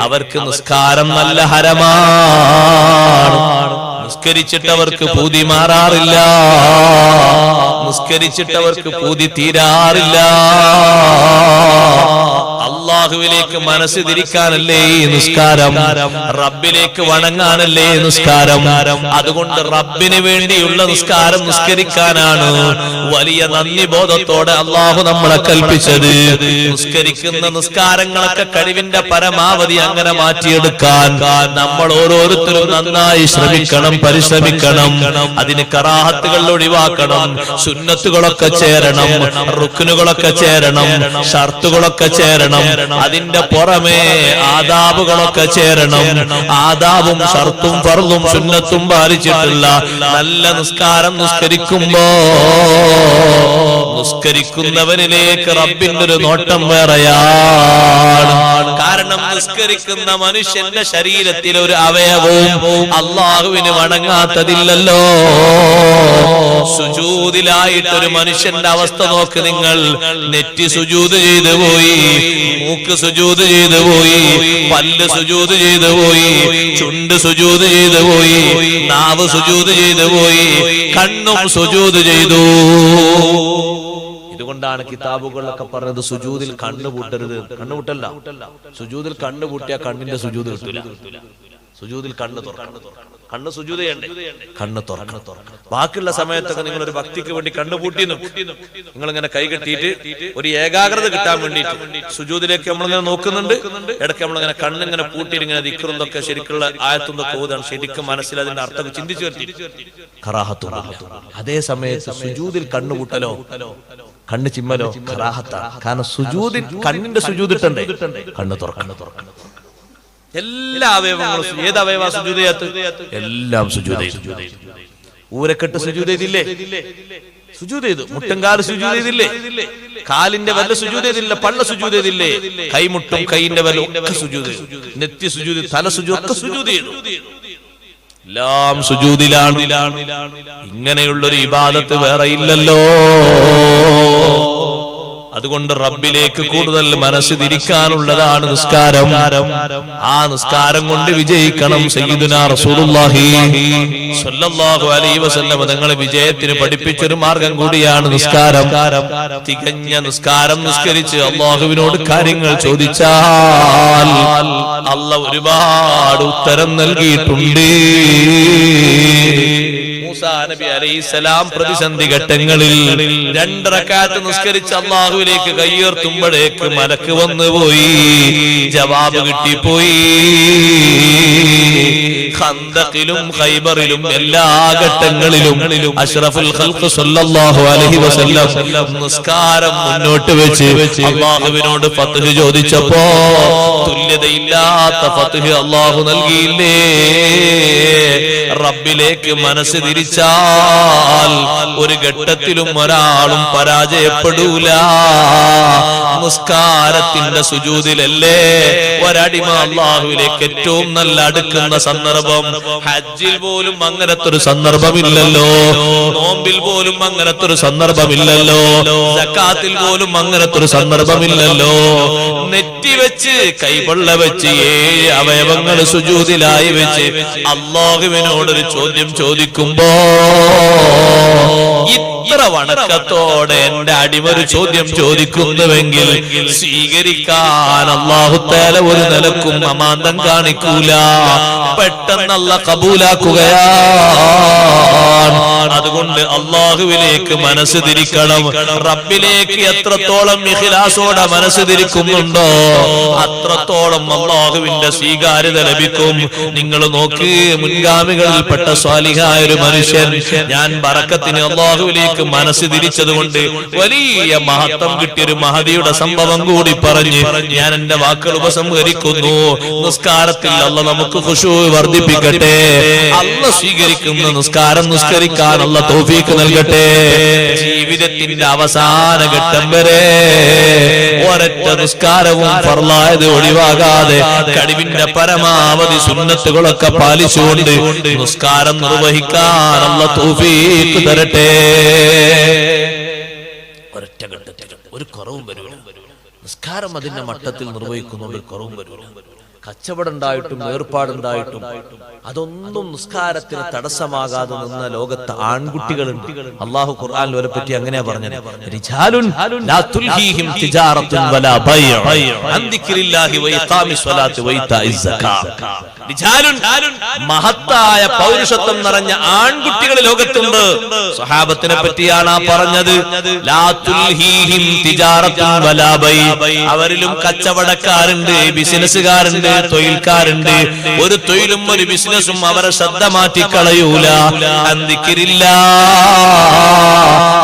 അവർക്ക് നിസ്കാരം നല്ല ഹരമാണ്. നിസ്കരിച്ചിട്ടവർക്ക് പൂതി മാറാറില്ല, നിസ്കരിച്ചിട്ടവർക്ക് പൂതി തീരാറില്ല. അള്ളാഹുവിലേക്ക് മനസ്സ് തിരിക്കാനല്ലേ ഈ നിസ്കാരം, റബ്ബിലേക്ക് വണങ്ങാനല്ലേ നിസ്കാരം. അതുകൊണ്ട് റബ്ബിന് വേണ്ടിയുള്ള നിസ്കാരം നിസ്കരിക്കാനാണ് വലിയ നന്ദി ബോധത്തോടെ അള്ളാഹു നമ്മളെ കൽപ്പിച്ചത്. നിസ്കരിക്കുന്ന നിസ്കാരങ്ങളൊക്കെ കഴിവിന്റെ പരമാവധി അങ്ങനെ മാറ്റിയെടുക്കാൻ നമ്മൾ ഓരോരുത്തരും നന്നായി ശ്രമിക്കണം, പരിശ്രമിക്കണം. അതിന് കറാഹത്തുകൾ ഒഴിവാക്കണം, സുന്നത്തുകളൊക്കെ ചേരണം, റുക്നുകളൊക്കെ ചേരണം, ഷർത്തുകളൊക്കെ ചേരണം. അതിന്റെ പുറമേ ആദാബുകളൊക്കെ ചേരണം. ആദാബും ഷർത്തും ഫർളും സുന്നത്തും പാലിച്ചിട്ടുള്ള നല്ല നിസ്കാരം നിസ്കരിക്കുമ്പോ നിസ്കരിക്കുന്നവനിലേക്ക് റബ്ബിന്റെ ഒരു നോട്ടം വേറെയാണ്. കാരണം നിസ്കരിക്കുന്ന മനുഷ്യന്റെ ശരീരത്തിലെ ഒരു അവയവവും അള്ളാഹുവിന് വണങ്ങാത്തതില്ലല്ലോ. സുജൂദിലായിട്ടൊരു മനുഷ്യന്റെ അവസ്ഥ നോക്ക് നിങ്ങൾ. നെറ്റി സുജൂദ് ചെയ്തു പോയി, മൂക്ക് സുജൂദ് ചെയ്തു പോയി, പല്ല് സുജൂദ് ചെയ്തു പോയി, ചുണ്ട് സുജൂദ് ചെയ്തു പോയി, നാവ് സുജൂദ് ചെയ്തു പോയി, കണ്ണും സുജൂദ് ചെയ്തു. ഇതുകൊണ്ടാണ് കിതാബുകളിലൊക്കെ പറഞ്ഞത് സുജൂദിൽ കണ്ണുപൂട്ടരുത്. കണ്ണുപൂട്ടല്ല, സുജൂദിൽ കണ്ണുപൂട്ടിയാൽ കണ്ണിന്റെ സുജൂദ് കിട്ടില്ല. സുജൂദിൽ കണ്ണ് തുറക്കണം, കണ്ണ് സുജൂദ് ചെയ്യണ്ടേ, കണ്ണ് തുറക്കണം. ബാക്കിയുള്ള സമയത്തൊക്കെ നിങ്ങൾ ഒരു ഭക്തിക്ക് വേണ്ടി കണ്ണ് പൂട്ടിയെന്നും നിങ്ങൾ ഇങ്ങനെ കൈ കെട്ടിയിട്ട് ഒരു ഏകാഗ്രത കിട്ടാൻ വേണ്ടിയിട്ട് സുജൂദിലേക്ക് നമ്മളിങ്ങനെ നോക്കുന്നുണ്ട്. ഇടയ്ക്ക് നമ്മളിങ്ങനെ കണ്ണിങ്ങനെ പൂട്ടിയിട്ട് ഇങ്ങനെ ദിക്റുന്നതൊക്കെ ശരിക്കുള്ള ആയത്തൊക്കെ ഓതാണ്. ശരിക്കും മനസ്സിൽ അതിന്റെ അർത്ഥം ചിന്തിച്ചു വരുത്തി കറാഹത്തുണ്ട്. അതേ സമയത്ത് സുജൂദിൽ കണ്ണുപൂട്ടലോ കണ്ണ് ചിമ്മലോ കറാഹത്താണ്. കാരണം സുജൂദിൽ കണ്ണിന്റെ സുജൂദിട്ടണ്ടേ, കണ്ണ് തുറക്കണം. എല്ലാ അവയവങ്ങളും. ഏത് അവയവ സുജൂദ് ചെയ്യാത്ത? എല്ലാം സുജൂദ് ചെയ്തു. ഊരക്കെട്ട് സുജൂദ് ചെയ്തില്ലേ? സുജൂദ് ചെയ്തു. മുട്ടങ്കാല് സുജൂദ് ചെയ്തില്ലേ? കാലിന്റെ വല്ല സുജൂദ് ചെയ്തില്ല? പള്ള സുജൂദ് ചെയ്തില്ലേ? കൈമുട്ടും കൈയിന്റെ വല്ല ഒക്കെ സുജൂദ് ചെയ്തു. നെറ്റി സുജൂദ്, തല സുജൂദ്, ഒക്കെ സുജൂദ് ചെയ്തു. എല്ലാം സുജൂദിലാണ്. ഇങ്ങനെയുള്ളൊരു ഇബാദത്ത് വേറെ ഇല്ലല്ലോ. അതുകൊണ്ട് റബ്ബിലേക്ക് കൂടുതൽ മനസ്സ് തിരിക്കാനുള്ളതാണ് നിസ്കാരം. ആ നിസ്കാരം കൊണ്ട് വിജയിക്കണം. സയ്യിദുനാ റസൂലുള്ളാഹി സ്വല്ലല്ലാഹു അലൈഹി വസല്ലം തങ്ങളെ വിജയത്തിന് പഠിപ്പിച്ചൊരു മാർഗം കൂടിയാണ് നിസ്കാരം. തികഞ്ഞ നിസ്കാരം നിസ്കരിച്ച് അല്ലാഹുവിനോട് കാര്യങ്ങൾ ചോദിച്ചാൽ അല്ലാഹു ഒരുപാട് ഉത്തരം നൽകിയിട്ടുണ്ട്. മൂസാ നബി അലൈഹിസ്സലാം പ്രതിസന്ധി ഘട്ടങ്ങളിൽ 2 റക്അത്ത് നിസ്കരിച്ച് അല്ലാഹുവിലേക്ക് കയ്യുയർത്തുമ്പോഴേക്ക് മലക്ക് വന്നുപോയി, ജവാബ് കിട്ടിപ്പോയി. ഖന്തഖിലും ഖൈബറിലും എല്ലാ ഘട്ടങ്ങളിലും അഷ്റഫുൽ ഖൽഖ് സ്വല്ലല്ലാഹു അലൈഹി വസല്ലം നിസ്കാരം മുന്നോട്ട് വെച്ച് അല്ലാഹുവിനോട് ഫത്ഹ് ചോദിച്ചപ്പോ തുല്യതയില്ലാത്ത ഫത്ഹ് അല്ലാഹു നൽകിയില്ലേ. റബ്ബിലേക്ക് മനസ്സ് തിരിച്ചാൽ ഒരു ഘട്ടത്തിലും ഒരാളും പരാജയപ്പെടൂല. നിസ്കാരത്തിന്റെ സുജൂദിലല്ലേ ഒരടിമ അല്ലാഹുവിലേക്ക് ഏറ്റവും നല്ല അടുക്കുന്ന സന്ദർഭം. ഹജ്ജിൽ പോലും അങ്ങനത്തൊരു സന്ദർഭമില്ലല്ലോ. നോമ്പിൽ പോലും അങ്ങനത്തൊരു സന്ദർഭമില്ലല്ലോ. സക്കാത്തിൽ പോലും അങ്ങനത്തൊരു സന്ദർഭമില്ലല്ലോ. നെറ്റി വെച്ച് കൈപൊള്ള വെച്ച് 7 അവയവങ്ങൾ സുജൂദിലായി വെച്ച് അല്ലാഹുവിനോടൊരു ചോദ്യം ചോദിക്കുമ്പോ ഇത്ര വണക്കത്തോടെ എന്റെ അടിമ ഒരു ചോദ്യം ചോദിക്കുന്നുവെങ്കിൽ സ്വീകരിക്കാൻ അല്ലാഹു തആല ഒരു നിലക്കും അമാന്തം കാണിക്കൂല. പെട്ടെന്ന് അല്ലാഹു കബൂലാക്കുകയാണ്. അതുകൊണ്ട് അല്ലാഹുവിലേക്ക് മനസ്സ് തിരിക്കണം. റബ്ബിലേക്ക് എത്രത്തോളം ഇഖ്ലാസോടെ മനസ്സ് തിരിക്കുന്നുണ്ടോ അത്രത്തോളം അല്ലാഹുവിന്റെ സ്വീകാര്യത ലഭിക്കും. നിങ്ങൾ നോക്ക്, മുൻഗാമികളിൽപ്പെട്ട സ്വാലിഹായ ഒരു മനുഷ്യൻ ഞാൻ ബറക്കത്തിന് അല്ലാഹുവിലേക്ക് മനസ്സ് തിരിച്ചതുകൊണ്ട് വലിയ മഹത്വം കിട്ടിയൊരു മഹദിയുടെ സംഭവം കൂടി പറഞ്ഞ് ഞാൻ എന്റെ വാക്കുകൾ ഉപസംഹരിക്കുന്നു. നിസ്കാരത്തിൽ അല്ലാഹു നമുക്ക് ഖുശൂ വർദ്ധിപ്പിക്കട്ടെ. അല്ലാഹു സ്വീകരിക്കുന്ന നിസ്കാരം നിസ്കരിക്കാൻ അല്ലാഹു തൗഫീഖ് നൽകട്ടെ. ജീവിതത്തിന്റെ അവസാന ഘട്ടം വരെ ഒരൊറ്റ നിസ്കാരവും ഫർളായത് ഒഴിവാകാതെ കഴിവിന്റെ പരമാവധി സുന്നത്തുകളൊക്കെ പാലിച്ചുകൊണ്ട് നിസ്കാരം നിർവഹിക്കാൻ അല്ലാഹു തൗഫീഖ് തരട്ടെ. ഒരൊറ്റ ഘട്ടത്തിൽ ഒരു കുറവും വരൂല. നിസ്കാരം അതിന്റെ മട്ടത്തിൽ നിർവഹിക്കുന്നുണ്ട്, ഒരു കുറവും വരൂല. കച്ചവടം ഉണ്ടായിട്ടും ഏർപ്പാടുണ്ടായിട്ടും അതൊന്നും നിസ്കാരത്തിന് തടസ്സമാകാതെ നിന്ന ലോകത്ത് ആൺകുട്ടികളുണ്ട്. അല്ലാഹു ഖുർആനിൽ അവരെ പറ്റി അങ്ങനെയാ പറഞ്ഞത്, റിജാലുൻ ലാ തുൽഹീഹിം തിജാറത്തുൻ വലാ ബൈഉ അൻ ദിക്രില്ലാഹി വഇഖാമിസ് സ്വലാത്തി വഇതാഇസ് സകാത്ത്. റിജാലുൻ മഹത്തായ പൗരുഷത്വം നിറഞ്ഞ ആൺകുട്ടികൾ ലോകത്തുണ്ട്. സ്വഹാബത്തിനെ പറ്റിയാണ് ആ പറഞ്ഞത്. ലാ തുൽഹീഹിം തിജാറത്തുൻ വലാ ബൈഉ, അവരിലും കച്ചവടക്കാരുണ്ട്, ബിസിനസ്സുകാരുണ്ട്, തൊഴിൽക്കാരുണ്ട്. ഒരു തൊഴിലും ഒരു ബിസിനസ്സും അവരെ ശ്രദ്ധ മാറ്റിക്കളയൂല.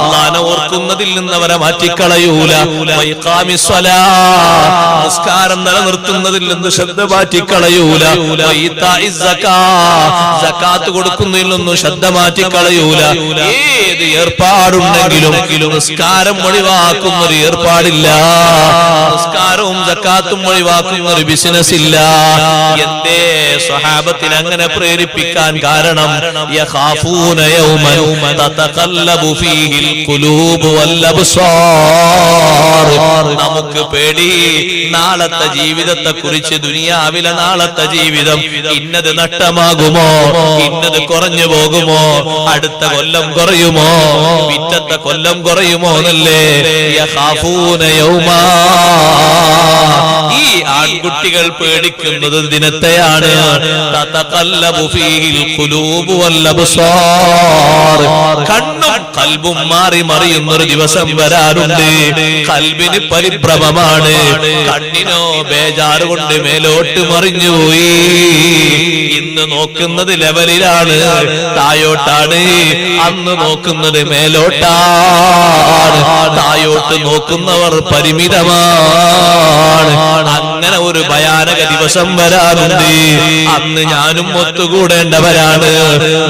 അല്ലാഹുവിനെ ഓർക്കുന്നതിൽ നിന്ന് അവരെ മാറ്റിക്കളയൂല. നിസ്കാരം നിലനിർത്തുന്നതിൽ നിന്ന് ശ്രദ്ധ മാറ്റിക്കളയൂല. സകാത്ത് കൊടുക്കുന്നതിൽ നിന്നും ശ്രദ്ധ മാറ്റിക്കളയൂല. ഏത് ഏർപ്പാടുണ്ടെങ്കിലും നിസ്കാരം ഒഴിവാക്കുന്ന ഒരു ഏർപ്പാടില്ല. നിസ്കാരവും സകാത്തും ഒഴിവാക്കുന്ന ഒരു ബിസിനസ് ഇല്ല. എന്തേ സ്വഹാബത്തിന് അങ്ങനെ പ്രേരിപ്പിക്കാൻ കാരണം? യഖാഫൂന യൗമൻ തതഖല്ലബു ഫീഹിൽ ഖുലൂബു വൽ അബ്സാർ. നമുക്ക് പേടി നാളത്തെ ജീവിതത്തെ കുറിച്ച്. ദുനിയാവിലെ നാളത്തെ ജീവിതം ഇന്നത് നഷ്ടമാകുമോ, ഇന്നത് കുറഞ്ഞു പോകുമോ, അടുത്ത കൊല്ലം കുറയുമോ, പിറ്റത്തെ കൊല്ലം കുറയുമോ എന്നല്ലേ. യഖാഫൂന യൗമാ, ഈ ആൺകുട്ടികൾ പേടിക്കുന്നത് ദിനത്തെയാണ്. തതഖല്ലബു ഫീഹിൽ ഖുലൂബു വൽ അബ്സാർ. കണ്ണും കൽബും മാറി മറിയുന്ന ഒരു ദിവസം വരാറുണ്ട്. കൽബിന് പരിഭ്രമമാണ്, കണ്ണിനോ ബേജാറ് കൊണ്ട് മേലോട്ട് മറിഞ്ഞുപോയി. ഇന്ന് നോക്കുന്നത് ലെവലിലാണ്, തായോട്ടാണ്. അന്ന് നോക്കുന്നത് മേലോട്ടാണ്. തായോട്ട് നോക്കുന്നവർ പരിമിതമാണ്. അങ്ങനെ ഒരു ഭയാനക ദിവസം വരാറുണ്ട്. അന്ന് ഞാനും ഒത്തുകൂടേണ്ടവരാണ്,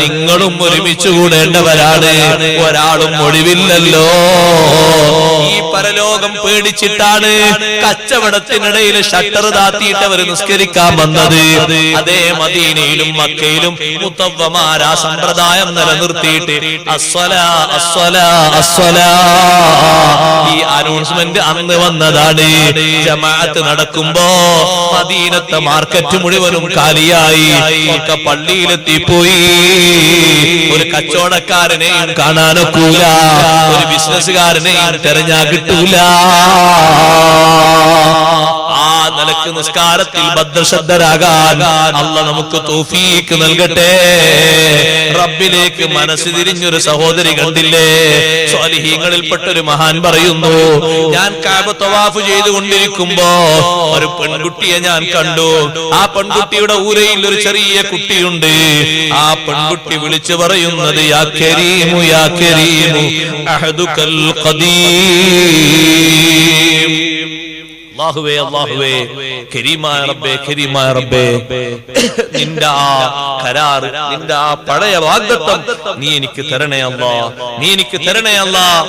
നിങ്ങളും ഒരുമിച്ച് കൂടേണ്ടവരാണ്. ഒരാളും ഒഴിവില്ലല്ലോ. ഈ പരലോകം പേടിച്ചിട്ടാണ് കച്ചവടത്തിനിടയിൽ ഷട്ടർ താത്തിയിട്ട് അവർ നിസ്കരിക്കാൻ വന്നത്. അതേ മദീനയിലും മക്കയിലും മുത്തവ്വമാരാ സമ്പ്രദായം നിലനിർത്തിയിട്ട് അസ്വലാ അസ്വലാ അസ്വലാ ഈ അനൗൺസ്മെന്റ് അന്ന് വന്നതാണ്. ജമാഅത്ത് നടക്കുമ്പോ മദീനത്തെ മാർക്കറ്റ് മുഴുവനും കാലിയായി. ഒക്കെ പള്ളിയിലെത്തിപ്പോയി. ഒരു കച്ചവടക്കാരനെയും കാണാനൊക്കൂല, ഒരു ബിസിനസ്സുകാരനെയും തെരഞ്ഞാ കിട്ടൂല. ആ നിലക്ക് നിസ്കാരത്തിൽ ഭദ്രശ്രദ്ധരാകാൻ അല്ലാഹ് നമുക്ക് തൗഫീഖ് നൽകട്ടെ. റബ്ബിലേക്ക് മനസ്സ് തിരിഞ്ഞൊരു സഹോദരി കണ്ടില്ലേ? സ്വാലിഹീങ്ങളിൽപ്പെട്ടൊരു മഹാൻ പറയുന്നു, ഞാൻ കഅബ തവാഫ് ചെയ്തുകൊണ്ടിരിക്കുമ്പോ ഒരു പെൺകുട്ടിയെ ഞാൻ കണ്ടു. ആ പെൺകുട്ടിയുടെ ഊരയിൽ ഒരു ചെറിയ കുട്ടിയുണ്ട്. ആ പെൺകുട്ടി വിളിച്ചു പറയുന്നത്, യാ കരീമു യാ കരീമു അഹദുകൽ ഖദീം. അല്ലാഹുവേ അല്ലാഹുവേ, കരീമായ റബ്ബേ കരീമായ റബ്ബേ, നിന്റെ ആ കരാർ, നിന്റെ ആ പഴയ വാഗ്ദത്തം നീ എനിക്ക് തരണേ അല്ലാഹ്, നീ എനിക്ക് തരണേ അല്ലാഹ്.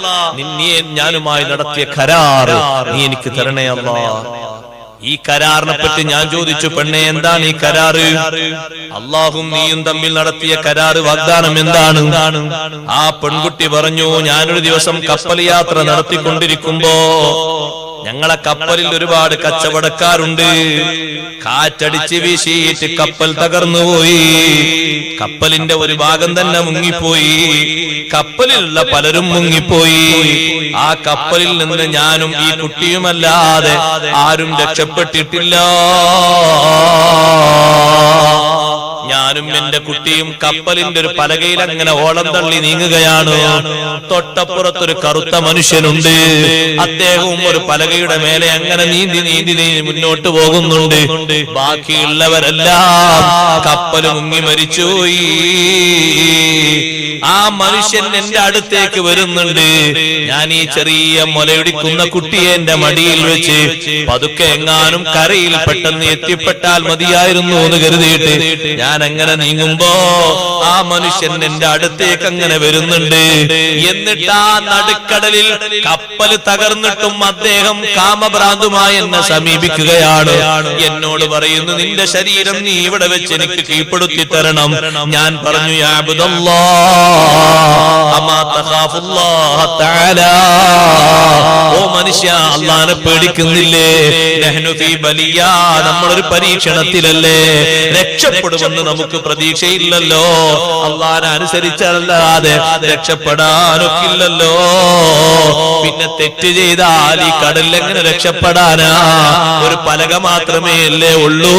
നീ ഞാനുമായി നടത്തിയ കരാർ നീ എനിക്ക് തരണേ അല്ലാഹ്. ഈ കരാറിനെ പറ്റി ഞാൻ ചോദിച്ചു, പെണ്ണെ എന്താണ് ഈ കരാറ്? അള്ളാഹും നീയും തമ്മിൽ നടത്തിയ കരാറ്, വാഗ്ദാനം എന്താണ്? ആ പെൺകുട്ടി പറഞ്ഞു, ഞാനൊരു ദിവസം കപ്പൽ യാത്ര നടത്തിക്കൊണ്ടിരിക്കുമ്പോ ഞങ്ങളെ കപ്പലിൽ ഒരുപാട് കച്ചവടക്കാരുണ്ട്. കാറ്റടിച്ച് വീശിയിട്ട് കപ്പൽ തകർന്നുപോയി. കപ്പലിന്റെ ഒരു ഭാഗം തന്നെ മുങ്ങിപ്പോയി. കപ്പലിലുള്ള പലരും മുങ്ങിപ്പോയി. ആ കപ്പലിൽ നിന്ന് ഞാനും ഈ കുട്ടിയുമല്ലാതെ ആരും രക്ഷപ്പെട്ടിട്ടില്ല. ഞാനും എന്റെ കുട്ടിയും കപ്പലിന്റെ ഒരു പലകയിൽ അങ്ങനെ ഓളം തള്ളി നീങ്ങുകയാണ്. തൊട്ടപ്പുറത്തൊരു കറുത്ത മനുഷ്യനുണ്ട്. അദ്ദേഹവും ഒരു പലകയുടെ മേലെ അങ്ങനെ നീന്തി നീന്തി നീന്തി മുന്നോട്ട് പോകുന്നുണ്ട്. ബാക്കിയുള്ളവരെല്ലാം കപ്പൽ മുങ്ങി മരിച്ചുപോയി. ആ മനുഷ്യൻ എന്റെ അടുത്തേക്ക് വരുന്നുണ്ട്. ഞാൻ ഈ ചെറിയ മുലയിടിക്കുന്ന കുട്ടിയെ എന്റെ മടിയിൽ വെച്ച് പതുക്കെ എങ്ങാനും കരയിൽ പെട്ടെന്ന് എത്തിപ്പെട്ടാൽ മതിയായിരുന്നു എന്ന് കരുതിയിട്ട് ഞാൻ അങ്ങനെ നീങ്ങുമ്പോ ആ മനുഷ്യൻ എന്റെ അടുത്തേക്ക് അങ്ങനെ വരുന്നുണ്ട്. എന്നിട്ട് ആ നടുക്കടലിൽ കപ്പൽ തകർന്നിട്ടും അദ്ദേഹം കാമഭ്രാന്തുമായി എന്നെ സമീപിക്കുകയാണ്. എന്നോട് പറയുന്നു, നിന്റെ ശരീരം നീ ഇവിടെ വെച്ച് എനിക്ക് കീഴ്പ്പെടുത്തി തരണം. ഞാൻ പറഞ്ഞു, യാ അബ്ദുല്ലാഹ് അമാ തഖാഫുല്ലാഹ തആല, ഓ മനുഷ്യ, അല്ലാഹനെ പേടിക്കുന്നില്ലേ? നഹ്നു ഫീ ബലിയ, നമ്മളൊരു പരീക്ഷണത്തിലല്ലേ, രക്ഷപ്പെടുമെന്ന് നമുക്ക് പ്രതീക്ഷയില്ലല്ലോ. അല്ലാഹനെ അനുസരിച്ചല്ലാതെ രക്ഷപ്പെടാനൊക്കില്ലല്ലോ. പിന്നെ തെറ്റ് ചെയ്താൽ ഈ കടലിൽ എങ്ങനെ രക്ഷപ്പെടാനാ? ഒരു പലക മാത്രമേ അല്ലേ ഉള്ളൂ.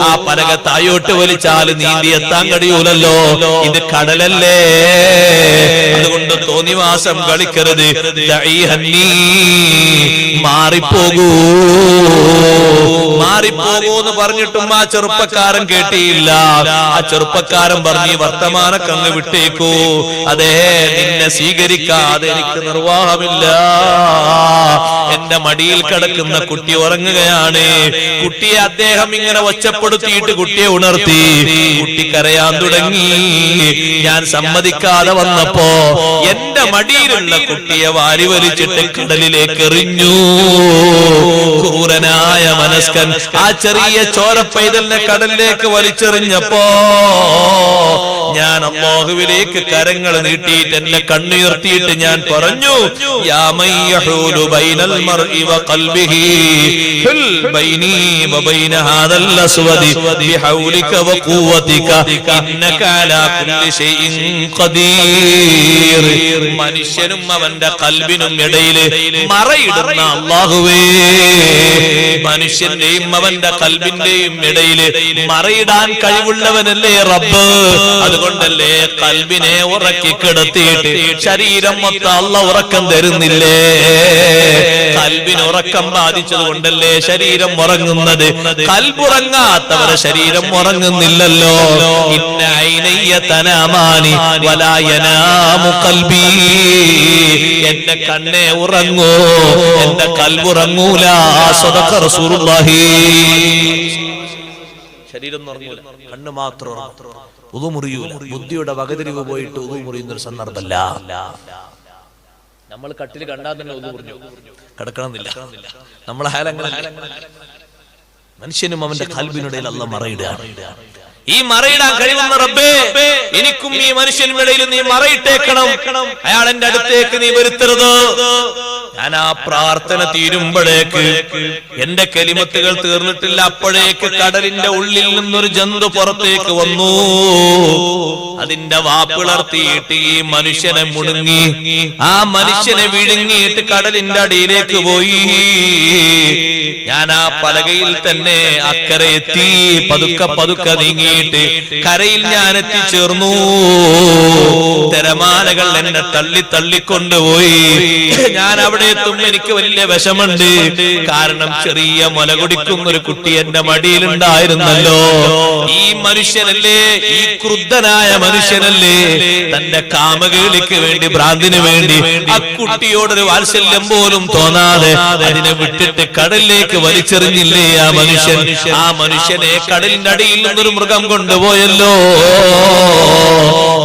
ആ പലക തായോട്ട് വലിച്ചാൽ നീന്തി എത്താൻ കഴിയൂലല്ലോ. ഇത് കടലല്ലേ. അതുകൊണ്ട് തോന്നിവാസം കളിക്കരുത്. മാറിപ്പോകൂ മാറിപ്പോകൂ എന്ന് പറഞ്ഞിട്ടും ആ ചെറുപ്പക്കാരൻ കേട്ടിയില്ല. ആ ചെറുപ്പക്കാരൻ പറഞ്ഞു, വർത്തമാനക്കങ്ങ് വിട്ടേക്കൂ. അതെ, നിന്നെ സ്വീകരിക്കാതെ എനിക്ക് നിർവാഹമില്ല. എന്റെ മടിയിൽ കിടക്കുന്ന കുട്ടി ഉറങ്ങുകയാണ്. കുട്ടിയെ അദ്ദേഹം ഇങ്ങനെ ഒച്ചപ്പെടുത്തിയിട്ട് കുട്ടിയെ ഉണർത്തി. കുട്ടി കരയാൻ തുടങ്ങി. ഞാൻ സമ്മതിക്കാതെ വന്നപ്പോ എന്റെ മടിയിലുള്ള കുട്ടിയെ വാരി വലിച്ചിട്ട് കടലിലേക്ക് എറിഞ്ഞു. ക്രൂരനായ മനസ്കൻ ആ ചെറിയ ചോരപ്പൈതലിനെ കടലിലേക്ക് വലിച്ചെറിഞ്ഞപ്പോ ഞാൻ അല്ലാഹുവിലേക്ക് കരങ്ങൾ നീട്ടിയിട്ട് എന്നെ കണ്ണുയർത്തിയിട്ട് ഞാൻ പറഞ്ഞു, യാ മയ്യഹൂലു ബൈനൽ മർഇ വഖൽബിഹി ഹുൽ ബൈനി വബൈന ഹാദൽ അസ്വദി ബിഹൗലിക വഖുവതിക ഇന്നക അലാ കുല്ലി ഷൈഇൻ ഖദീർ. മനുഷ്യനും അവന്റെ ഖൽബിനും ഇടയിൽ മറയിടുന്ന അല്ലാഹുവേ, മനുഷ്യന്റെയും അവന്റെ ഖൽബിന്റെയും ഇടയിൽ മറയിടാൻ കഴിവുള്ളവനല്ലേ റബ്ബ്. അതുകൊണ്ട് അതുകൊണ്ടല്ലേ കൽബിനെ ഉറക്കി കിടത്തിയിട്ട് ശരീരം മൊത്തം അല്ലാഹു ഉറക്കം തരുന്നില്ലേ? കൽബിന് ഉറക്കം ബാധിച്ചത് കൊണ്ടല്ലേ ശരീരം ഉറങ്ങുന്നത്. കൽബുറങ്ങാത്തവരെ ശരീരം ഉറങ്ങുന്നില്ലല്ലോ. ഇന്ന ഐനയ്യ തനാമാനി വലാ യനാമു ഖൽബി. എന്റെ കണ്ണേ ഉറങ്ങൂ, എന്റെ കൽബുറങ്ങൂല. സദഖ റസൂലുള്ളാഹി. ശരീരം ഉറങ്ങൂല, കണ്ണ് മാത്രം ഉദു മുറിയൂല. ബുദ്ധിയുടെ വകതിരിവ് പോയിട്ട് ഉദു മുറിയുന്ന ഒരു സന്ദർഭമല്ല. നമ്മൾ കട്ടിൽ കണ്ടാൽ തന്നെ ഉദു മുറിഞ്ഞു കിടക്കണമെന്നില്ല. നമ്മളെ ഹാലങ്ങളല്ല. മനുഷ്യനും അവന്റെ ഖൽബിനിടയിൽ അല്ലാഹു മറയിടുകയാണ്. ഈ മറയിടാൻ കഴിവുന്ന റബ്ബേ, എനിക്കും ഈ മനുഷ്യനിടയിൽ നീ മറയിട്ടേക്കണം. അയാൾ എന്റെ അടുത്തേക്ക് നീ വരുത്തരുത്. ഞാൻ ആ പ്രാർത്ഥന തീരുമ്പോഴേക്ക് എന്റെ കലിമത്തുകൾ തീർന്നിട്ടില്ല. അപ്പോഴേക്ക് കടലിന്റെ ഉള്ളിൽ നിന്നൊരു ജന്തു പുറത്തേക്ക് വന്നു. അതിന്റെ വാപ്പിളർത്തിയിട്ട് ഈ മനുഷ്യനെ മുണുങ്ങി, ആ മനുഷ്യനെ വിഴുങ്ങിയിട്ട് കടലിന്റെ അടിയിലേക്ക് പോയി. ഞാൻ ആ പലകയിൽ തന്നെ അക്കരെ എത്തി. പതുക്കെ പതുക്കെ നീങ്ങിയിട്ട് കരയിൽ ഞാൻ എത്തിച്ചേർന്നു. തിരമാലകൾ എന്നെ തള്ളി തള്ളിക്കൊണ്ടുപോയി. ഞാൻ അവിടെ എത്തുമ്പോ എനിക്ക് വലിയ വിഷമുണ്ട്. കാരണം ചെറിയ മുല കുടിക്കുന്ന ഒരു കുട്ടി എന്റെ മടിയിലുണ്ടായിരുന്നല്ലോ. ഈ മനുഷ്യനല്ലേ, ഈ ക്രുദ്ധനായ മനുഷ്യനല്ലേ തന്റെ കാമകേളിക്ക് വേണ്ടി, ഭ്രാന്തിന് വേണ്ടി ആ കുട്ടിയോടൊരു വാത്സല്യം പോലും തോന്നാതെ അതിനെ വിട്ടിട്ട് കടലിലേക്ക് വലിച്ചെറിഞ്ഞില്ലേ ആ മനുഷ്യൻ. ആ മനുഷ്യനെ കടലിന്റെ അടിയിൽ നിന്നൊരു മൃഗം കൊണ്ടുപോയല്ലോ.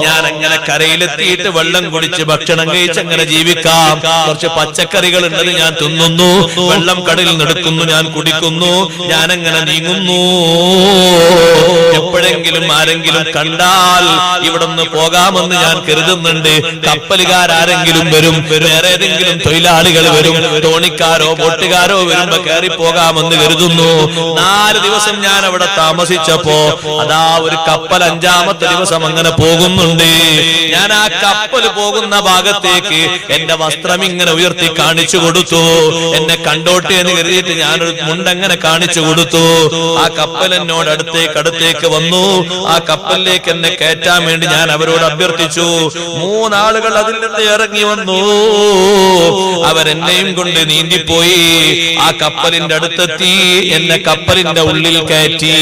ഞാൻ അങ്ങനെ കരയിലെത്തിയിട്ട് വെള്ളം കുടിച്ച് ഭക്ഷണം കഴിച്ച് അങ്ങനെ ജീവിക്കാം. കുറച്ച് പച്ചക്കറികൾ ഉള്ളത് ഞാൻ തിന്നുന്നു, വെള്ളം കടലിൽ നടക്കുന്നു, ഞാൻ കുടിക്കുന്നു, ഞാൻ അങ്ങനെ നീങ്ങുന്നു. എപ്പോഴെങ്കിലും ആരെങ്കിലും കണ്ടാൽ ഇവിടുന്ന് പോകാമെന്ന് ഞാൻ കരുതുന്നുണ്ട്. കപ്പലുകാരെങ്കിലും വരും, വേറെ ഏതെങ്കിലും തൊഴിലാളികൾ വരും, തോണിക്കാരോ ബോട്ടുകാരോ വരുമ്പോ കയറി പോകാമെന്ന് കരുതുന്നു. 4 ദിവസം ഞാൻ അവിടെ താമസിച്ചപ്പോ അതാ ഒരു കപ്പൽ 5ാമത്തെ ദിവസം അങ്ങനെ പോകുന്നുണ്ട്. ഞാൻ ആ കപ്പൽ പോകുന്ന ഭാഗത്തേക്ക് എന്റെ വസ്ത്രം ഇങ്ങനെ ഉയർത്തി കാണിച്ചു കൊടുത്തു. എന്നെ കണ്ടോട്ടെ എന്ന് കരുതിയിട്ട് ഞാനൊരു മുണ്ടങ്ങനെ കാണിച്ചു കൊടുത്തു. ആ കപ്പൽ എന്നോട് അടുത്തേക്ക് വന്നു. ആ കപ്പലിലേക്ക് എന്നെ കയറ്റാൻ വേണ്ടി ഞാൻ അവരോട് അഭ്യർത്ഥിച്ചു. 3 ആളുകൾ അതിൽ നിന്ന് ഇറങ്ങി വന്നു. അവരെന്നെയും കൊണ്ട് നീന്തിപ്പോയി. ആ കപ്പലിന്റെ അടുത്തെത്തി എന്നെ കപ്പലിന്റെ ഉള്ളിൽ കയറ്റി.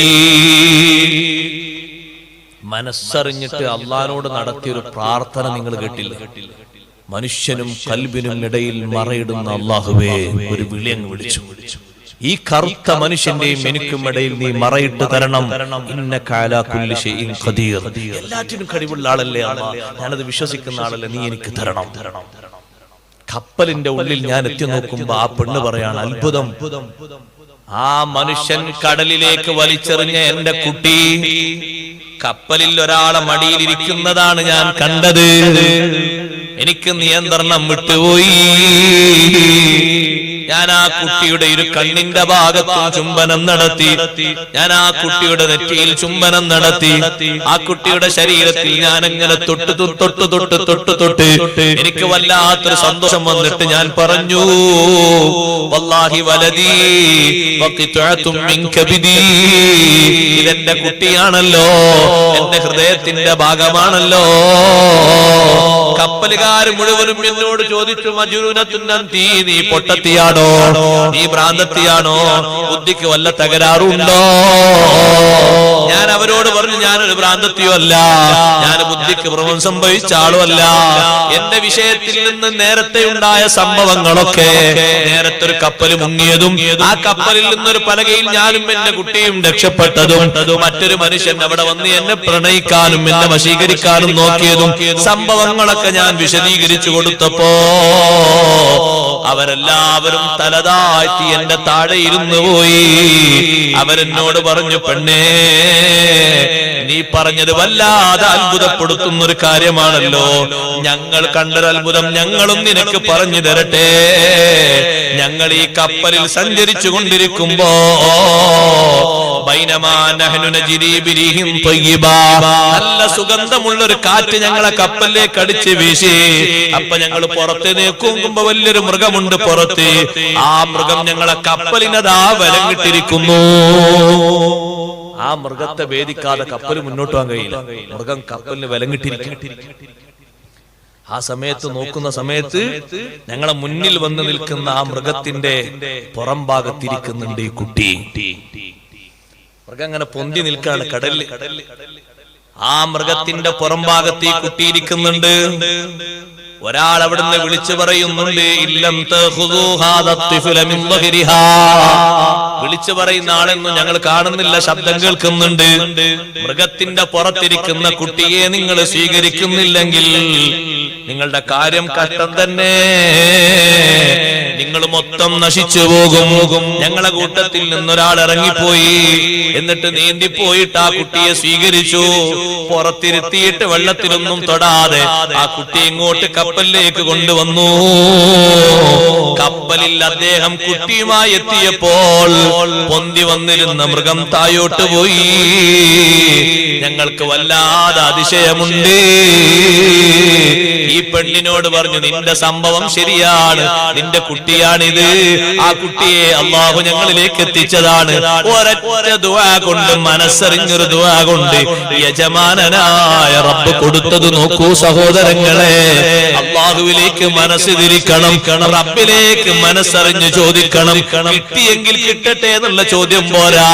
മനസ്സറിഞ്ഞിട്ട് അള്ളാഹുവോട് നടത്തിയൊരു പ്രാർത്ഥന നിങ്ങൾ കേട്ടില്ലേ? മനുഷ്യനും കൽബിനും ഇടയിൽ മറയിടുന്ന അള്ളാഹുവേ, ഒരു വിളി അങ്ങ് വിളിച്ചു. ഈ കറുത്ത മനുഷ്യന്റെയും എനിക്കും ഇടയിൽ നീ മറയിട്ട് തരണം. ഇന്നക അലാ കുല്ലി ഷൈഇൻ ഖദീർ. എല്ലാറ്റിനും കഴിവുള്ള ആളല്ലേ അല്ലാഹ്, ഞാനത് വിശ്വസിക്കുന്ന ആളല്ലേ, നീ എനിക്ക് തരണം. കപ്പലിന്റെ ഉള്ളിൽ ഞാൻ എത്തി നോക്കുമ്പോ ആ പെണ്ണ് പറയാണ്, അത്ഭുതം, ആ മനുഷ്യൻ കടലിലേക്ക് വലിച്ചെറിഞ്ഞ എന്റെ കുട്ടി കപ്പലിൽ ഒരാളെ മടിയിലിരിക്കുന്നതാണ് ഞാൻ കണ്ടത്. എനിക്ക് നിയന്ത്രണം വിട്ടുപോയി. ഞാൻ ആ കുട്ടിയുടെ ഒരു കണ്ണിന്റെ ഭാഗത്തും ചുംബനം നടത്തി. ഞാൻ ആ കുട്ടിയുടെ നെറ്റിയിൽ ചുംബനം നടത്തി. ആ കുട്ടിയുടെ ശരീരത്തിൽ ഞാൻ അങ്ങനെ തൊട്ട് എനിക്ക് വല്ലാത്തൊരു സന്തോഷം വന്നിട്ട് ഞാൻ പറഞ്ഞു, വല്ലാഹി വലദീ വഖിത്അതും മിൻ കബിദി. ഇതെന്റെ കുട്ടിയാണല്ലോ, എന്റെ ഹൃദയത്തിന്റെ ഭാഗമാണല്ലോ. കപ്പലുകാർ മുഴുവനും എന്നോട് ചോദിച്ചു, മജ്നൂനത്തുൻ അൻതി, നീ പൊട്ടത്തിയാണോ, നീ ഭ്രാന്തത്തിയാണോ, ബുദ്ധിക്ക് വല്ല തകരാറുണ്ടോ? ഞാൻ അവരോട് പറഞ്ഞു, ഞാനൊരു ഭ്രാന്തത്തിയോ അല്ല, ഞാൻ ബുദ്ധിക്ക് ഭ്രമം സംഭവിച്ച ആളുമല്ല. എന്റെ വിഷയത്തിൽ നിന്ന് നേരത്തെ ഉണ്ടായ സംഭവങ്ങളൊക്കെ, നേരത്തെ ഒരു കപ്പൽ മുങ്ങിയതും ആ കപ്പലിൽ നിന്നൊരു പലകയിൽ ഞാനും എന്റെ കുട്ടിയും രക്ഷപ്പെട്ടതും, മറ്റൊരു മനുഷ്യൻ അവിടെ വന്ന് എന്നെ പ്രണയിക്കാനും എന്നെ വശീകരിക്കാനും നോക്കിയതും സംഭവങ്ങളൊക്കെ ഞാൻ വിശദീകരിച്ചു കൊടുത്തപ്പോ അവരെല്ലാവരും തലതാഴ്ത്തി എന്റെ താഴെ ഇരുന്നു പോയി. അവരെന്നോട് പറഞ്ഞു, പെണ്ണേ, നീ പറഞ്ഞത് വല്ലാതെ അത്ഭുതപ്പെടുത്തുന്ന ഒരു കാര്യമാണല്ലോ. ഞങ്ങൾ കണ്ടൊരു അത്ഭുതം ഞങ്ങളും നിനക്ക് പറഞ്ഞു തരട്ടെ. ഞങ്ങൾ ഈ കപ്പലിൽ സഞ്ചരിച്ചു കൊണ്ടിരിക്കുമ്പോ നല്ല സുഗന്ധമുള്ളൊരു കാറ്റ് ഞങ്ങളെ കപ്പലിലേക്ക് അടിച്ച് വീശി. അപ്പൊ ഞങ്ങൾ പുറത്ത് നോക്കുമ്പോ വലിയൊരു മൃഗമുണ്ട് പുറത്ത്. ആ മൃഗം ഞങ്ങളെ കപ്പലിനതാ വലങ്ങിട്ടിരിക്കുന്നു. ആ മൃഗത്തെ ഭേദിക്കാതെ കപ്പൽ മുന്നോട്ട് പോകാൻ കഴിയില്ല. മൃഗം കപ്പലിന് വിലങ്ങിട്ടിരിക്കും. ആ സമയത്ത് നോക്കുന്ന സമയത്ത് ഞങ്ങളെ മുന്നിൽ വന്ന് നിൽക്കുന്ന ആ മൃഗത്തിന്റെ പുറം ഭാഗത്തിരിക്കുന്നുണ്ട് ഈ കുട്ടി. മൃഗം അങ്ങനെ പൊന്തി നിൽക്കാണ് കടലിൽ. ആ മൃഗത്തിന്റെ പുറം ഭാഗത്ത് ഈ കുട്ടിയിരിക്കുന്നുണ്ട്. ഒരാൾ അവിടുന്ന് വിളിച്ചു പറയുന്നുണ്ട്, ഇല്ലം തഖുദൂ ഹാദ ത്വിഫ്ല മിൻ ദഹരിഹാ. വിളിച്ചു പറയുന്ന ആളെന്നും ഞങ്ങൾ കാണുന്നില്ല, ശബ്ദം കേൾക്കുന്നുണ്ട്. മൃഗത്തിന്റെ പുറത്തിരിക്കുന്ന കുട്ടിയെ നിങ്ങൾ സ്വീകരിക്കുന്നില്ലെങ്കിൽ നിങ്ങളുടെ കാര്യം കഷ്ടം തന്നെ, നിങ്ങൾ മൊത്തം നശിച്ചു പോകും. ഞങ്ങളെ കൂട്ടത്തിൽ നിന്നൊരാൾ ഇറങ്ങിപ്പോയി, എന്നിട്ട് നീന്തിപ്പോയിട്ട് ആ കുട്ടിയെ സ്വീകരിച്ചു. പുറത്തിരുത്തിയിട്ട് വെള്ളത്തിലൊന്നും തൊടാതെ ആ കുട്ടി ഇങ്ങോട്ട് കപ്പലിലേക്ക് കൊണ്ടുവന്നു. കപ്പലിൽ അദ്ദേഹം കുട്ടിയുമായി എത്തിയപ്പോൾ പൊന്തി വന്നിരുന്ന മൃഗം തായോട്ട് പോയി. ഞങ്ങൾക്ക് വല്ലാതെ അതിശയമുണ്ട്. ഈ പെണ്ണിനോട് പറഞ്ഞു, നിന്റെ സംഭവം ശരിയാണ്, നിന്റെ കുട്ടിയാണിത്. ആ കുട്ടിയെ അള്ളാഹു ഞങ്ങളിലേക്ക് എത്തിച്ചതാണ്. ഒരൊറ്റ ദുആ കൊണ്ട്, മനസ്സറിഞ്ഞൊരു ദുആ കൊണ്ട് യജമാനനായ റബ്ബ് കൊടുത്തത് നോക്കൂ സഹോദരങ്ങളെ. അള്ളാഹുവിലേക്ക് മനസ്സ് തിരിക്കണം, റബ്ബിലേക്ക് മനസ്സറിഞ്ഞ് ചോദിക്കണം. കിട്ടിയെങ്കിൽ കിട്ടട്ടെ എന്നുള്ള ചോദ്യം പോരാ,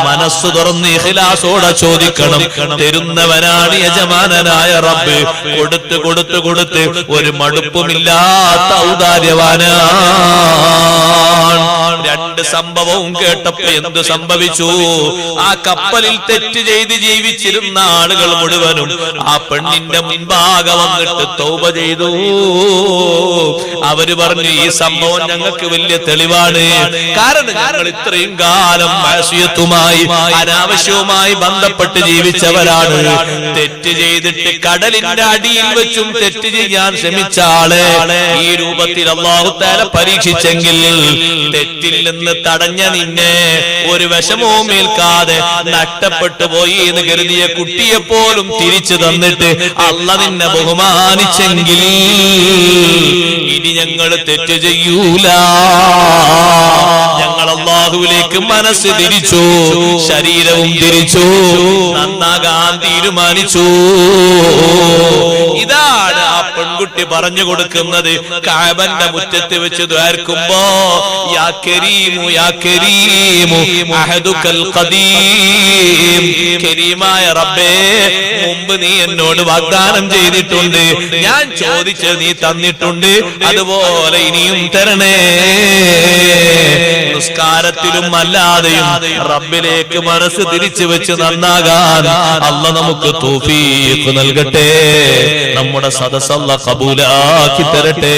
മനസ്സ് തുറന്ന് ഇഖ്ലാസോടെ ചോദിക്കണം. തരുന്നവനാണ് യജമാനനായ റബ്ബ്. കൊടുത്ത് കൊടുത്ത് കൊടുത്ത് ഒരു മടുപ്പുമില്ലാത്ത ഔദാര്യവാനാണ്. രണ്ട് സംഭവവും കേട്ടപ്പോ എന്ത് സംഭവിച്ചു? ആ കപ്പലിൽ തെറ്റ് ചെയ്ത് ജീവിച്ചിരുന്ന ആളുകൾ മുഴുവനും ആ പെണ്ണിന്റെ മുൻപാകെ വന്നിട്ട് തൗബ ചെയ്തു. അവര് പറഞ്ഞു, ഈ സംഭവം ഞങ്ങൾക്ക് വലിയ തെളിവാണ്. കാരണം ഞങ്ങൾ ഇത്രയും കാലം മാസിയത്തുമായി, അനാവശ്യവുമായി ബന്ധപ്പെട്ട് ജീവിച്ചവരാണ്. തെറ്റ് ചെയ്തിട്ട് കടലിന്റെ അടിയിൽ വെച്ചും തെറ്റ് ചെയ്യാൻ ശ്രമിച്ച ആളെ ഈ രൂപത്തിൽ അല്ലാഹു തആല പരീക്ഷിച്ചെങ്കിൽ, തെറ്റിൽ നിന്ന് തടഞ്ഞ നിന്നെ ഒരു വിഷമവും ഏൽക്കാതെ നഷ്ടപ്പെട്ടു പോയി എന്ന് കരുതിയ കുട്ടിയെ പോലും തിരിച്ചു തന്നിട്ട് അല്ലാഹു നിന്നെ ബഹുമാനിച്ചെങ്കിൽ ഇനി ഞങ്ങൾ തെറ്റ് ചെയ്യൂല. ഞങ്ങൾ അല്ലാഹുവിലേക്ക് മനസ്സ് തിരിച്ചു, ശരീരവും തിരിച്ചു, നന്നാകാൻ തീരുമാനിച്ചു. ഇതാണ് ആ പെൺകുട്ടി പറഞ്ഞു കൊടുക്കുന്നത്. കഅബന്റെ മുറ്റത്ത് വെച്ച് ദ്വാർക്കുമ്പോ, യാ കരീമു യാ കരീമു അഹദുകൽ ഖദീം. കരീമായ റബ്ബേ, മുമ്പ് നീ എന്നോട് വാഗ്ദാനം ചെയ്തിട്ടുണ്ട്, ഞാൻ ചോദിച്ചത് നീ തന്നിട്ടുണ്ട്, അതുപോലെ ഇനിയും തരണേ. നിസ്കാരത്തിലും അല്ലാതെയും റബ്ബിലേക്ക് മനസ്സ് തിരിച്ചു വെച്ച് നന്നാകാൻ അല്ലാഹു നമുക്ക് തൗഫീഖ് നൽകട്ടെ. നമ്മുടെ സദസ്സ് അല്ലാഹു ഖബൂലാക്കി തരട്ടെ.